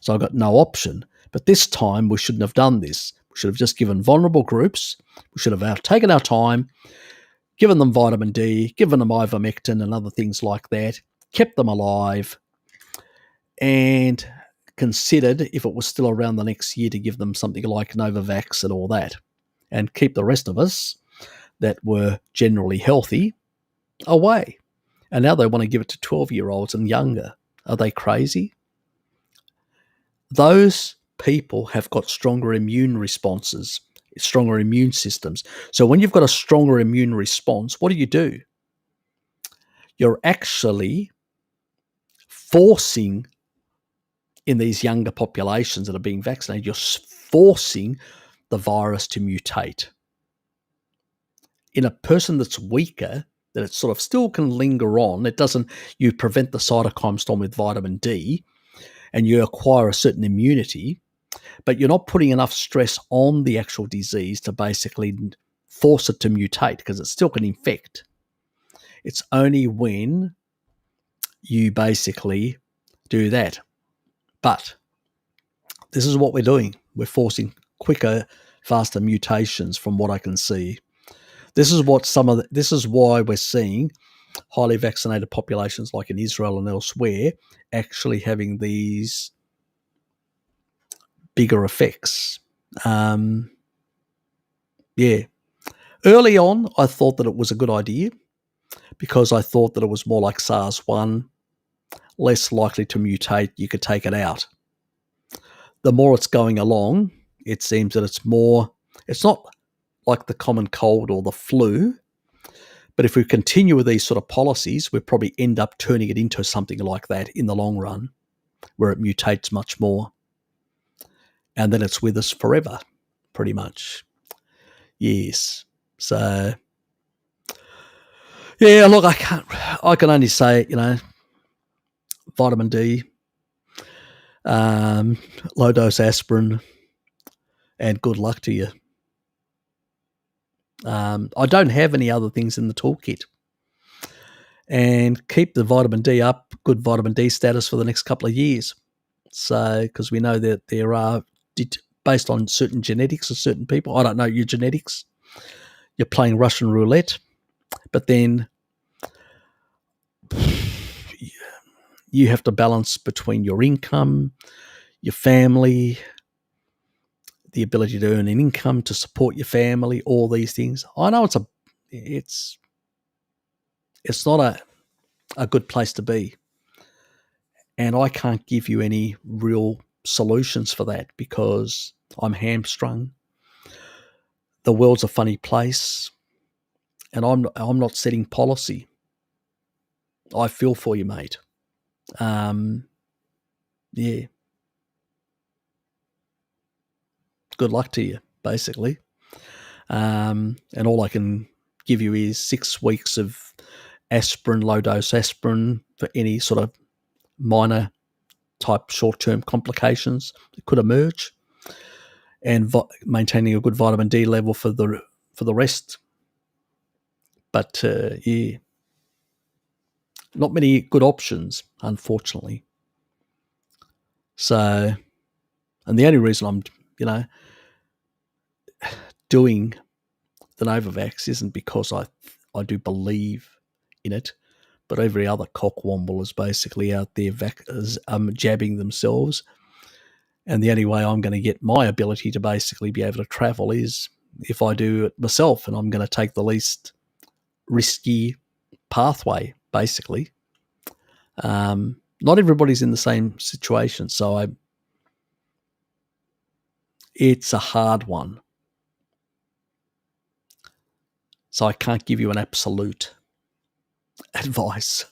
So I've got no option. But this time we shouldn't have done this. We should have just given vulnerable groups. We should have taken our time, given them vitamin D, given them ivermectin and other things like that, kept them alive, and considered, if it was still around the next year, to give them something like Novavax and all that, and keep the rest of us that were generally healthy away. And now they want to give it to 12-year-olds and younger. Are they crazy? Those people have got stronger immune responses, stronger immune systems. So when you've got a stronger immune response, what do? You're actually forcing, in these younger populations that are being vaccinated, you're forcing the virus to mutate. In a person that's weaker, that it sort of still can linger on, you prevent the cytokine storm with vitamin D, and you acquire a certain immunity, but you're not putting enough stress on the actual disease to basically force it to mutate, because it still can infect. It's only when you basically do that. But this is what we're doing. We're forcing quicker, faster mutations from what I can see. This is why we're seeing highly vaccinated populations like in Israel and elsewhere actually having these bigger effects. Early on, I thought that it was a good idea because I thought that it was more like SARS-1, less likely to mutate, you could take it out. The more it's going along, it seems that it's not like the common cold or the flu, but if we continue with these sort of policies, we'll probably end up turning it into something like that in the long run, where it mutates much more. And then it's with us forever, pretty much. Yes. So, yeah, look, I can only say, vitamin D, low dose aspirin, and good luck to you. I don't have any other things in the toolkit. And keep the vitamin D up, good vitamin D status for the next couple of years. So, because we know that there are, based on certain genetics of certain people, I don't know your genetics, you're playing Russian roulette, but then you have to balance between your income, your family, the ability to earn an income to support your family, all these things. I know it's not a good place to be. And I can't give you any real solutions for that because I'm hamstrung. The world's a funny place, and I'm not setting policy. I feel for you, mate. Yeah. Good luck to you, basically. And all I can give you is 6 weeks of aspirin, low-dose aspirin for any sort of minor type short-term complications that could emerge, and maintaining a good vitamin D level for the rest. But yeah, not many good options, unfortunately. So, and the only reason I'm, doing the Novavax isn't because I do believe in it, but every other cockwomble is basically out there jabbing themselves. And the only way I'm going to get my ability to basically be able to travel is if I do it myself, and I'm going to take the least risky pathway, basically. Not everybody's in the same situation, so it's a hard one. So I can't give you an absolute advice.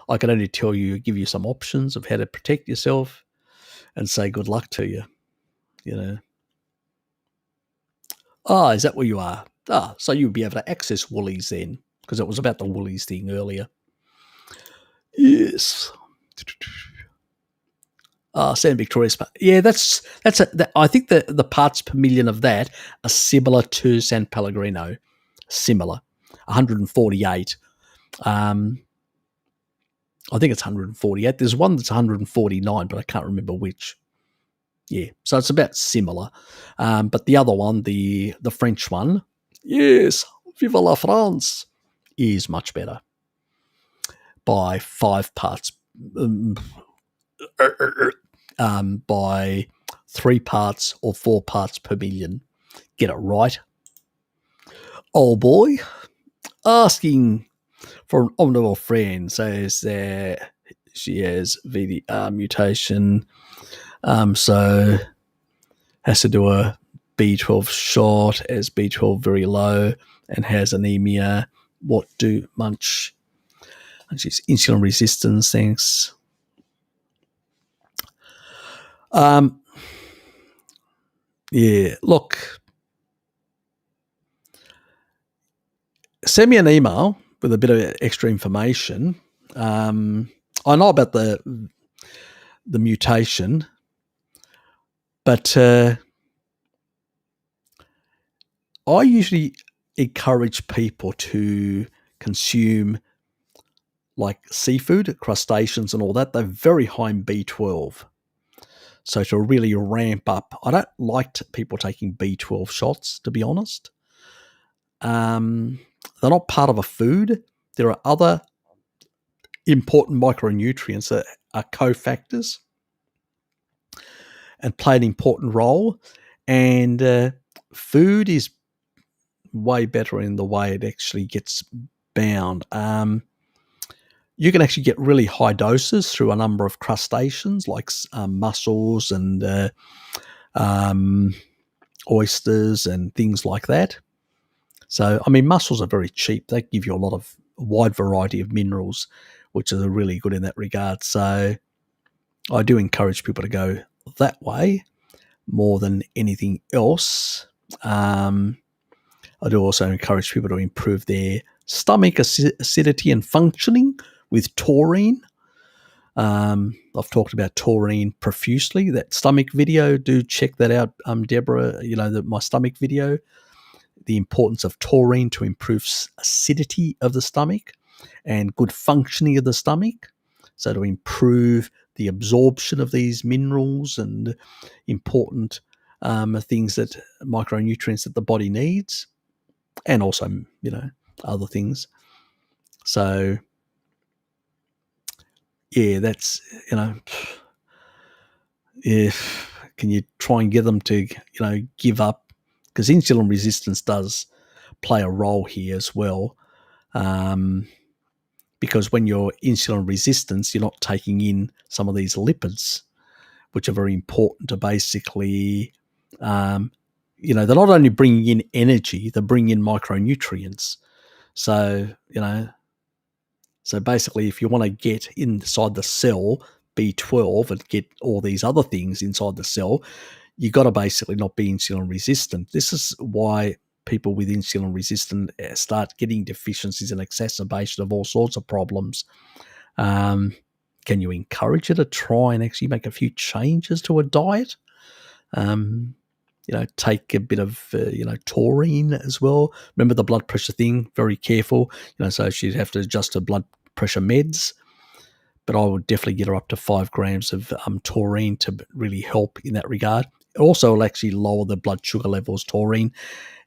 I can only give you some options of how to protect yourself and say good luck to you, is that where you are? So you'll be able to access Woolies then, because it was about the Woolies thing earlier. Yes. San Victoria's. Yeah, I think the parts per million of that are similar to San Pellegrino. Similar. 148. I think it's 148. There's one that's 149, but I can't remember which. Yeah, so it's about similar. But the other one, the French one, yes, Vive la France, is much better by 5 parts, by 3 parts or 4 parts per million. Get it right. Oh boy, asking for an omnivore friend, says that she has VDR mutation, so has to do a B12 shot, as B12 very low, and has anemia. What do munch? And she's insulin resistance. Thanks. Yeah. Look, send me an email with a bit of extra information. I know about the mutation. But I usually encourage people to consume like seafood, crustaceans and all that. They're very high in B12. So to really ramp up, I don't like people taking B12 shots, to be honest. They're not part of a food. There are other important micronutrients that are cofactors and play an important role. And food is way better in the way it actually gets bound. You can actually get really high doses through a number of crustaceans like mussels and oysters and things like that. So, I mean, mussels are very cheap. They give you a wide variety of minerals, which are really good in that regard. So I do encourage people to go that way more than anything else. I do also encourage people to improve their stomach acidity and functioning with taurine. I've talked about taurine profusely. That stomach video, do check that out, Deborah. My stomach video, the importance of taurine to improve acidity of the stomach and good functioning of the stomach. So to improve the absorption of these minerals and important things that micronutrients that the body needs, and also other things. So yeah, that's can you try and get them to give up, because insulin resistance does play a role here as well. Because when you're insulin resistant, you're not taking in some of these lipids, which are very important to basically, they're not only bringing in energy, they're bringing in micronutrients. So, so basically if you want to get inside the cell B12 and get all these other things inside the cell, you got to basically not be insulin resistant. This is why people with insulin resistant start getting deficiencies and exacerbation of all sorts of problems. Can you encourage you to try and actually make a few changes to a diet? Take a bit of, taurine as well. Remember the blood pressure thing, very careful. So she'd have to adjust her blood pressure meds. But I would definitely get her up to 5 grams of taurine to really help in that regard. It also will actually lower the blood sugar levels, taurine,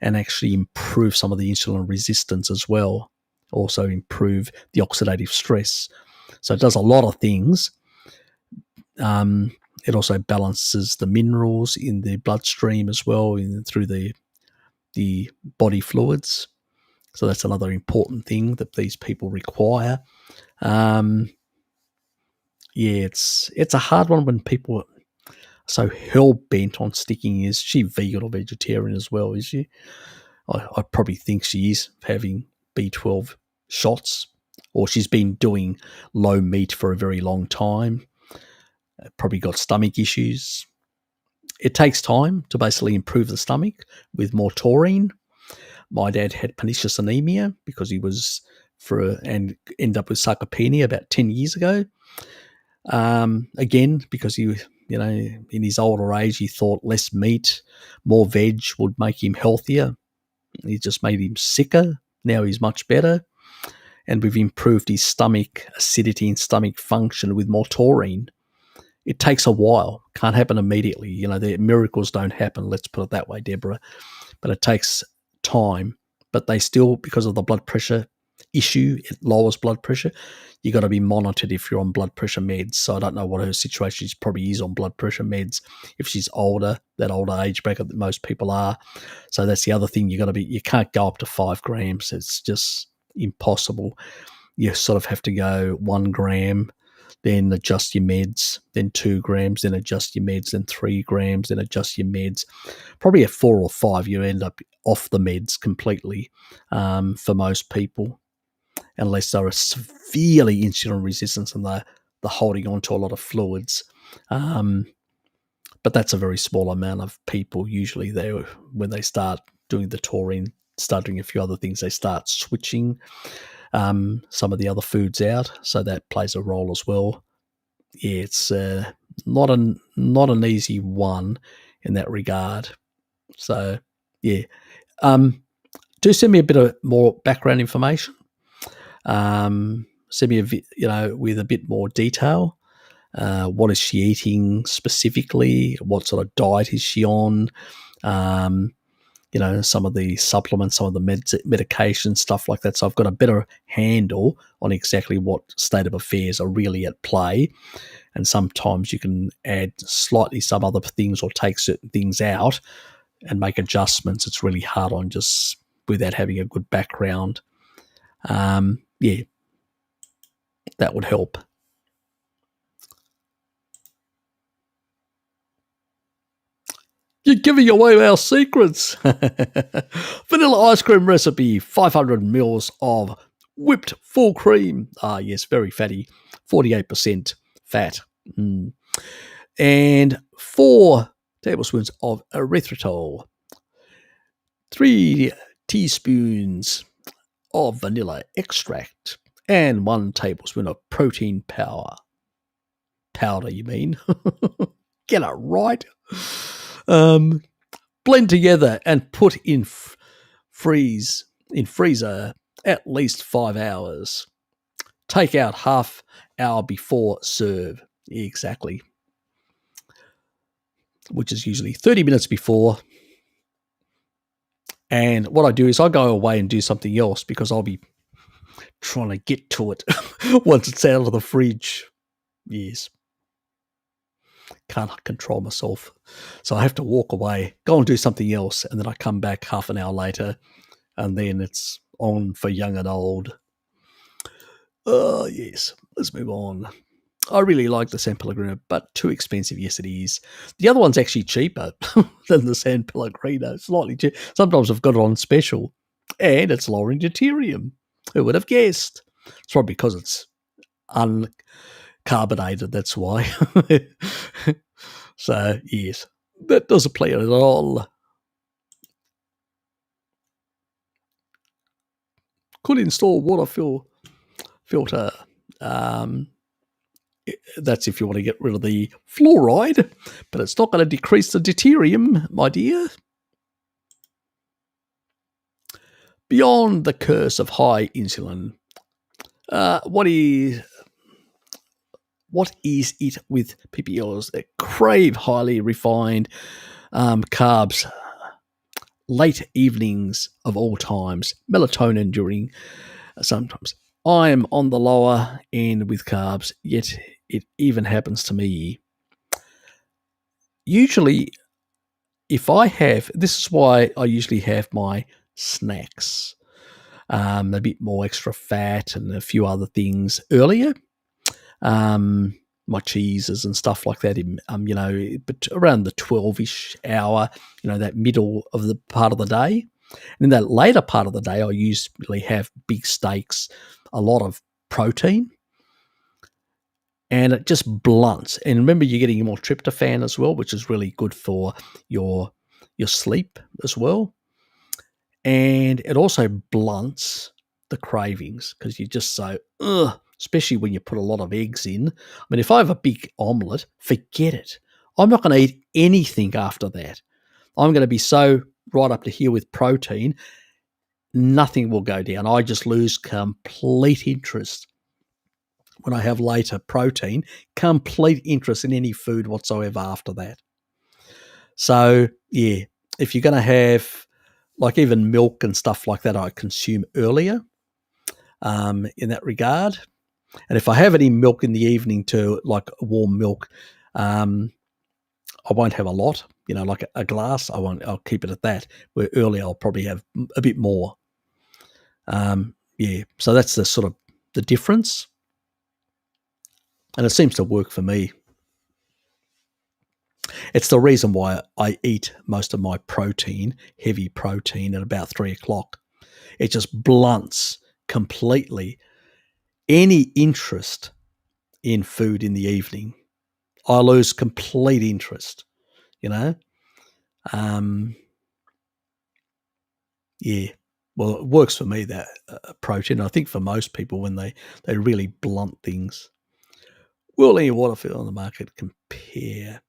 and actually improve some of the insulin resistance as well. Also improve the oxidative stress. So it does a lot of things. It also balances the minerals in the bloodstream as well through the body fluids. So that's another important thing that these people require. It's a hard one when people are so hell-bent on sticking. Is she vegan or vegetarian as well, is she? I probably think she is, having B12 shots, or she's been doing low meat for a very long time. Probably got stomach issues. It takes time to basically improve the stomach with more taurine. My dad had pernicious anemia because he was and ended up with sarcopenia about 10 years ago. Again, because he, in his older age, he thought less meat, more veg would make him healthier. It just made him sicker. Now he's much better. And we've improved his stomach acidity and stomach function with more taurine. It takes a while. Can't happen immediately. The miracles don't happen, let's put it that way, Deborah. But it takes time. But they still, because of the blood pressure issue, it lowers blood pressure. You got to be monitored if you're on blood pressure meds. So I don't know what her situation is. She probably is on blood pressure meds if she's older, that older age bracket that most people are. So that's the other thing. You can't go up to 5 grams. It's just impossible. You sort of have to go 1 gram, then adjust your meds, then 2 grams, then adjust your meds, then 3 grams, then adjust your meds. Probably at 4 or 5, you end up off the meds completely for most people, unless they're severely insulin resistant and they're holding on to a lot of fluids. But that's a very small amount of people. Usually when they start doing the taurine, start doing a few other things, they start switching some of the other foods out. So that plays a role as well. Yeah, it's not an easy one in that regard. So, yeah. Do send me a bit of more background information. Send me with a bit more detail. What is she eating specifically? What sort of diet is she on? Some of the supplements, some of the medication, stuff like that. So I've got a better handle on exactly what state of affairs are really at play. And sometimes you can add slightly some other things or take certain things out and make adjustments. It's really hard on just without having a good background. That would help. You're giving away our secrets. Vanilla ice cream recipe, 500 mils of whipped full cream. Ah, yes, very fatty, 48% fat. And 4 tablespoons of erythritol, 3 teaspoons of vanilla extract, and 1 tablespoon of protein powder. Powder, you mean? Get it right. Blend together and put in freezer at least 5 hours. Take out half hour before serve. Exactly. Which is usually 30 minutes before. And what I do is I go away and do something else because I'll be trying to get to it once it's out of the fridge. Yes. Can't control myself. So I have to walk away, go and do something else, and then I come back half an hour later, and then it's on for young and old. Oh, yes. Let's move on. I really like the San Pellegrino, but too expensive. Yes, it is. The other one's actually cheaper than the San Pellegrino. Slightly cheaper. Sometimes I've got it on special, and it's lower in deuterium. Who would have guessed? It's probably because it's uncarbonated, that's why. So, yes, that doesn't play it at all. Could install water filter. That's if you want to get rid of the fluoride, but it's not going to decrease the deuterium, my dear. Beyond the curse of high insulin, what is it with PPLs that crave highly refined carbs late evenings of all times, melatonin during sometimes? I'm on the lower end with carbs, yet it even happens to me. Usually, if I have, this is why I usually have my snacks, a bit more extra fat and a few other things earlier. My cheeses and stuff like that, but around the 12-ish hour, that middle of the part of the day. And in that later part of the day, I usually have big steaks, a lot of protein, and it just blunts. And remember, you're getting more tryptophan as well, which is really good for your sleep as well. And it also blunts the cravings because you're just so, especially when you put a lot of eggs in. I mean, if I have a big omelette, forget it. I'm not going to eat anything after that. I'm going to be so right up to here with protein, nothing will go down. I just lose complete interest when I have later protein, complete interest in any food whatsoever after that. So, yeah, if you're going to have, like even milk and stuff like that, I consume earlier in that regard. And if I have any milk in the evening too, like warm milk, I won't have a lot, like a glass. I'll keep it at that, where earlier I'll probably have a bit more. So that's the sort of the difference. And it seems to work for me. It's the reason why I eat most of my protein, heavy protein, at about 3 o'clock. It just blunts completely any interest in food in the evening. I lose complete interest, Yeah. Well, it works for me, that protein. I think for most people, when they really blunt things. Will any water fill on the market compare?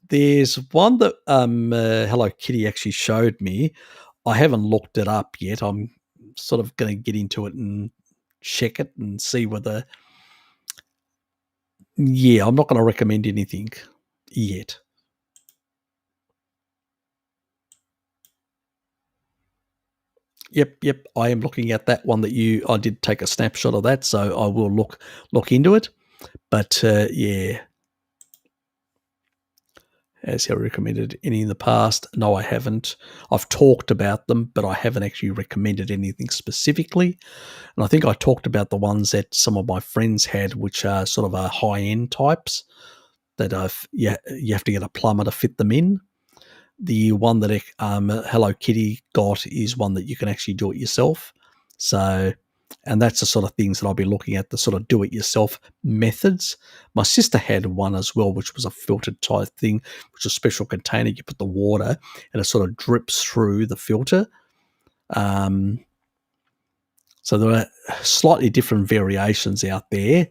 There's one that Hello Kitty actually showed me. I haven't looked it up yet. I'm sort of going to get into it and check it and see whether. Yeah, I'm not going to recommend anything yet. Yep. I am looking at that one that I did take a snapshot of that, so I will look into it. But yeah, has he recommended any in the past? No, I haven't. I've talked about them, but I haven't actually recommended anything specifically. And I think I talked about the ones that some of my friends had, which are sort of high-end types that you have to get a plumber to fit them in. The one that Hello Kitty got is one that you can actually do it yourself. So, and that's the sort of things that I'll be looking at, the sort of do-it-yourself methods. My sister had one as well, which was a filtered type thing, which is a special container. You put the water and it sort of drips through the filter. So there are slightly different variations out there.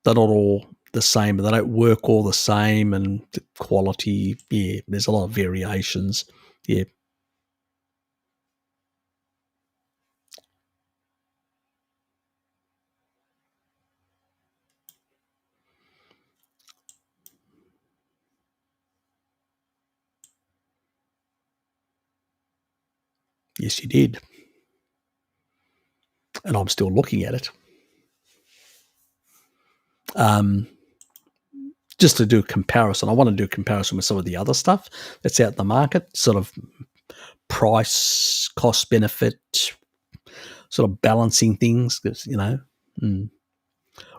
They're not all the same, but they don't work all the same, and the quality, yeah, there's a lot of variations. Yeah. Yes, you did. And I'm still looking at it. Just to do a comparison, I want to do a comparison with some of the other stuff that's out in the market, sort of price, cost, benefit, sort of balancing things, because,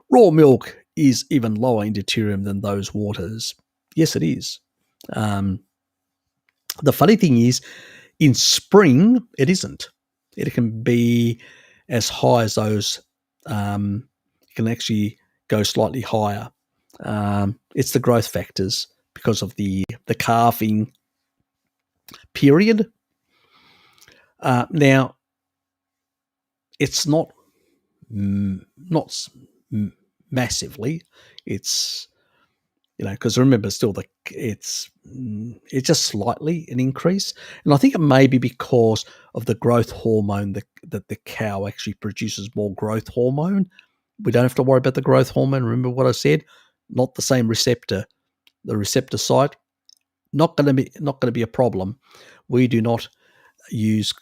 raw milk is even lower in deuterium than those waters. Yes, it is. The funny thing is, in spring, it isn't. It can be as high as those. It can actually go slightly higher. It's the growth factors because of the calving period. Now, it's not massively. It's because remember, still it's just slightly an increase, and I think it may be because of the growth hormone that the cow actually produces more growth hormone. We don't have to worry about the growth hormone. Remember what I said? Not the same receptor. The receptor site not going to be a problem. We do not use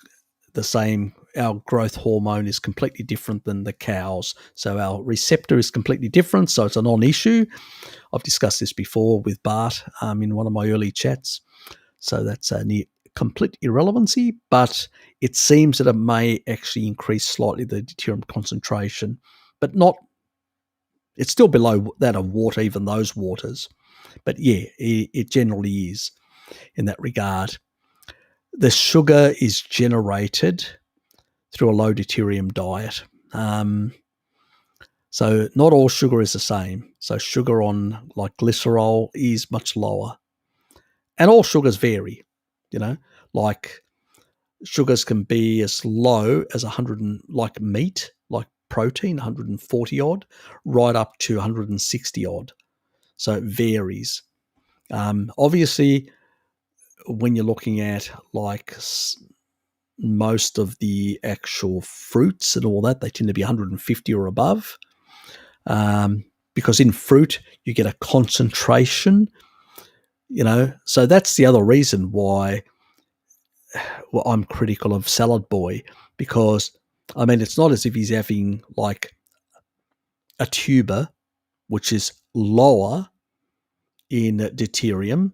the same. Our growth hormone is completely different than the cows, so our receptor is completely different. So it's a non-issue. I've discussed this before with Bart in one of my early chats. So that's a complete irrelevancy, but it seems that it may actually increase slightly the deuterium concentration, but not. It's still below that of water, even those waters. But yeah, it generally is in that regard. The sugar is generated through a low deuterium diet. So not all sugar is the same. So sugar on like glycerol is much lower. And all sugars vary, like sugars can be as low as 100, like meat, like protein, 140 odd, right up to 160 odd. So it varies. Obviously, when you're looking at like most of the actual fruits and all that, they tend to be 150 or above. Because in fruit, you get a concentration, So that's the other reason why I'm critical of Salad Boy, because, it's not as if he's having like a tuber, which is lower in deuterium.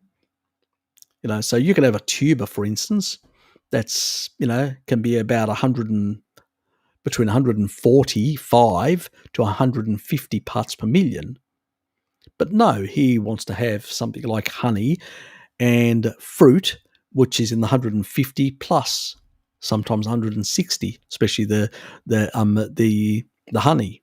So you can have a tuber, for instance, that's, can be about 100 and between 145 to 150 parts per million. But no, he wants to have something like honey and fruit, which is in the 150 plus, sometimes 160, especially the honey.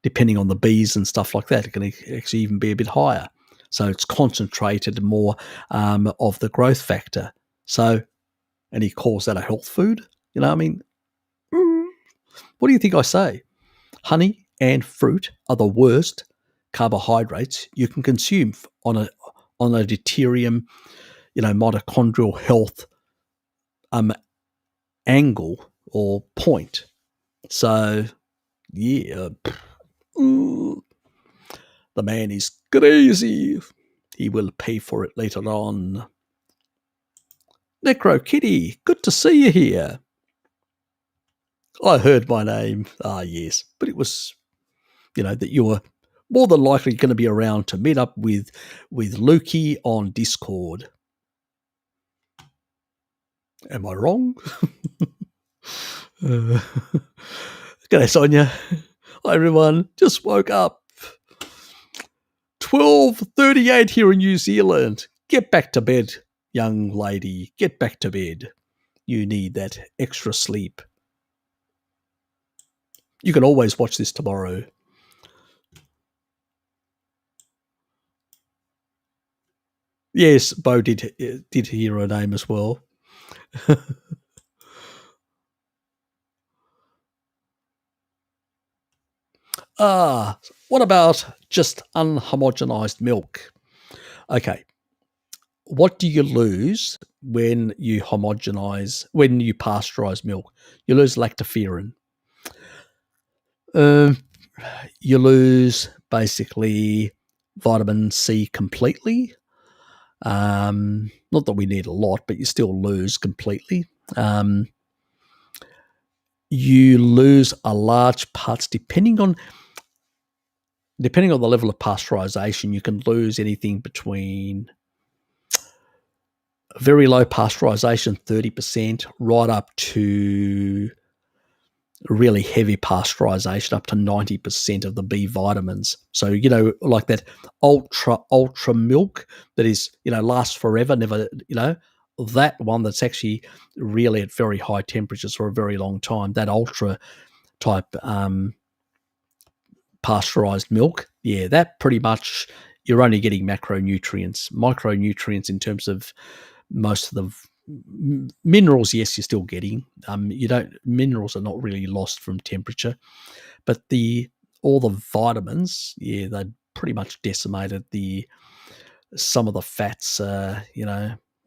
Depending on the bees and stuff like that, it can actually even be a bit higher. So it's concentrated more of the growth factor. So, and he calls that a health food. What do you think I say? Honey and fruit are the worst carbohydrates you can consume on a deuterium, mitochondrial health angle or point. So, yeah, the man is crazy. He will pay for it later on. Necro Kitty, good to see you here. I heard my name. Ah, yes, but it was, that you were more than likely going to be around to meet up with Lukey on Discord. Am I wrong? G'day, Sonia. Hi, everyone. Just woke up. 12:38 here in New Zealand. Get back to bed, young lady. Get back to bed. You need that extra sleep. You can always watch this tomorrow. Yes, Bo did hear her name as well. What about just unhomogenized milk? Okay. What do you lose when you pasteurize milk? You lose lactoferrin. You lose basically vitamin C completely. Not that we need a lot, but you still lose completely. You lose a large parts depending on the level of pasteurization. You can lose anything between very low pasteurization, 30%, right up to really heavy pasteurization, up to 90% of the B vitamins. So, like that ultra milk that is, lasts forever, never, that one that's actually really at very high temperatures for a very long time, that ultra type pasteurized milk, yeah, that pretty much you're only getting macronutrients. Micronutrients in terms of most of the minerals, yes, you're still getting. Minerals are not really lost from temperature, but all the vitamins, yeah, they pretty much decimated. Some of the fats,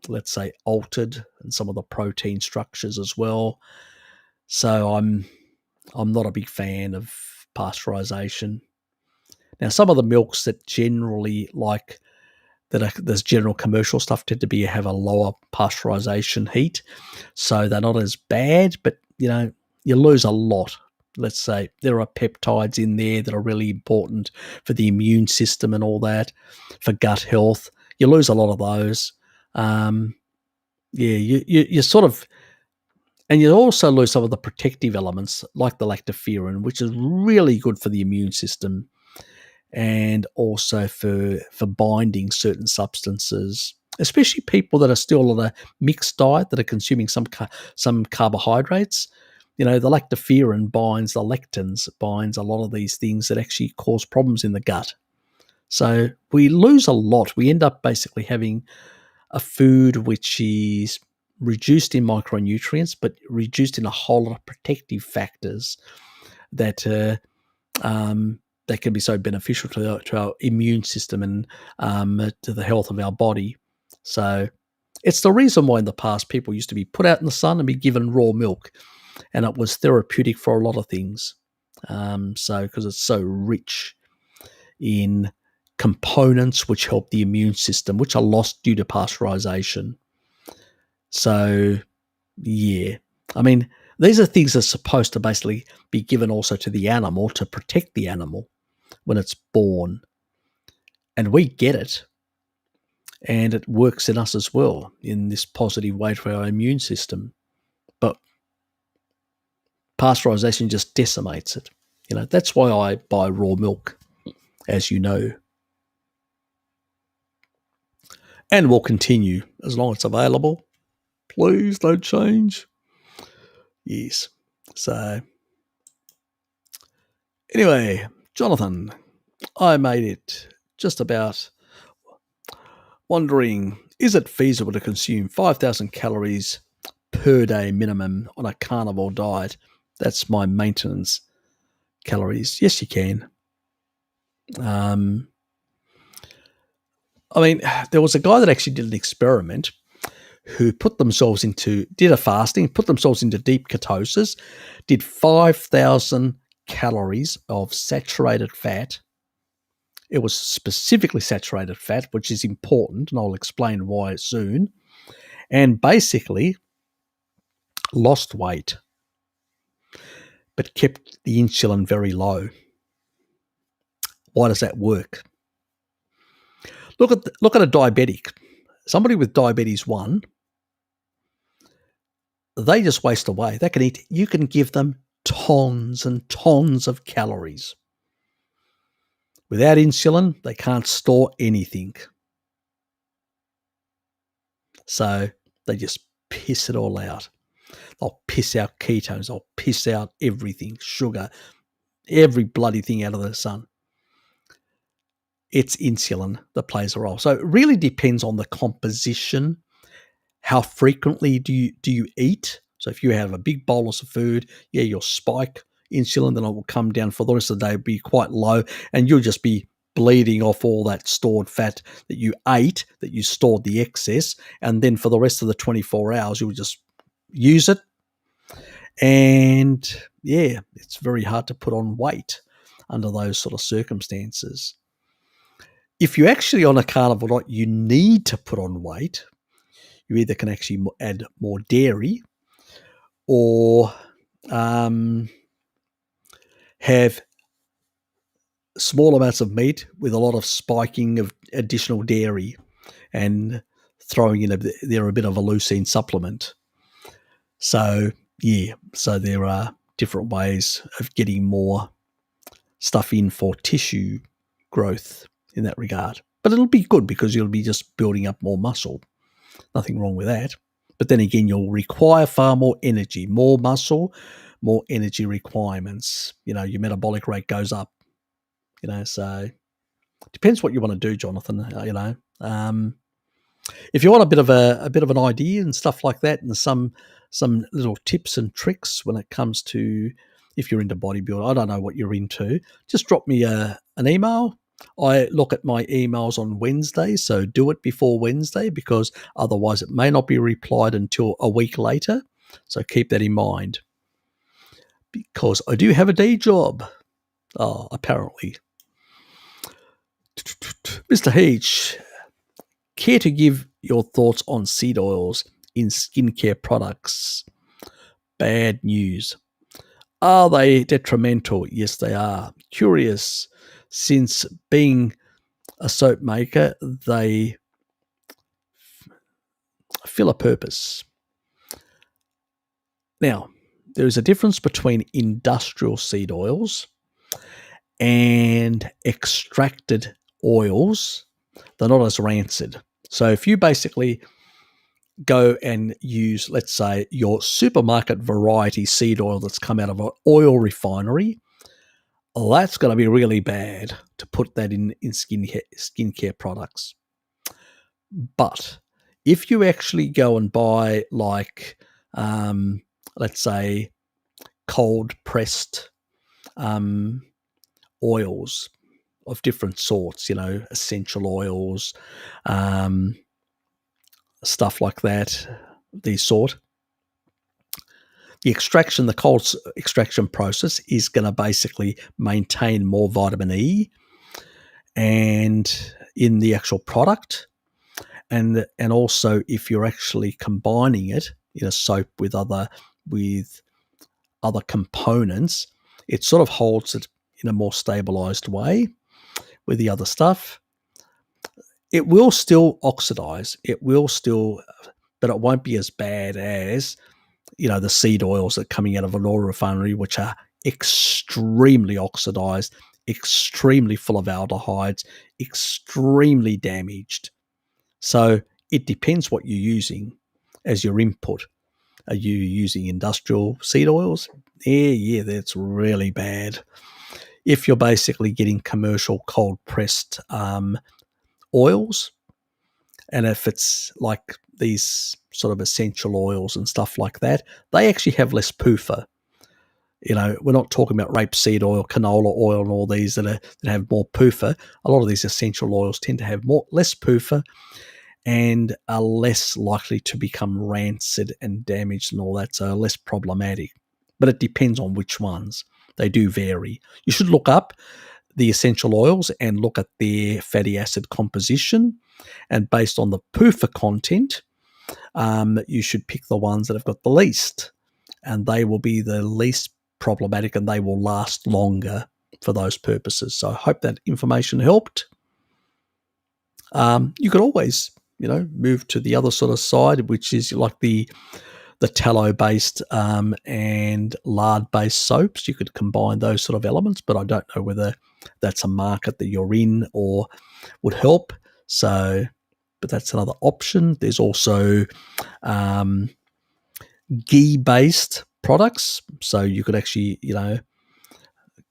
let's say altered, and some of the protein structures as well. So I'm not a big fan of pasteurization. Now, some of the milks that generally there's general commercial stuff tend to have a lower pasteurization heat, so they're not as bad, but you lose a lot. Let's say there are peptides in there that are really important for the immune system and all that, for gut health. You lose a lot of those. You sort of, and you also lose some of the protective elements like the lactoferrin, which is really good for the immune system, and also for binding certain substances, especially people that are still on a mixed diet that are consuming some carbohydrates. The lactoferrin binds the lectins, binds a lot of these things that actually cause problems in the gut. So we lose a lot. We end up basically having a food which is reduced in micronutrients, but reduced in a whole lot of protective factors that that can be so beneficial to our immune system and to the health of our body. So it's the reason why in the past people used to be put out in the sun and be given raw milk, and it was therapeutic for a lot of things. Because it's so rich in components which help the immune system, which are lost due to pasteurization. So, yeah, I mean, these are things that are supposed to basically be given also to the animal to protect the animal when it's born. And we get it. And it works in us as well in this positive way for our immune system. But pasteurization just decimates it. That's why I buy raw milk, as you know. And will continue as long as it's available. Please don't change. Yes. So, anyway, Jonathan, I made it just about wondering, is it feasible to consume 5,000 calories per day minimum on a carnivore diet? That's my maintenance calories. Yes, you can. I mean, there was a guy that actually did an experiment who did a fasting, put themselves into deep ketosis, did 5,000 calories of saturated fat. It was specifically saturated fat, which is important, and I'll explain why soon, and basically lost weight, but kept the insulin very low. Why does that work? Look at a diabetic. Somebody with diabetes 1, they just waste away. They can eat. You can give them tons and tons of calories. Without insulin, they can't store anything. So they just piss it all out. They'll piss out ketones. They'll piss out everything, sugar, every bloody thing out of the sun. It's insulin that plays a role. So it really depends on the composition. How frequently do you eat? So if you have a big bolus of food, you'll spike insulin, then it will come down for the rest of the day, be quite low, and you'll just be bleeding off all that stored fat that you ate, that you stored the excess, and then for the rest of the 24 hours, you'll just use it. And it's very hard to put on weight under those sort of circumstances. If you're actually on a carnivore diet, you need to put on weight. You either can actually add more dairy or have small amounts of meat with a lot of spiking of additional dairy and throwing in a bit of a leucine supplement. So there are different ways of getting more stuff in for tissue growth in that regard. But it'll be good because you'll be just building up more muscle. Nothing wrong with that. But then again, you'll require far more energy, more muscle, more energy requirements. Your metabolic rate goes up. So it depends what you want to do, Jonathan. If you want a bit of an idea and stuff like that, and some little tips and tricks when it comes to if you're into bodybuilding, I don't know what you're into, just drop me an email. I look at my emails on Wednesday, so do it before Wednesday because otherwise it may not be replied until a week later. So keep that in mind because I do have a day job. Oh, apparently. Mr. H, care to give your thoughts on seed oils in skincare products? Bad news. Are they detrimental? Yes, they are. Curious, since being a soap maker, they fill a purpose. Now, there is a difference between industrial seed oils and extracted oils. They're not as rancid. So if you basically go and use, let's say, your supermarket variety seed oil that's come out of an oil refinery, that's going to be really bad to put that in skincare products. But if you actually go and buy let's say, cold pressed oils of different sorts, essential oils, stuff like that, the cold extraction process is going to basically maintain more vitamin E and in the actual product. And also if you're actually combining it in a soap with other components, it sort of holds it in a more stabilized way with the other stuff. It will still oxidize. But it won't be as bad as, the seed oils that are coming out of an oil refinery, which are extremely oxidized, extremely full of aldehydes, extremely damaged. So it depends what you're using as your input. Are you using industrial seed oils? Yeah, that's really bad. If you're basically getting commercial cold pressed oils, and if it's like these sort of essential oils and stuff like that, they actually have less PUFA. we're not talking about rapeseed oil, canola oil, and all these that have more PUFA. A lot of these essential oils tend to have less PUFA and are less likely to become rancid and damaged and all that, so less problematic. But it depends on which ones. They do vary. You should look up the essential oils and look at their fatty acid composition, and based on the PUFA content, you should pick the ones that have got the least, and they will be the least problematic and they will last longer for those purposes. So I hope that information helped. You could always, move to the other sort of side, which is like the tallow-based and lard-based soaps. You could combine those sort of elements, but I don't know whether that's a market that you're in or would help. So, but that's another option. There's also ghee-based products. So you could actually,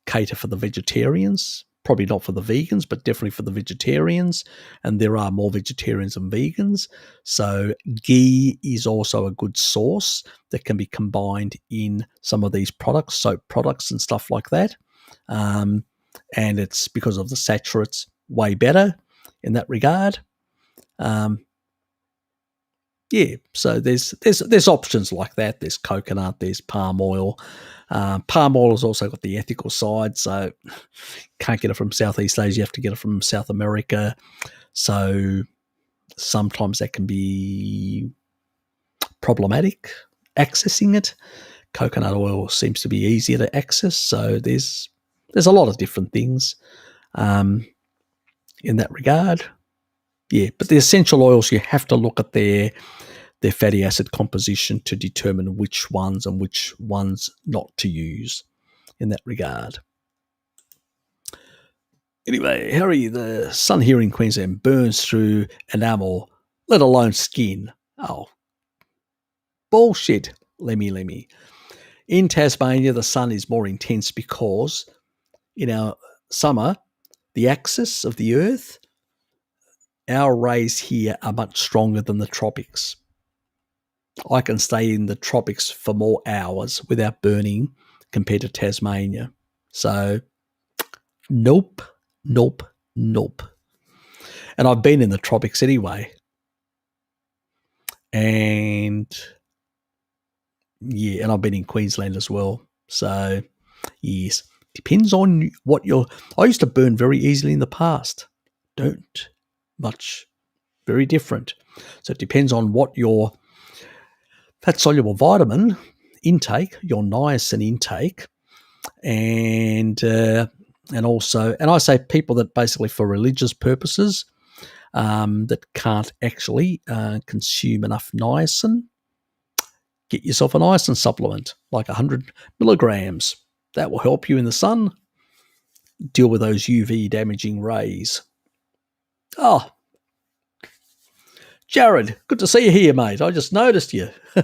cater for the vegetarians. Probably not for the vegans, but definitely for the vegetarians. And there are more vegetarians than vegans. So ghee is also a good source that can be combined in some of these products, soap products and stuff like that. And it's because of the saturates way better in that regard. So there's options like that. There's coconut, there's palm oil. Palm oil has also got the ethical side, so can't get it from Southeast Asia. You have to get it from South America. So sometimes that can be problematic, accessing it. Coconut oil seems to be easier to access. So there's a lot of different things in that regard. Yeah, but the essential oils, you have to look at their fatty acid composition to determine which ones and which ones not to use in that regard. Anyway, Harry, the sun here in Queensland burns through enamel, let alone skin. Oh, bullshit, Lemmy. In Tasmania, the sun is more intense because in our summer, the axis of the earth, our rays here are much stronger than the tropics. I can stay in the tropics for more hours without burning compared to Tasmania. So, nope. And I've been in the tropics anyway. And and I've been in Queensland as well. So, yes, depends on what I used to burn very easily in the past. Don't much. Very different. So it depends on what your fat-soluble vitamin intake, your niacin intake, and also, and I say people that basically for religious purposes that can't actually consume enough niacin, get yourself a niacin supplement, like 100 milligrams. That will help you in the sun deal with those UV damaging rays. Oh, Jared, good to see you here, mate. I just noticed you. I'll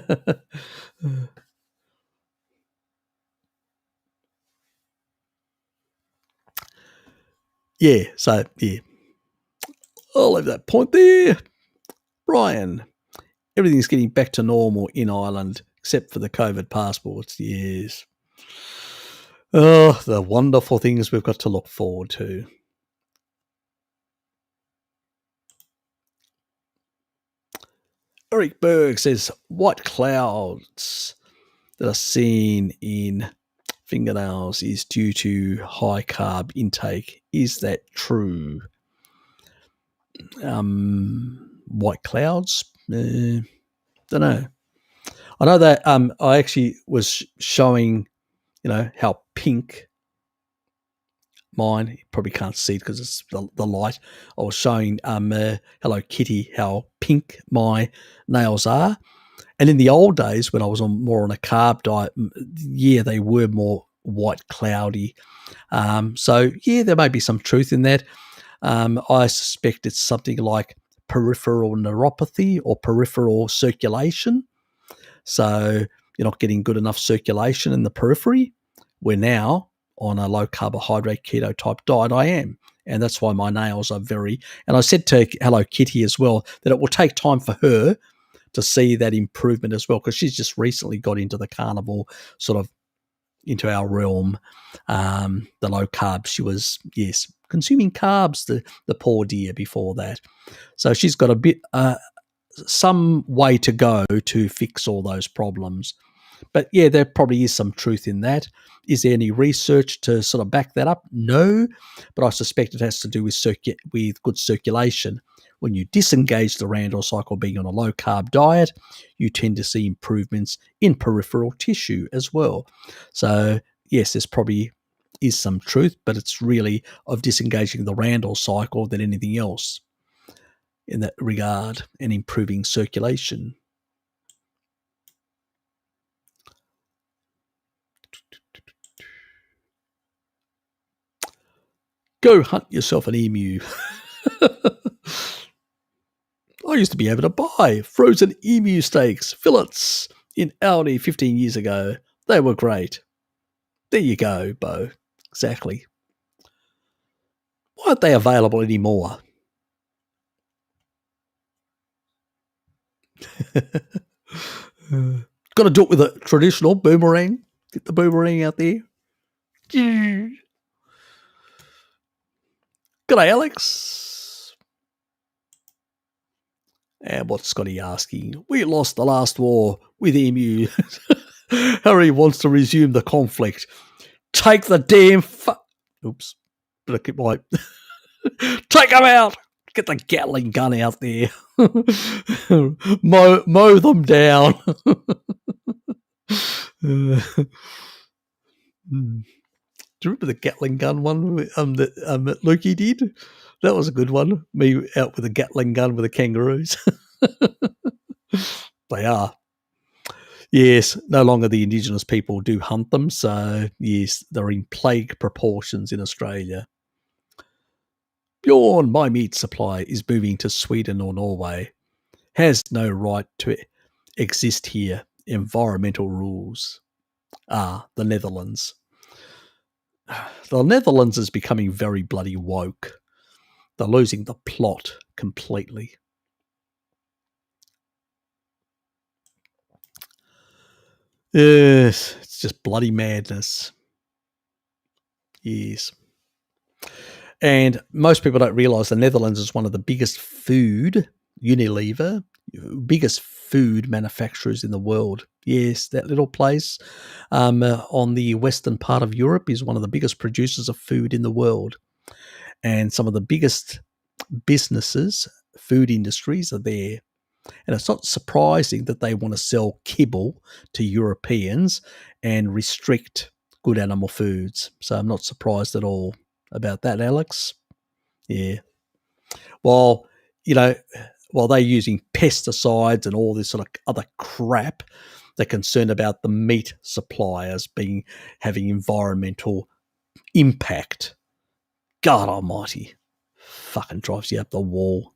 leave that point there. Brian, everything's getting back to normal in Ireland, except for the COVID passports, yes. Oh, the wonderful things we've got to look forward to. Eric Berg says, white clouds that are seen in fingernails is due to high carb intake. Is that true? White clouds? Don't know. I know that I actually was showing, how pink mine, you probably can't see it because it's the light. I was showing Hello Kitty how pink my nails are. And in the old days when I was more on a carb diet, they were more white cloudy. So there may be some truth in that. I suspect it's something like peripheral neuropathy or peripheral circulation. So you're not getting good enough circulation in the periphery. Where now on a low carbohydrate keto type diet, I am. And that's why my nails are and I said to Hello Kitty as well that it will take time for her to see that improvement as well, because she's just recently got into the carnivore sort of into our realm. The low carb, she was, yes, consuming carbs, the poor dear, before that. So she's got a bit, some way to go to fix all those problems. But yeah, there probably is some truth in that. Is there any research to sort of back that up? No, but I suspect it has to do with good circulation. When you disengage the Randall cycle being on a low-carb diet, you tend to see improvements in peripheral tissue as well. So yes, there's probably is some truth, but it's really of disengaging the Randall cycle than anything else in that regard, and improving circulation. Go hunt yourself an emu. I used to be able to buy frozen emu steaks, fillets, in Aldi 15 years ago. They were great. There you go, Bo. Exactly. Why aren't they available anymore? Got to do it with a traditional boomerang. Get the boomerang out there. G'day, Alex. And what's Scotty asking? We lost the last war with emu. Harry wants to resume the conflict. Take the damn Oops. Better keep my... Take them out. Get the Gatling gun out there. mow them down. Do you remember the Gatling gun one that Lukey did? That was a good one. Me out with a Gatling gun with the kangaroos. They are. Yes, no longer the indigenous people do hunt them. So, yes, they're in plague proportions in Australia. Bjorn, my meat supply is moving to Sweden or Norway. Has no right to exist here. Environmental rules. The Netherlands. The Netherlands is becoming very bloody woke. They're losing the plot completely. Yes, it's just bloody madness. Yes. And most people don't realise the Netherlands is one of the biggest Unilever, biggest food manufacturers in the world. Yes, that little place on the western part of Europe is one of the biggest producers of food in the world. And some of the biggest businesses, food industries are there. And it's not surprising that they want to sell kibble to Europeans and restrict good animal foods. So I'm not surprised at all about that, Alex. Yeah. While they're using pesticides and all this sort of other crap, they're concerned about the meat suppliers having environmental impact. God almighty. Fucking drives you up the wall.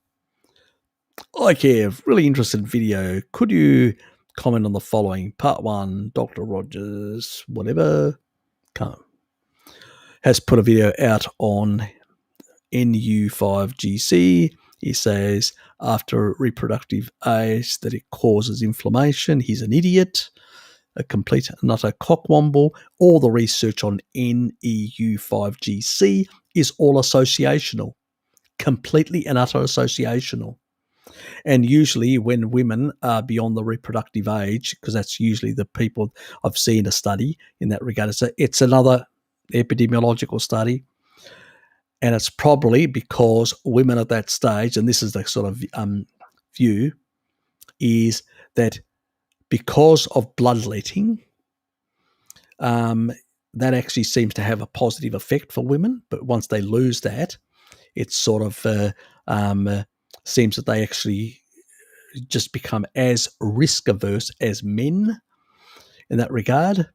Okay, really interesting video. Could you comment on the following? Part 1, Dr. Rogers, whatever, has put a video out on NU5GC. He says after reproductive age that it causes inflammation. He's an idiot, a complete and utter cockwomble. All the research on NEU5GC is all associational, completely and utter associational. And usually when women are beyond the reproductive age, because that's usually the people I've seen a study in that regard, it's another epidemiological study. And it's probably because women at that stage, and this is the sort of view, is that because of bloodletting, that actually seems to have a positive effect for women. But once they lose that, it sort of seems that they actually just become as risk averse as men in that regard.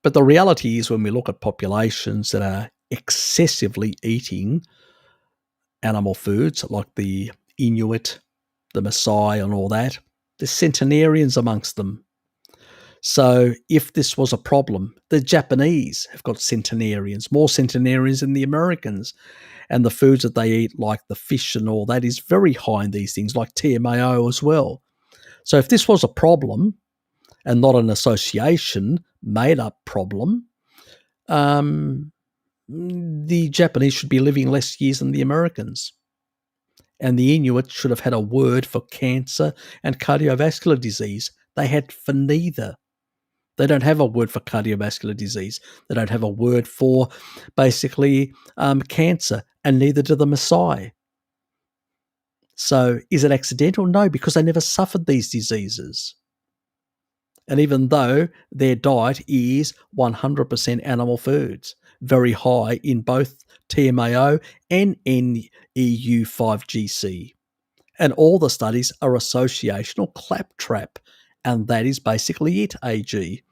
But the reality is when we look at populations that are excessively eating animal foods like the Inuit, the Maasai and all that, there's centenarians amongst them. So if this was a problem, the Japanese have got centenarians, more centenarians than the Americans. And the foods that they eat, like the fish and all that, is very high in these things, like TMAO as well. So if this was a problem, and not an association made up problem, the Japanese should be living less years than the Americans. And the Inuit should have had a word for cancer and cardiovascular disease. They had for neither. They don't have a word for cardiovascular disease. They don't have a word for basically cancer, and neither do the Maasai. So is it accidental? No, because they never suffered these diseases. And even though their diet is 100% animal foods, very high in both TMAO and NEU5GC. And all the studies are associational claptrap. And that is basically it, AG.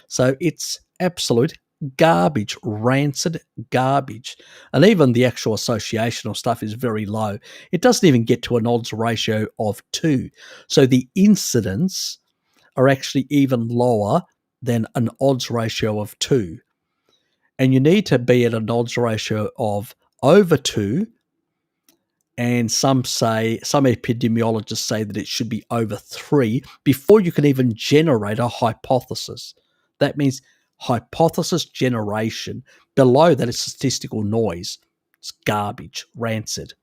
So it's absolute garbage, rancid garbage. And even the actual associational stuff is very low. It doesn't even get to an odds ratio of 2. So the incidence are actually even lower than an odds ratio of 2. And you need to be at an odds ratio of over 2. And some epidemiologists say that it should be over 3 before you can even generate a hypothesis. That means hypothesis generation. Below that is statistical noise. It's garbage, rancid.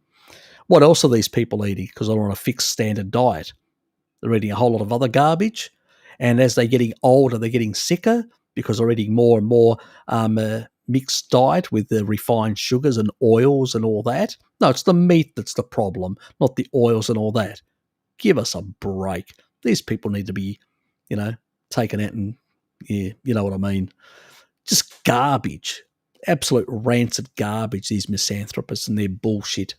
What else are these people eating? Because they're on a fixed standard diet. They're eating a whole lot of other garbage. And as they're getting older, they're getting sicker because they're eating more and more mixed diet with the refined sugars and oils and all that. No, it's the meat that's the problem, not the oils and all that. Give us a break. These people need to be, taken out and, yeah, you know what I mean. Just garbage. Absolute rancid garbage, these misanthropists and their bullshit.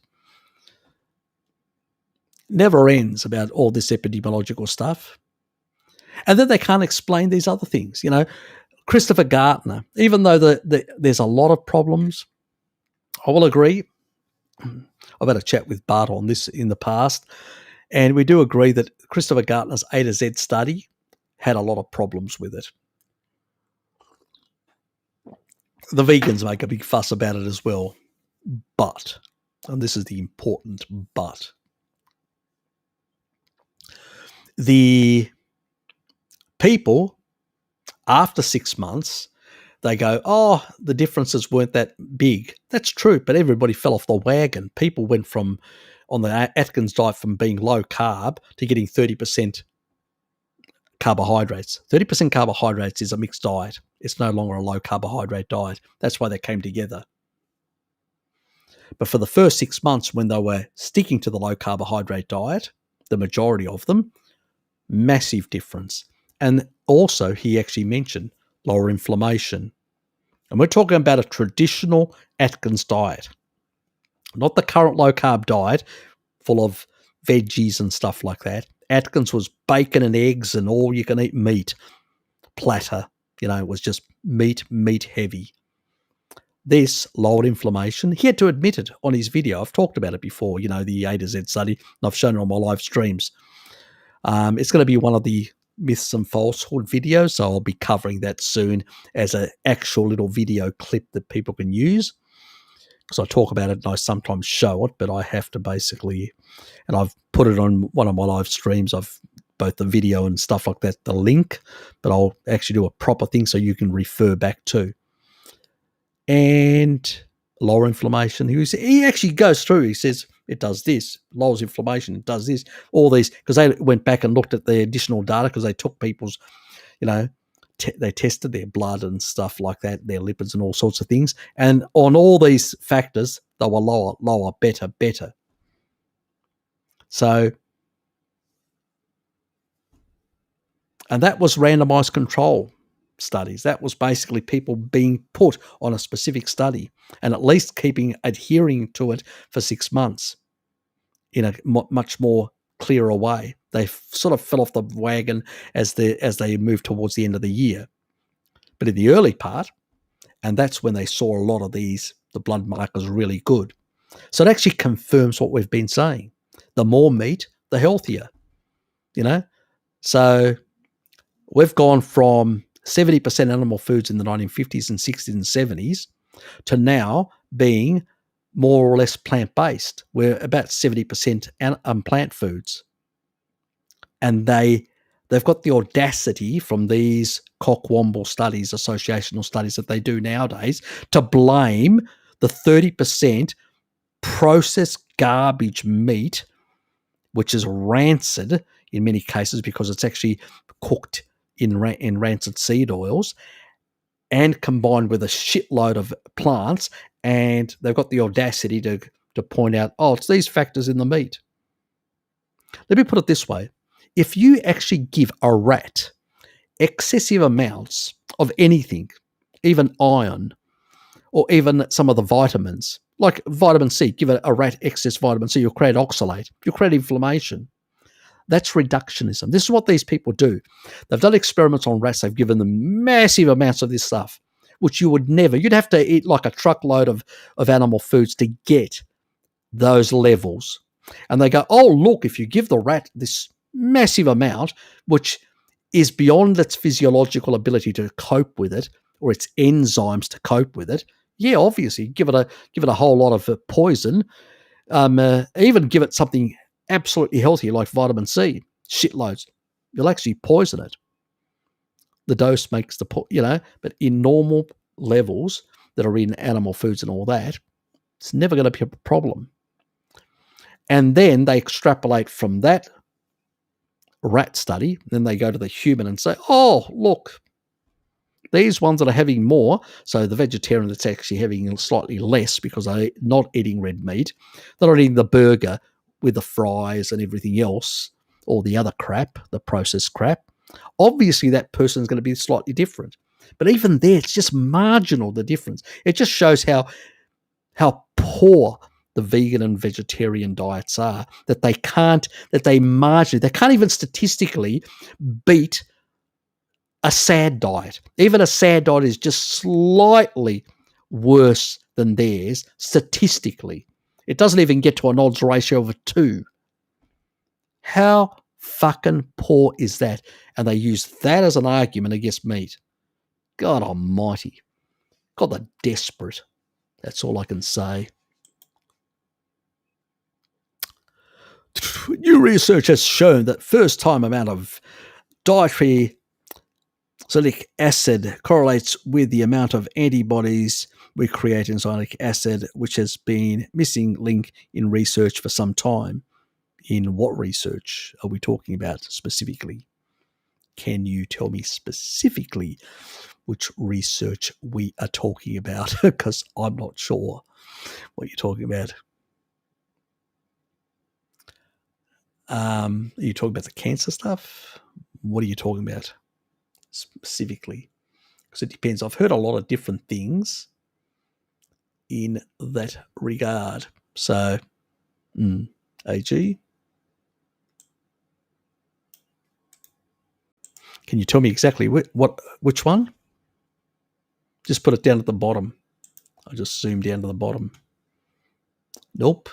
Never ends about all this epidemiological stuff. And then they can't explain these other things. Christopher Gartner, even though there's a lot of problems, I will agree. I've had a chat with Bart on this in the past, and we do agree that Christopher Gartner's A to Z study had a lot of problems with it. The vegans make a big fuss about it as well. But, and this is the important but, the people, after 6 months, they go, oh, the differences weren't that big. That's true, but everybody fell off the wagon. People went from, on the Atkins diet, from being low carb to getting 30% carbohydrates. 30% carbohydrates is a mixed diet. It's no longer a low carbohydrate diet. That's why they came together. But for the first 6 months when they were sticking to the low carbohydrate diet, the majority of them, massive difference. And also he actually mentioned lower inflammation. And we're talking about a traditional Atkins diet, not the current low carb diet full of veggies and stuff like that. Atkins was bacon and eggs and all you can eat meat platter. It was just meat heavy. This lowered inflammation. He had to admit it on his video. I've talked about it before, the A to Z study, and I've shown it on my live streams. It's going to be one of the myths and falsehood videos, so I'll be covering that soon as an actual little video clip that people can use. Because I talk about it and I sometimes show it, but I have to basically, and I've put it on one of my live streams, I've both the video and stuff like that, the link, but I'll actually do a proper thing so you can refer back to. And lower inflammation. He actually goes through, he says, it does this, lowers inflammation, it does this, all these, because they went back and looked at the additional data because they took people's, they tested their blood and stuff like that, their lipids and all sorts of things. And on all these factors, they were lower, better. So, and that was randomized control studies. That was basically people being put on a specific study and at least adhering to it for 6 months in a much more clearer way. They sort of fell off the wagon as they moved towards the end of the year. But in the early part, and that's when they saw a lot of the blood markers really good. So it actually confirms what we've been saying. The more meat, the healthier, So we've gone from 70% animal foods in the 1950s and 60s and 70s to now being more or less plant-based. We're about 70% plant foods. And they they've got the audacity from these cockwomble studies, associational studies that they do nowadays, to blame the 30% processed garbage meat, which is rancid in many cases because it's actually cooked in rancid seed oils, and combined with a shitload of plants, and they've got the audacity to point out, oh, it's these factors in the meat. Let me put it this way. If you actually give a rat excessive amounts of anything, even iron, or even some of the vitamins, like vitamin C, give a rat excess vitamin C, you'll create oxalate, you'll create inflammation. That's reductionism. This is what these people do. They've done experiments on rats. They've given them massive amounts of this stuff, which you would never. You'd have to eat like a truckload of animal foods to get those levels. And they go, oh, look, if you give the rat this massive amount, which is beyond its physiological ability to cope with it, or its enzymes to cope with it, yeah, obviously, give it a whole lot of poison. Even give it something absolutely healthy like vitamin C, shitloads, you'll actually poison it. The dose makes but in normal levels that are in animal foods and all that, it's never going to be a problem. And then they extrapolate from that rat study, then they go to the human and say, oh, look, these ones that are having more, so the vegetarian that's actually having slightly less because they're not eating red meat, they're not eating the burger with the fries and everything else, or the other crap, the processed crap, obviously that person's going to be slightly different. But even there, it's just marginal, the difference. It just shows how poor the vegan and vegetarian diets are, that they can't even statistically beat a SAD diet. Even a SAD diet is just slightly worse than theirs statistically. It doesn't even get to an odds ratio of 2. How fucking poor is that? And they use that as an argument against meat. God almighty. God, they're desperate. That's all I can say. New research has shown that first-time amount of dietary salicylic acid correlates with the amount of antibodies we create in salicylic acid, which has been missing link in research for some time. In what research are we talking about specifically? Can you tell me specifically which research we are talking about? Because I'm not sure what you're talking about. Are you talking about the cancer stuff? What are you talking about specifically? Because it depends. I've heard a lot of different things in that regard. So, AG, can you tell me exactly which one? Just put it down at the bottom. I just zoomed down to the bottom. Nope.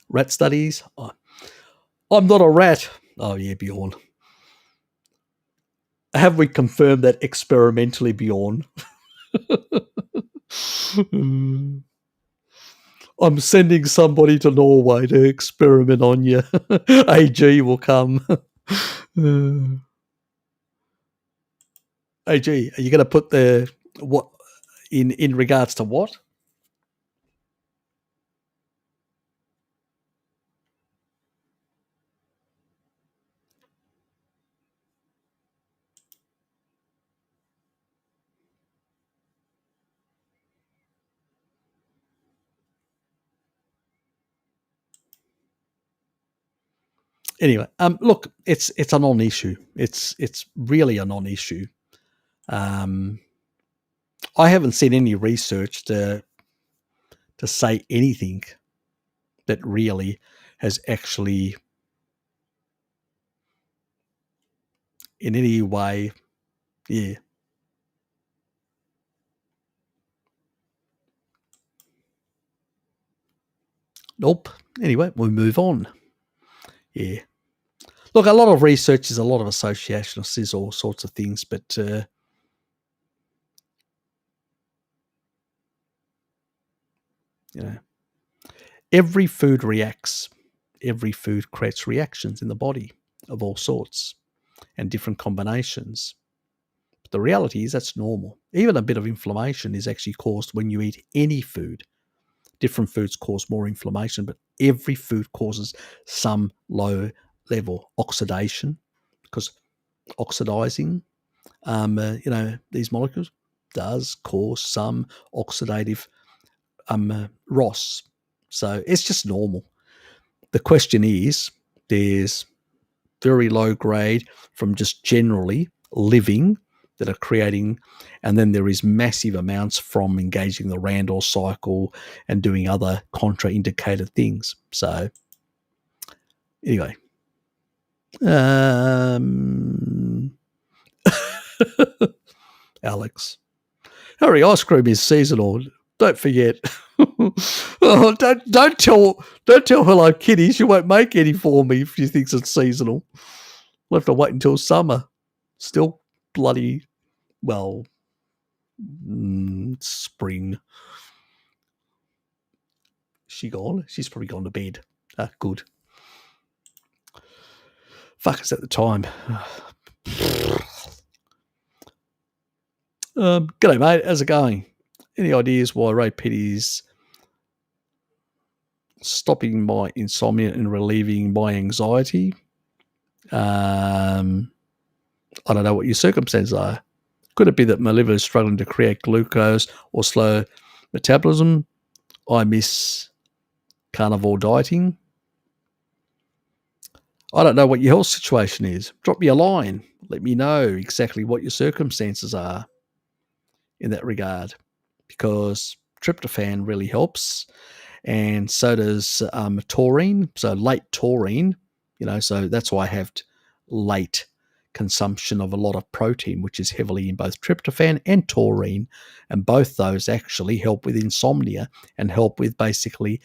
Rat studies. Oh, I'm not a rat. Oh, yeah, Bjorn. Have we confirmed that experimentally, Bjorn? I'm sending somebody to Norway to experiment on you. AG will come. AG, are you going to put the what in regards to what? Anyway, look, it's a non-issue. It's really a non-issue. I haven't seen any research to say anything that really has actually in any way, yeah. Nope. Anyway, we'll move on. Yeah. Look, a lot of research is a lot of association, says all sorts of things, but every food reacts. Every food creates reactions in the body of all sorts. and different combinations. But the reality is that's normal. Even a bit of inflammation is actually caused when you eat any food. Different foods cause more inflammation, but every food causes some low level oxidation, because oxidizing, these molecules does cause some oxidative ROS. So it's just normal. The question is, there's very low grade from just generally living that are creating, and then there is massive amounts from engaging the Randall cycle and doing other contraindicated things. So anyway, Alex, hurry, ice cream is seasonal. Don't forget. Oh, don't tell Hello Kitty she won't make any for me if she thinks it's seasonal. We'll have to wait until summer. Still bloody, well, spring. She gone? She's probably gone to bed. Good. Fuck, it's at the time. G'day, mate. How's it going? Any ideas why Ray Petty's stopping my insomnia and relieving my anxiety? I don't know what your circumstances are. Could it be that my liver is struggling to create glucose or slow metabolism? I miss carnivore dieting. I don't know what your health situation is. Drop me a line. Let me know exactly what your circumstances are in that regard, because tryptophan really helps, and so does taurine. So late taurine, so that's why I have late consumption of a lot of protein, which is heavily in both tryptophan and taurine, and both those actually help with insomnia and help with basically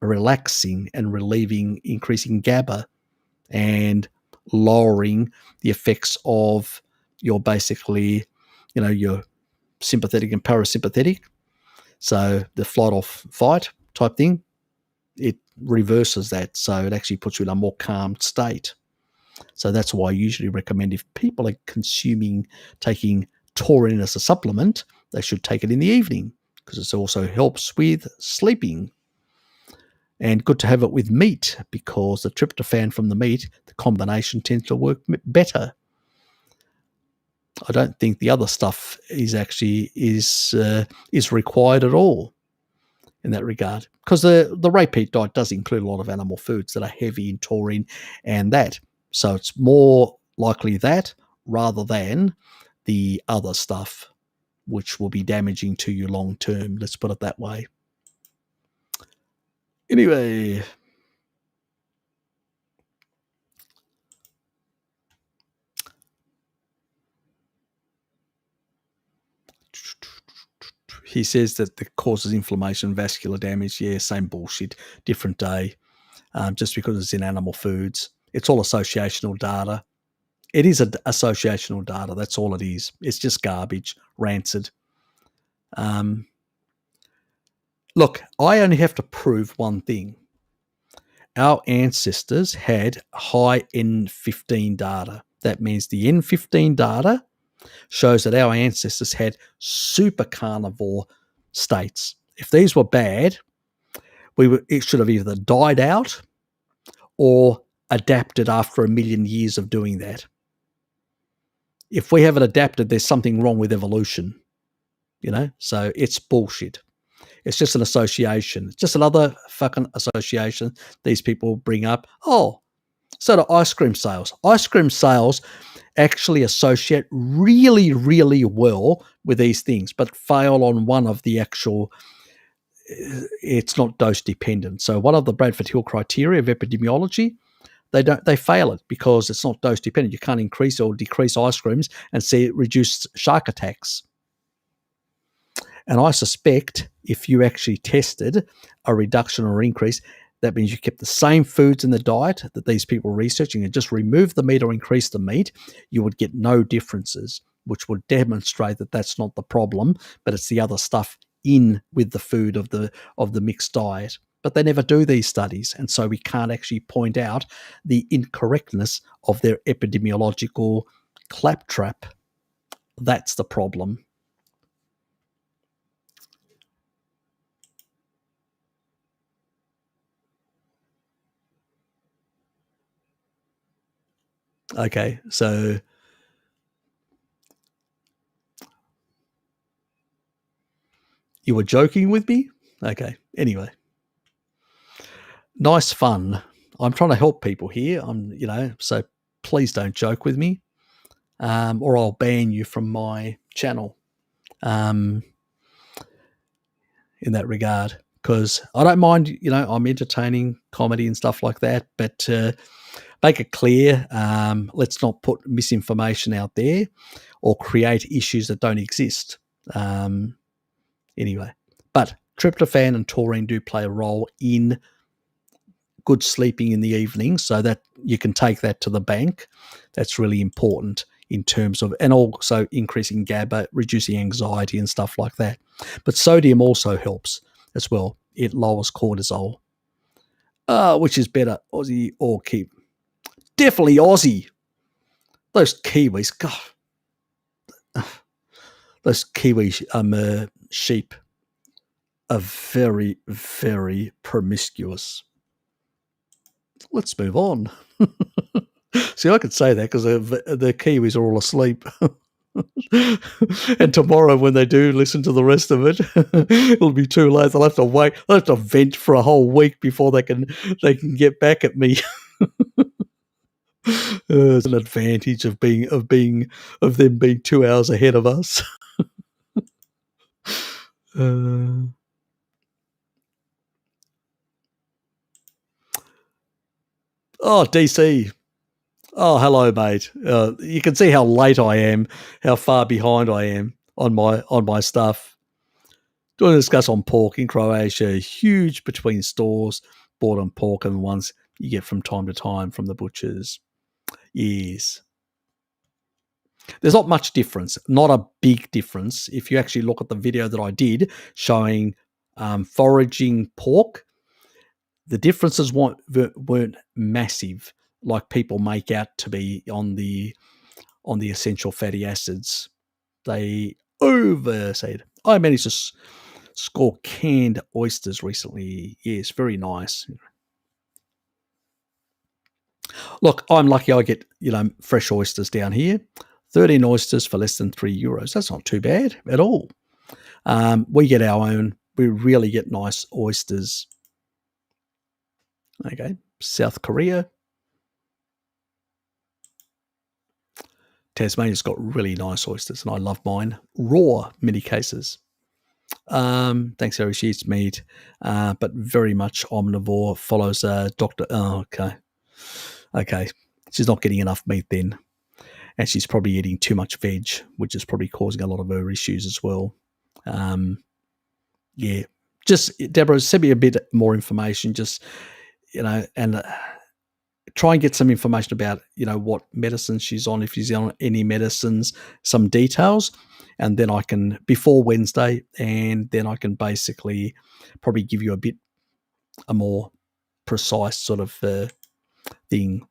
relaxing and relieving, increasing GABA and lowering the effects of your basically, your sympathetic and parasympathetic. So the flight or fight type thing, it reverses that. So it actually puts you in a more calm state. So that's why I usually recommend, if people are taking taurine as a supplement, they should take it in the evening, because it also helps with sleeping. And good to have it with meat, because the tryptophan from the meat, the combination tends to work better. I don't think the other stuff is required at all in that regard, because the repeat diet does include a lot of animal foods that are heavy in taurine and that. So it's more likely that rather than the other stuff, which will be damaging to you long term. Let's put it that way. Anyway, he says that it causes inflammation, vascular damage. Yeah, same bullshit, different day. Just because it's in animal foods. It's all associational data. It is associational data. That's all it is. It's just garbage, rancid. Look, I only have to prove one thing. Our ancestors had high N15 data. That means the N15 data shows that our ancestors had super carnivore states. If these were bad, it should have either died out or adapted after 1 million years of doing that. If we haven't adapted, there's something wrong with evolution, so it's bullshit. It's just an association. It's just another fucking association these people bring up. Oh, so do ice cream sales. Ice cream sales actually associate really, really well with these things, but fail on one of the actual, it's not dose dependent. So one of the Bradford Hill criteria of epidemiology, they fail it because it's not dose dependent. You can't increase or decrease ice creams and see reduced shark attacks. And I suspect if you actually tested a reduction or increase, that means you kept the same foods in the diet that these people are researching and just remove the meat or increase the meat, you would get no differences, which would demonstrate that that's not the problem, but it's the other stuff in with the food of the mixed diet. But they never do these studies, and so we can't actually point out the incorrectness of their epidemiological claptrap. That's the problem. Okay, so you were joking with me? Okay, anyway. Nice fun. I'm trying to help people here. So please don't joke with me, or I'll ban you from my channel. In that regard, because I don't mind, I'm entertaining comedy and stuff like that, but make it clear, let's not put misinformation out there or create issues that don't exist. Anyway, but tryptophan and taurine do play a role in good sleeping in the evening, so that you can take that to the bank. That's really important in terms of, and also increasing GABA, reducing anxiety and stuff like that. But sodium also helps as well. It lowers cortisol. Which is better, Aussie or Kiwi? Definitely Aussie. Those Kiwis, God. Those Kiwi sheep are very, very promiscuous. Let's move on. See, I could say that because the Kiwis are all asleep. And tomorrow when they do listen to the rest of it, it'll be too late. They'll have to wait. They'll have to vent for a whole week before they can get back at me. It's an advantage of them being 2 hours ahead of us. DC. Oh, hello, mate. You can see how late I am, how far behind I am on my stuff. Do you want to discuss on pork in Croatia? Huge between stores bought on pork and the ones you get from time to time from the butchers. Yes. There's not much difference, not a big difference. If you actually look at the video that I did showing foraging pork, the differences weren't massive like people make out to be on the essential fatty acids. They oversaid. I managed to score canned oysters recently. Yes, very nice. Look, I'm lucky I get, fresh oysters down here. 13 oysters for less than €3. That's not too bad at all. We get our own. We really get nice oysters. Okay, South Korea. Tasmania's got really nice oysters, and I love mine. Raw, many cases. Thanks, Harry. She eats meat, but very much omnivore. Follows Dr. Oh, okay. She's not getting enough meat then. And she's probably eating too much veg, which is probably causing a lot of her issues as well. Yeah. Just, Deborah, send me a bit more information, just, and try and get some information about, what medicine she's on, if she's on any medicines, some details. And then I can, before Wednesday, and then I can basically probably give you a more precise sort of thing.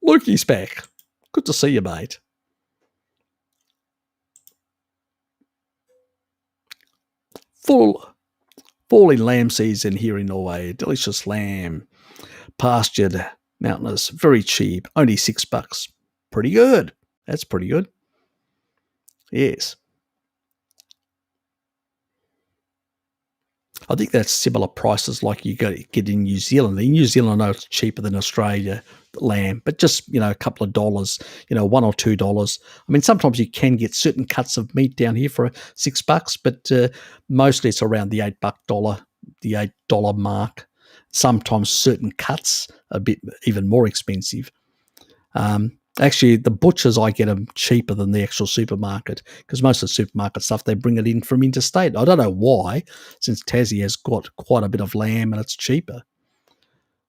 Lukey's back. Good to see you, mate. Fall in lamb season here in Norway. Delicious lamb. Pastured, mountainous, very cheap. Only $6. Pretty good. That's pretty good. Yes. I think that's similar prices like you get in New Zealand. In New Zealand, I know it's cheaper than Australia, lamb, but just, a couple of dollars, $1 or $2. I mean, sometimes you can get certain cuts of meat down here for $6, but mostly it's around the $8 mark. Sometimes certain cuts are a bit even more expensive. Actually, the butchers, I get them cheaper than the actual supermarket, because most of the supermarket stuff, they bring it in from interstate. I don't know why, since Tassie has got quite a bit of lamb and it's cheaper.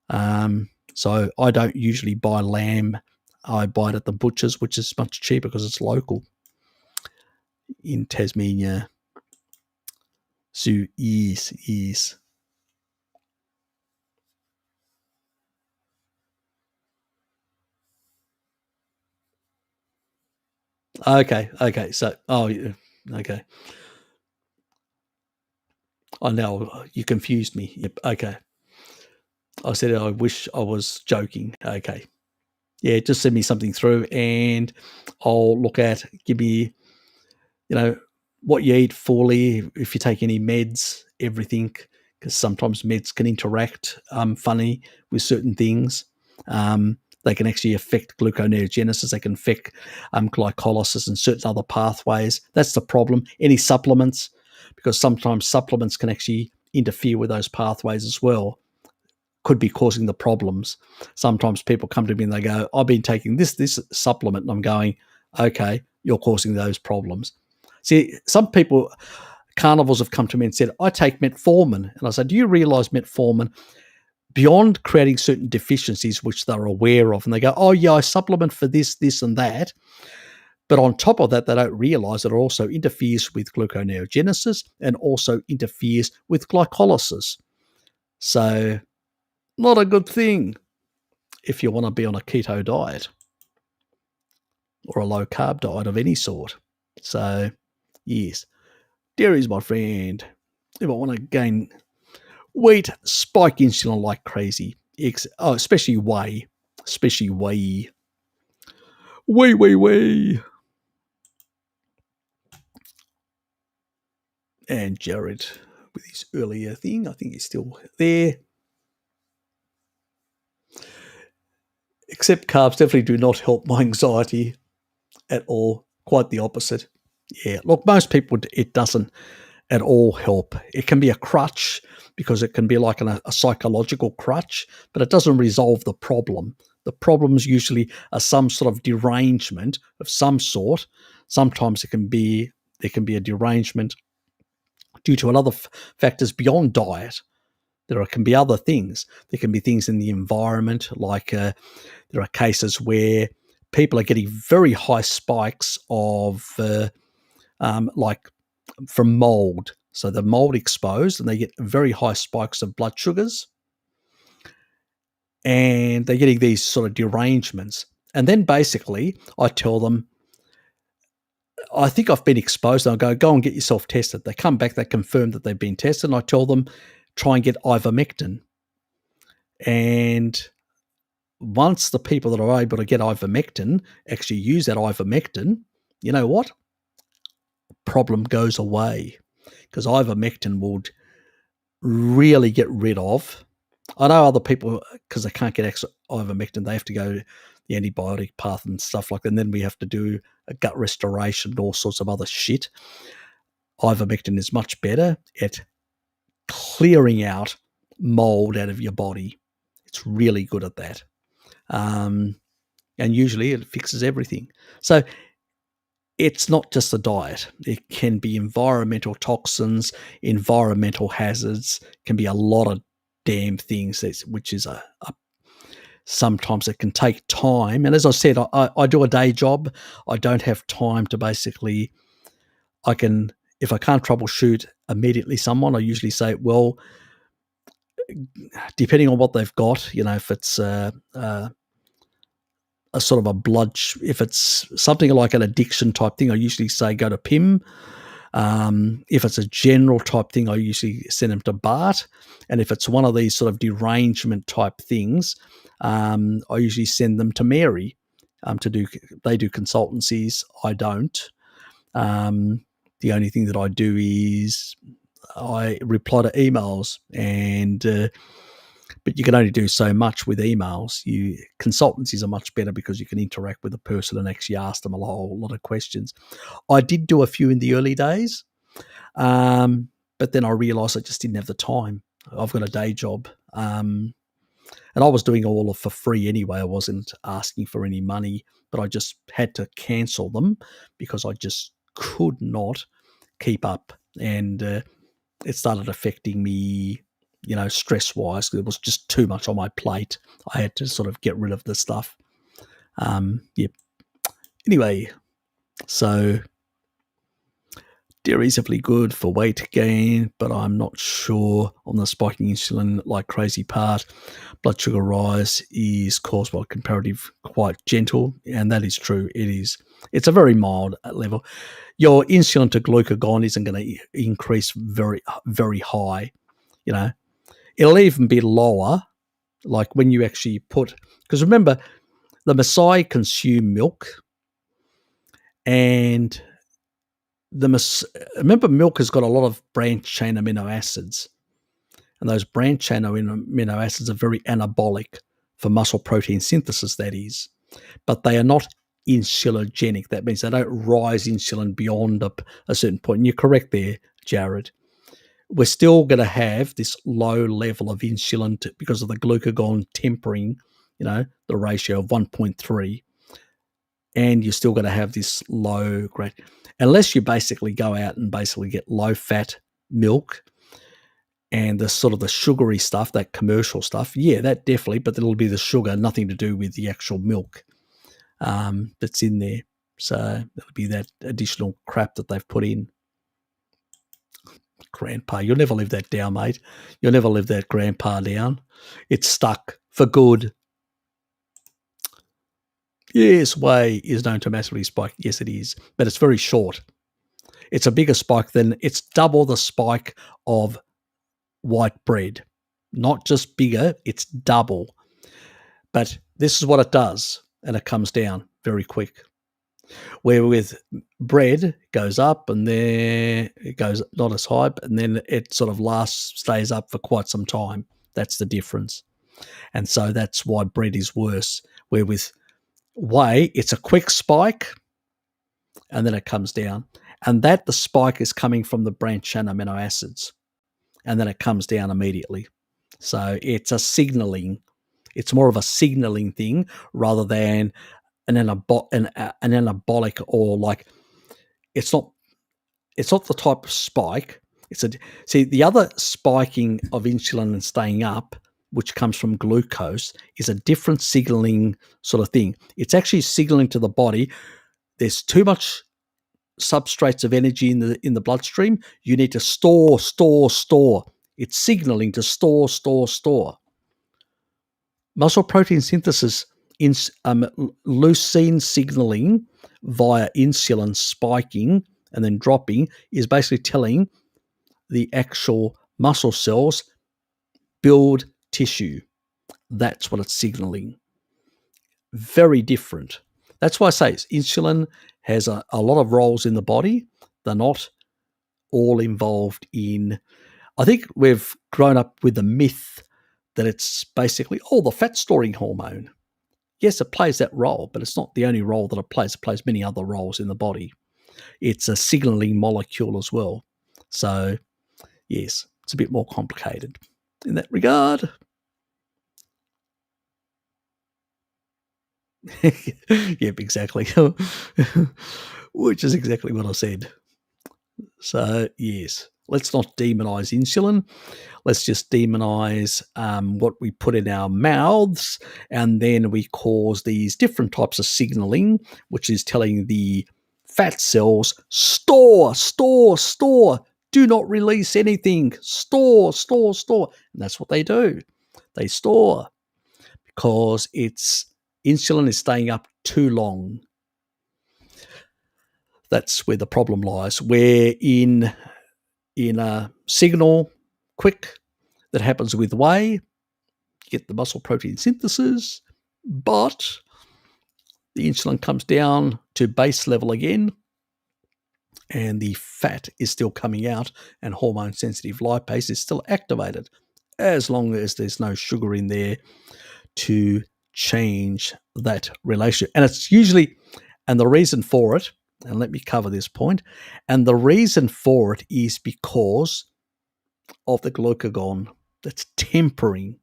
So I don't usually buy lamb. I buy it at the butchers, which is much cheaper because it's local in Tasmania. So yes. Okay. So, yeah, okay. Oh, now you confused me. Yep. Okay. I said I wish I was joking. Okay. Yeah, just send me something through and I'll look at, give me, what you eat fully, if you take any meds, everything, because sometimes meds can interact funny with certain things. They can actually affect gluconeogenesis. They can affect glycolysis and certain other pathways. That's the problem. Any supplements, because sometimes supplements can actually interfere with those pathways as well, could be causing the problems. Sometimes people come to me and they go, I've been taking this supplement, and I'm going, okay, you're causing those problems. See, some people, carnivores have come to me and said, I take metformin. And I said, do you realize metformin, beyond creating certain deficiencies which they're aware of, and they go, oh yeah, I supplement for this, this and that. But on top of that, they don't realize that it also interferes with gluconeogenesis and also interferes with glycolysis. So not a good thing if you want to be on a keto diet or a low carb diet of any sort. So, yes, dairy's my friend. If I want to gain weight, spike insulin like crazy. Especially whey. Especially whey. Whey. And Jared with his earlier thing. I think he's still there. Except carbs definitely do not help my anxiety at all. Quite the opposite. Yeah, look, most people, it doesn't at all help. It can be a crutch because it can be like a psychological crutch, but it doesn't resolve the problem. The problems usually are some sort of derangement of some sort. Sometimes there can be a derangement due to other factors beyond diet. There can be other things. There can be things in the environment, like there are cases where people are getting very high spikes of like from mold. So the mold exposed and they get very high spikes of blood sugars and they're getting these sort of derangements. And then basically I tell them, I think I've been exposed. And I go and get yourself tested. They come back, they confirm that they've been tested. And I tell them, try and get ivermectin. And once the people that are able to get ivermectin actually use that ivermectin, you know what? Problem goes away, because ivermectin would really get rid of. I know other people, because they can't get extra ivermectin, they have to go the antibiotic path and stuff like that. And then we have to do a gut restoration and all sorts of other shit. Ivermectin is much better at clearing out mold out of your body. It's really good at that. And usually it fixes everything. So it's not just a diet. It can be environmental toxins, environmental hazards, can be a lot of damn things, which is sometimes it can take time. And as I said, I do a day job. I don't have time to basically, if I can't troubleshoot immediately someone, I usually say, well, depending on what they've got, if it's a sort of a blood, if it's something like an addiction type thing, I usually say go to PIM. If it's a general type thing, I usually send them to BART. And if it's one of these sort of derangement type things, I usually send them to Mary they do consultancies. I don't. The only thing that I do is I reply to emails, and but you can only do so much with emails. Consultancies are much better because you can interact with a person and actually ask them a whole lot of questions. I did do a few in the early days, but then I realised I just didn't have the time. I've got a day job, and I was doing all for free anyway. I wasn't asking for any money, but I just had to cancel them because I just could not keep up, and it started affecting me, stress-wise. There was just too much on my plate. I had to sort of get rid of the stuff. Yep. Anyway, so dairy is definitely good for weight gain, but I'm not sure on the spiking insulin like crazy part. Blood sugar rise is caused by comparative quite gentle, and that is true. It is. It's a very mild level. Your insulin to glucagon isn't going to increase very, very high. You know, it'll even be lower, like when you actually put, because remember, the Maasai consume milk, and remember, milk has got a lot of branched chain amino acids, and those branched chain amino acids are very anabolic for muscle protein synthesis, that is, but they are not insulinogenic. That means they don't rise insulin beyond a certain point. And you're correct there, Jared. We're still going to have this low level of insulin because of the glucagon tempering, the ratio of 1.3. And you're still going to have this low grade, unless you basically go out and basically get low fat milk and the sort of the sugary stuff, that commercial stuff. Yeah, that definitely, but it'll be the sugar, nothing to do with the actual milk that's in there. So it'll be that additional crap that they've put in. Grandpa, you'll never live that down, mate. You'll never live that grandpa down. It's stuck for good. Yes, whey is known to massively spike. Yes, it is, but it's very short. It's a bigger spike it's double the spike of white bread. Not just bigger, it's double. But this is what it does, and it comes down very quick. Where with bread, it goes up, and then it goes not as high, and then it sort of stays up for quite some time. That's the difference. And so that's why bread is worse. Where with whey, it's a quick spike, and then it comes down. And that the spike is coming from the branched chain amino acids, and then it comes down immediately. So it's a signaling. It's more of a signaling thing rather than an anabolic, or like it's not the type of spike. See, the other spiking of insulin and staying up, which comes from glucose, is a different signaling sort of thing. It's actually signaling to the body there's too much substrates of energy in the bloodstream. You need to store. It's signaling to store. Muscle protein synthesis, leucine signaling via insulin spiking and then dropping, is basically telling the actual muscle cells build tissue. That's what it's signaling. Very different. That's why I say insulin has a lot of roles in the body. They're not all involved in. I think we've grown up with the myth that it's basically, the fat storing hormone. Yes, it plays that role, but it's not the only role that it plays. It plays many other roles in the body. It's a signaling molecule as well. So, yes, it's a bit more complicated in that regard. Yep, exactly. Which is exactly what I said. So, yes, let's not demonize insulin. Let's just demonize what we put in our mouths, and then we cause these different types of signaling, which is telling the fat cells, store. Do not release anything. Store. And that's what they do. They store because insulin is staying up too long. That's where the problem lies. Where in a signal quick that happens with whey, get the muscle protein synthesis, but the insulin comes down to base level again, and the fat is still coming out, and hormone sensitive lipase is still activated, as long as there's no sugar in there to change that relationship. And it's usually, and the reason for it, and let me cover this point, and the reason for it is because of the glucagon that's tempering,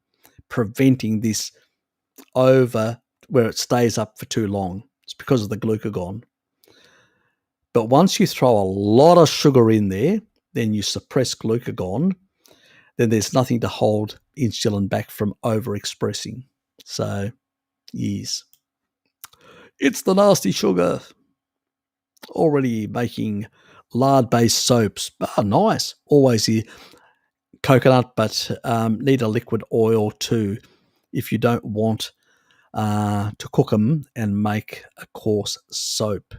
preventing this over where it stays up for too long. It's because of the glucagon. But once you throw a lot of sugar in there, then you suppress glucagon, then there's nothing to hold insulin back from overexpressing. So, yes. It's the nasty sugar. Already making lard-based soaps. Nice. Always here. Coconut, but need a liquid oil too if you don't want to cook them and make a coarse soap.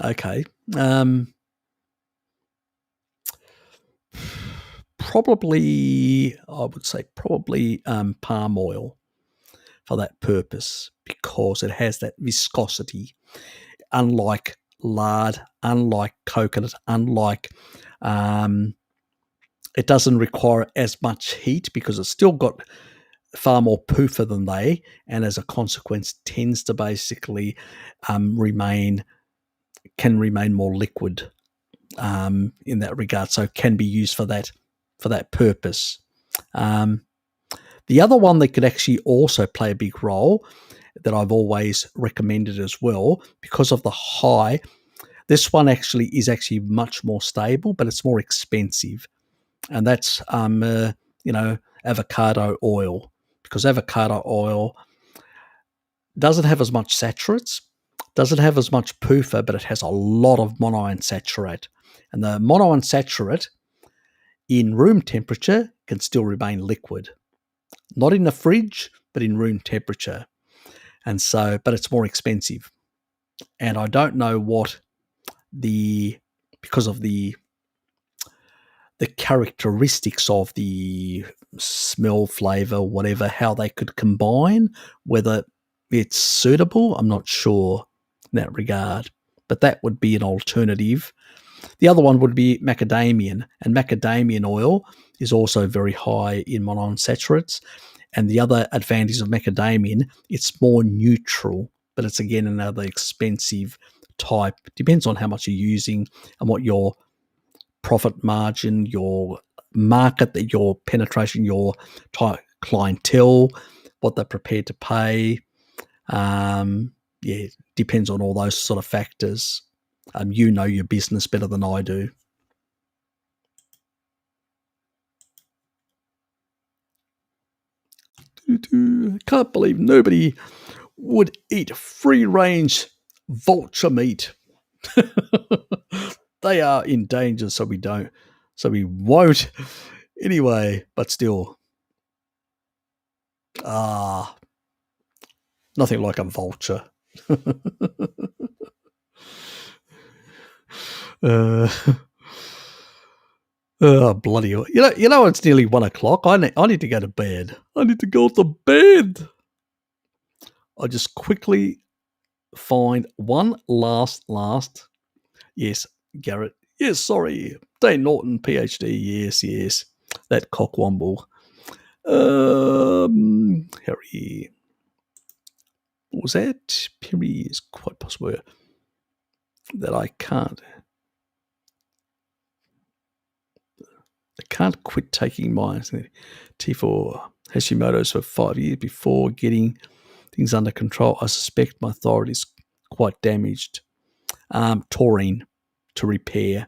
Okay. Probably, I would say probably palm oil for that purpose, because it has that viscosity, unlike lard, unlike coconut, unlike it doesn't require as much heat because it's still got far more poofer than they, and as a consequence tends to basically remain more liquid in that regard, so can be used for that purpose. The other one that could actually also play a big role that I've always recommended as well, because of the high, this one actually is actually much more stable, but it's more expensive, and that's avocado oil, because avocado oil doesn't have as much saturates, doesn't have as much PUFA, but it has a lot of monounsaturated. And the monounsaturated in room temperature can still remain liquid. Not in the fridge, but in room temperature. And so, but it's more expensive. And I don't know what because of the characteristics of the smell, flavor, whatever, how they could combine, whether it's suitable, I'm not sure in that regard. But that would be an alternative. The other one would be macadamian, and macadamian oil is also very high in monounsaturates. And the other advantage of macadamian, it's more neutral, but it's again another expensive type. Depends on how much you're using and what your profit margin, your market, your penetration, your clientele, what they're prepared to pay. Depends on all those sort of factors. You know your business better than I do. I can't believe nobody would eat free-range vulture meat. They are in danger, so we won't. Anyway, but still. Nothing like a vulture. Oh, bloody hell. You know it's nearly 1 o'clock. I need to go to bed. I need to go to bed. I'll just quickly find one last. Yes, Garrett. Yes, sorry. Dane Norton, PhD. Yes. That cockwomble. Harry. What was that? Perry is quite possible that I can't quit taking my T4 Hashimoto's for 5 years before getting things under control. I suspect my thyroid is quite damaged. Taurine to repair.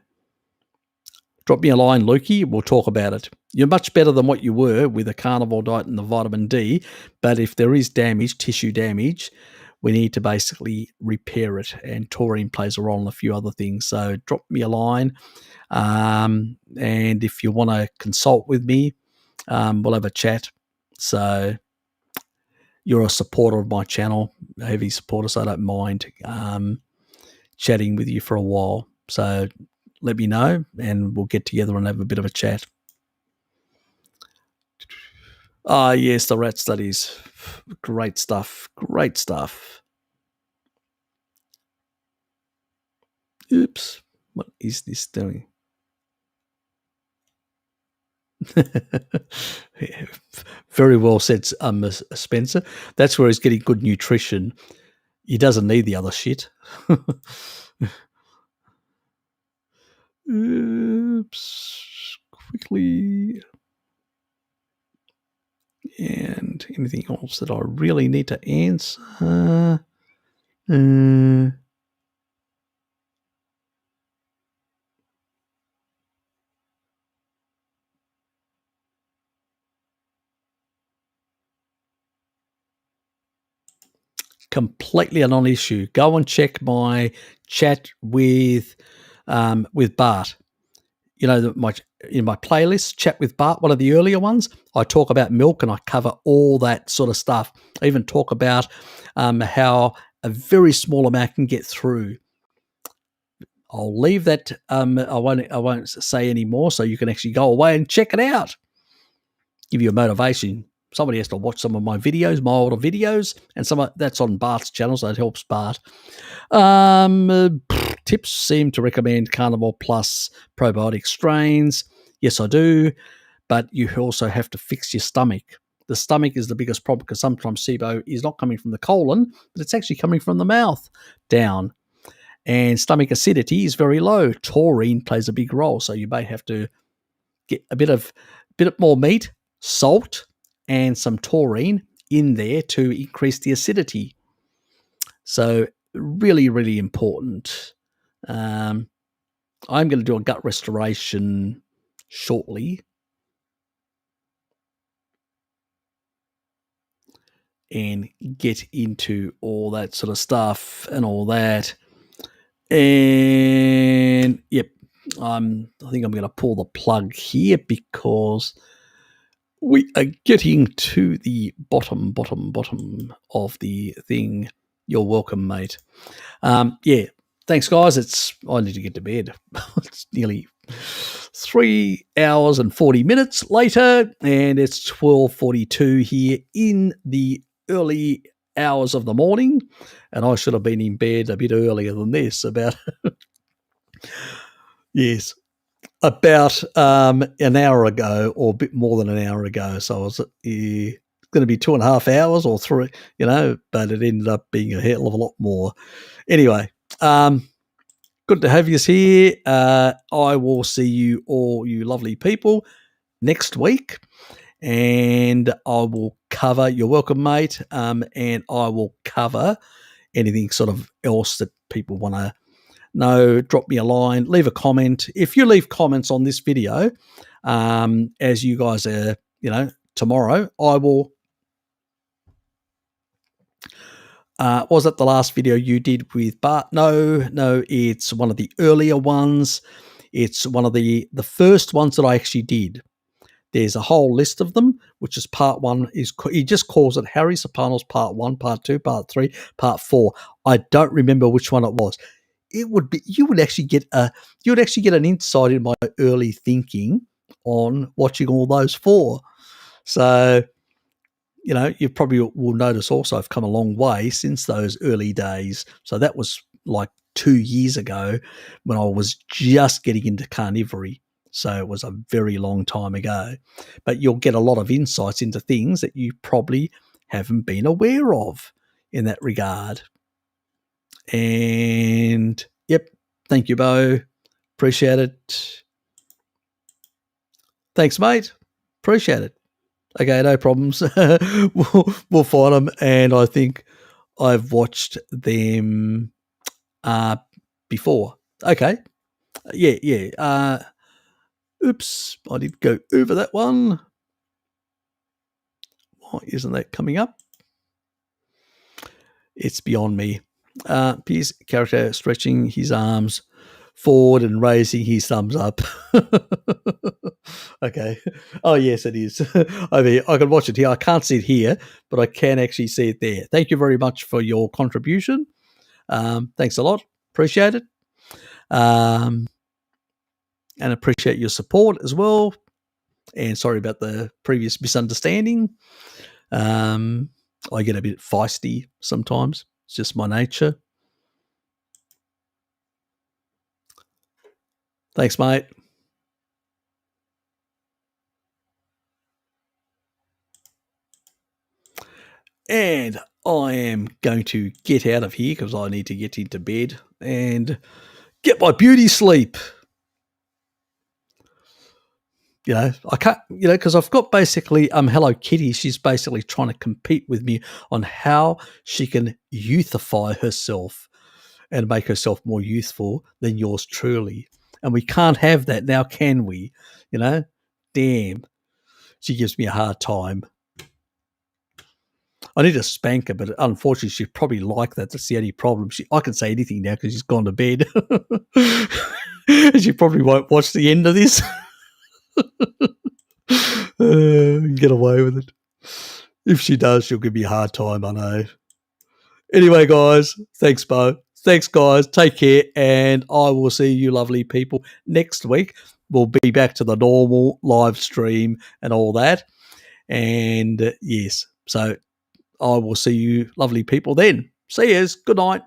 Drop me a line, Lukey. We'll talk about it. You're much better than what you were with a carnivore diet and the vitamin D, but if there is damage, tissue damage, we need to basically repair it, and taurine plays a role in a few other things. So drop me a line, and if you want to consult with me, we'll have a chat. So you're a supporter of my channel, a heavy supporter, so I don't mind chatting with you for a while. So let me know, and we'll get together and have a bit of a chat. Yes, the rat studies. Great stuff. Oops. What is this doing? Very well said, Spencer. That's where he's getting good nutrition. He doesn't need the other shit. Oops. Quickly. And anything else that I really need to answer? Completely a non-issue. Go and check my chat with Bart. You know, in my playlist, Chat with Bart, one of the earlier ones, I talk about milk and I cover all that sort of stuff. I even talk about how a very small amount can get through I'll leave that. I won't say any more, so you can actually go away and check it out. Give you a motivation. Somebody has to watch some of my videos, my older videos, and that's on Bart's channel, so it helps Bart. Tips seem to recommend Carnivore Plus probiotic strains. Yes, I do, but you also have to fix your stomach. The stomach is the biggest problem because sometimes SIBO is not coming from the colon, but it's actually coming from the mouth down. And stomach acidity is very low. Taurine plays a big role, so you may have to get a bit more meat, salt, and some taurine in there to increase the acidity. So really, really important. I'm going to do a gut restoration shortly. And get into all that sort of stuff and all that. And yep, I think I'm going to pull the plug here because we are getting to the bottom of the thing. You're welcome, mate. Yeah, thanks, guys. I need to get to bed. It's nearly 3 hours and 40 minutes later, and it's 12:42 here in the early hours of the morning, and I should have been in bed a bit earlier than this, about an hour ago, or a bit more than an hour ago. So I was going to be 2.5 hours or 3, but it ended up being a hell of a lot more. Anyway, good to have you here. I will see you all, you lovely people, next week. And I will cover, you're welcome, mate, and I will cover anything sort of else that people want to know. Drop me a line, leave a comment. If you leave comments on this video, as you guys are, tomorrow, I will, was that the last video you did with Bart? No, it's one of the earlier ones. It's one of the first ones that I actually did. There's a whole list of them, which is part 1. He just calls it Harry Serpanos part 1, part 2, part 3, part 4. I don't remember which one it was. You would actually get an insight in my early thinking on watching all those 4. So, you probably will notice also I've come a long way since those early days. So that was like 2 years ago when I was just getting into carnivory. So it was a very long time ago. But you'll get a lot of insights into things that you probably haven't been aware of in that regard. And, yep, thank you, Bo. Appreciate it. Thanks, mate. Appreciate it. Okay, no problems. We'll find them. And I think I've watched them before. Okay. Yeah. Oops, I did go over that one. Why isn't that coming up? It's beyond me. His character stretching his arms forward and raising his thumbs up. Okay. Oh, yes, it is. I mean, I can watch it here. I can't see it here, but I can actually see it there. Thank you very much for your contribution. Thanks a lot. Appreciate it. And appreciate your support as well. And sorry about the previous misunderstanding. I get a bit feisty sometimes. It's just my nature. Thanks, mate. And I am going to get out of here because I need to get into bed and get my beauty sleep. I can't, because I've got basically Hello Kitty. She's basically trying to compete with me on how she can youthify herself and make herself more youthful than yours truly. And we can't have that now, can we? Damn. She gives me a hard time. I need to spank her, but unfortunately she'd probably like that. That's the only problem. I can say anything now because she's gone to bed. She probably won't watch the end of this. Get away with it. If she does, she'll give me a hard time, I know. Anyway, guys, thanks, Bo. Thanks, guys. Take care, and I will see you lovely people next week. We'll be back to the normal live stream and all that. And yes, so I will see you lovely people then. See yous. Good night.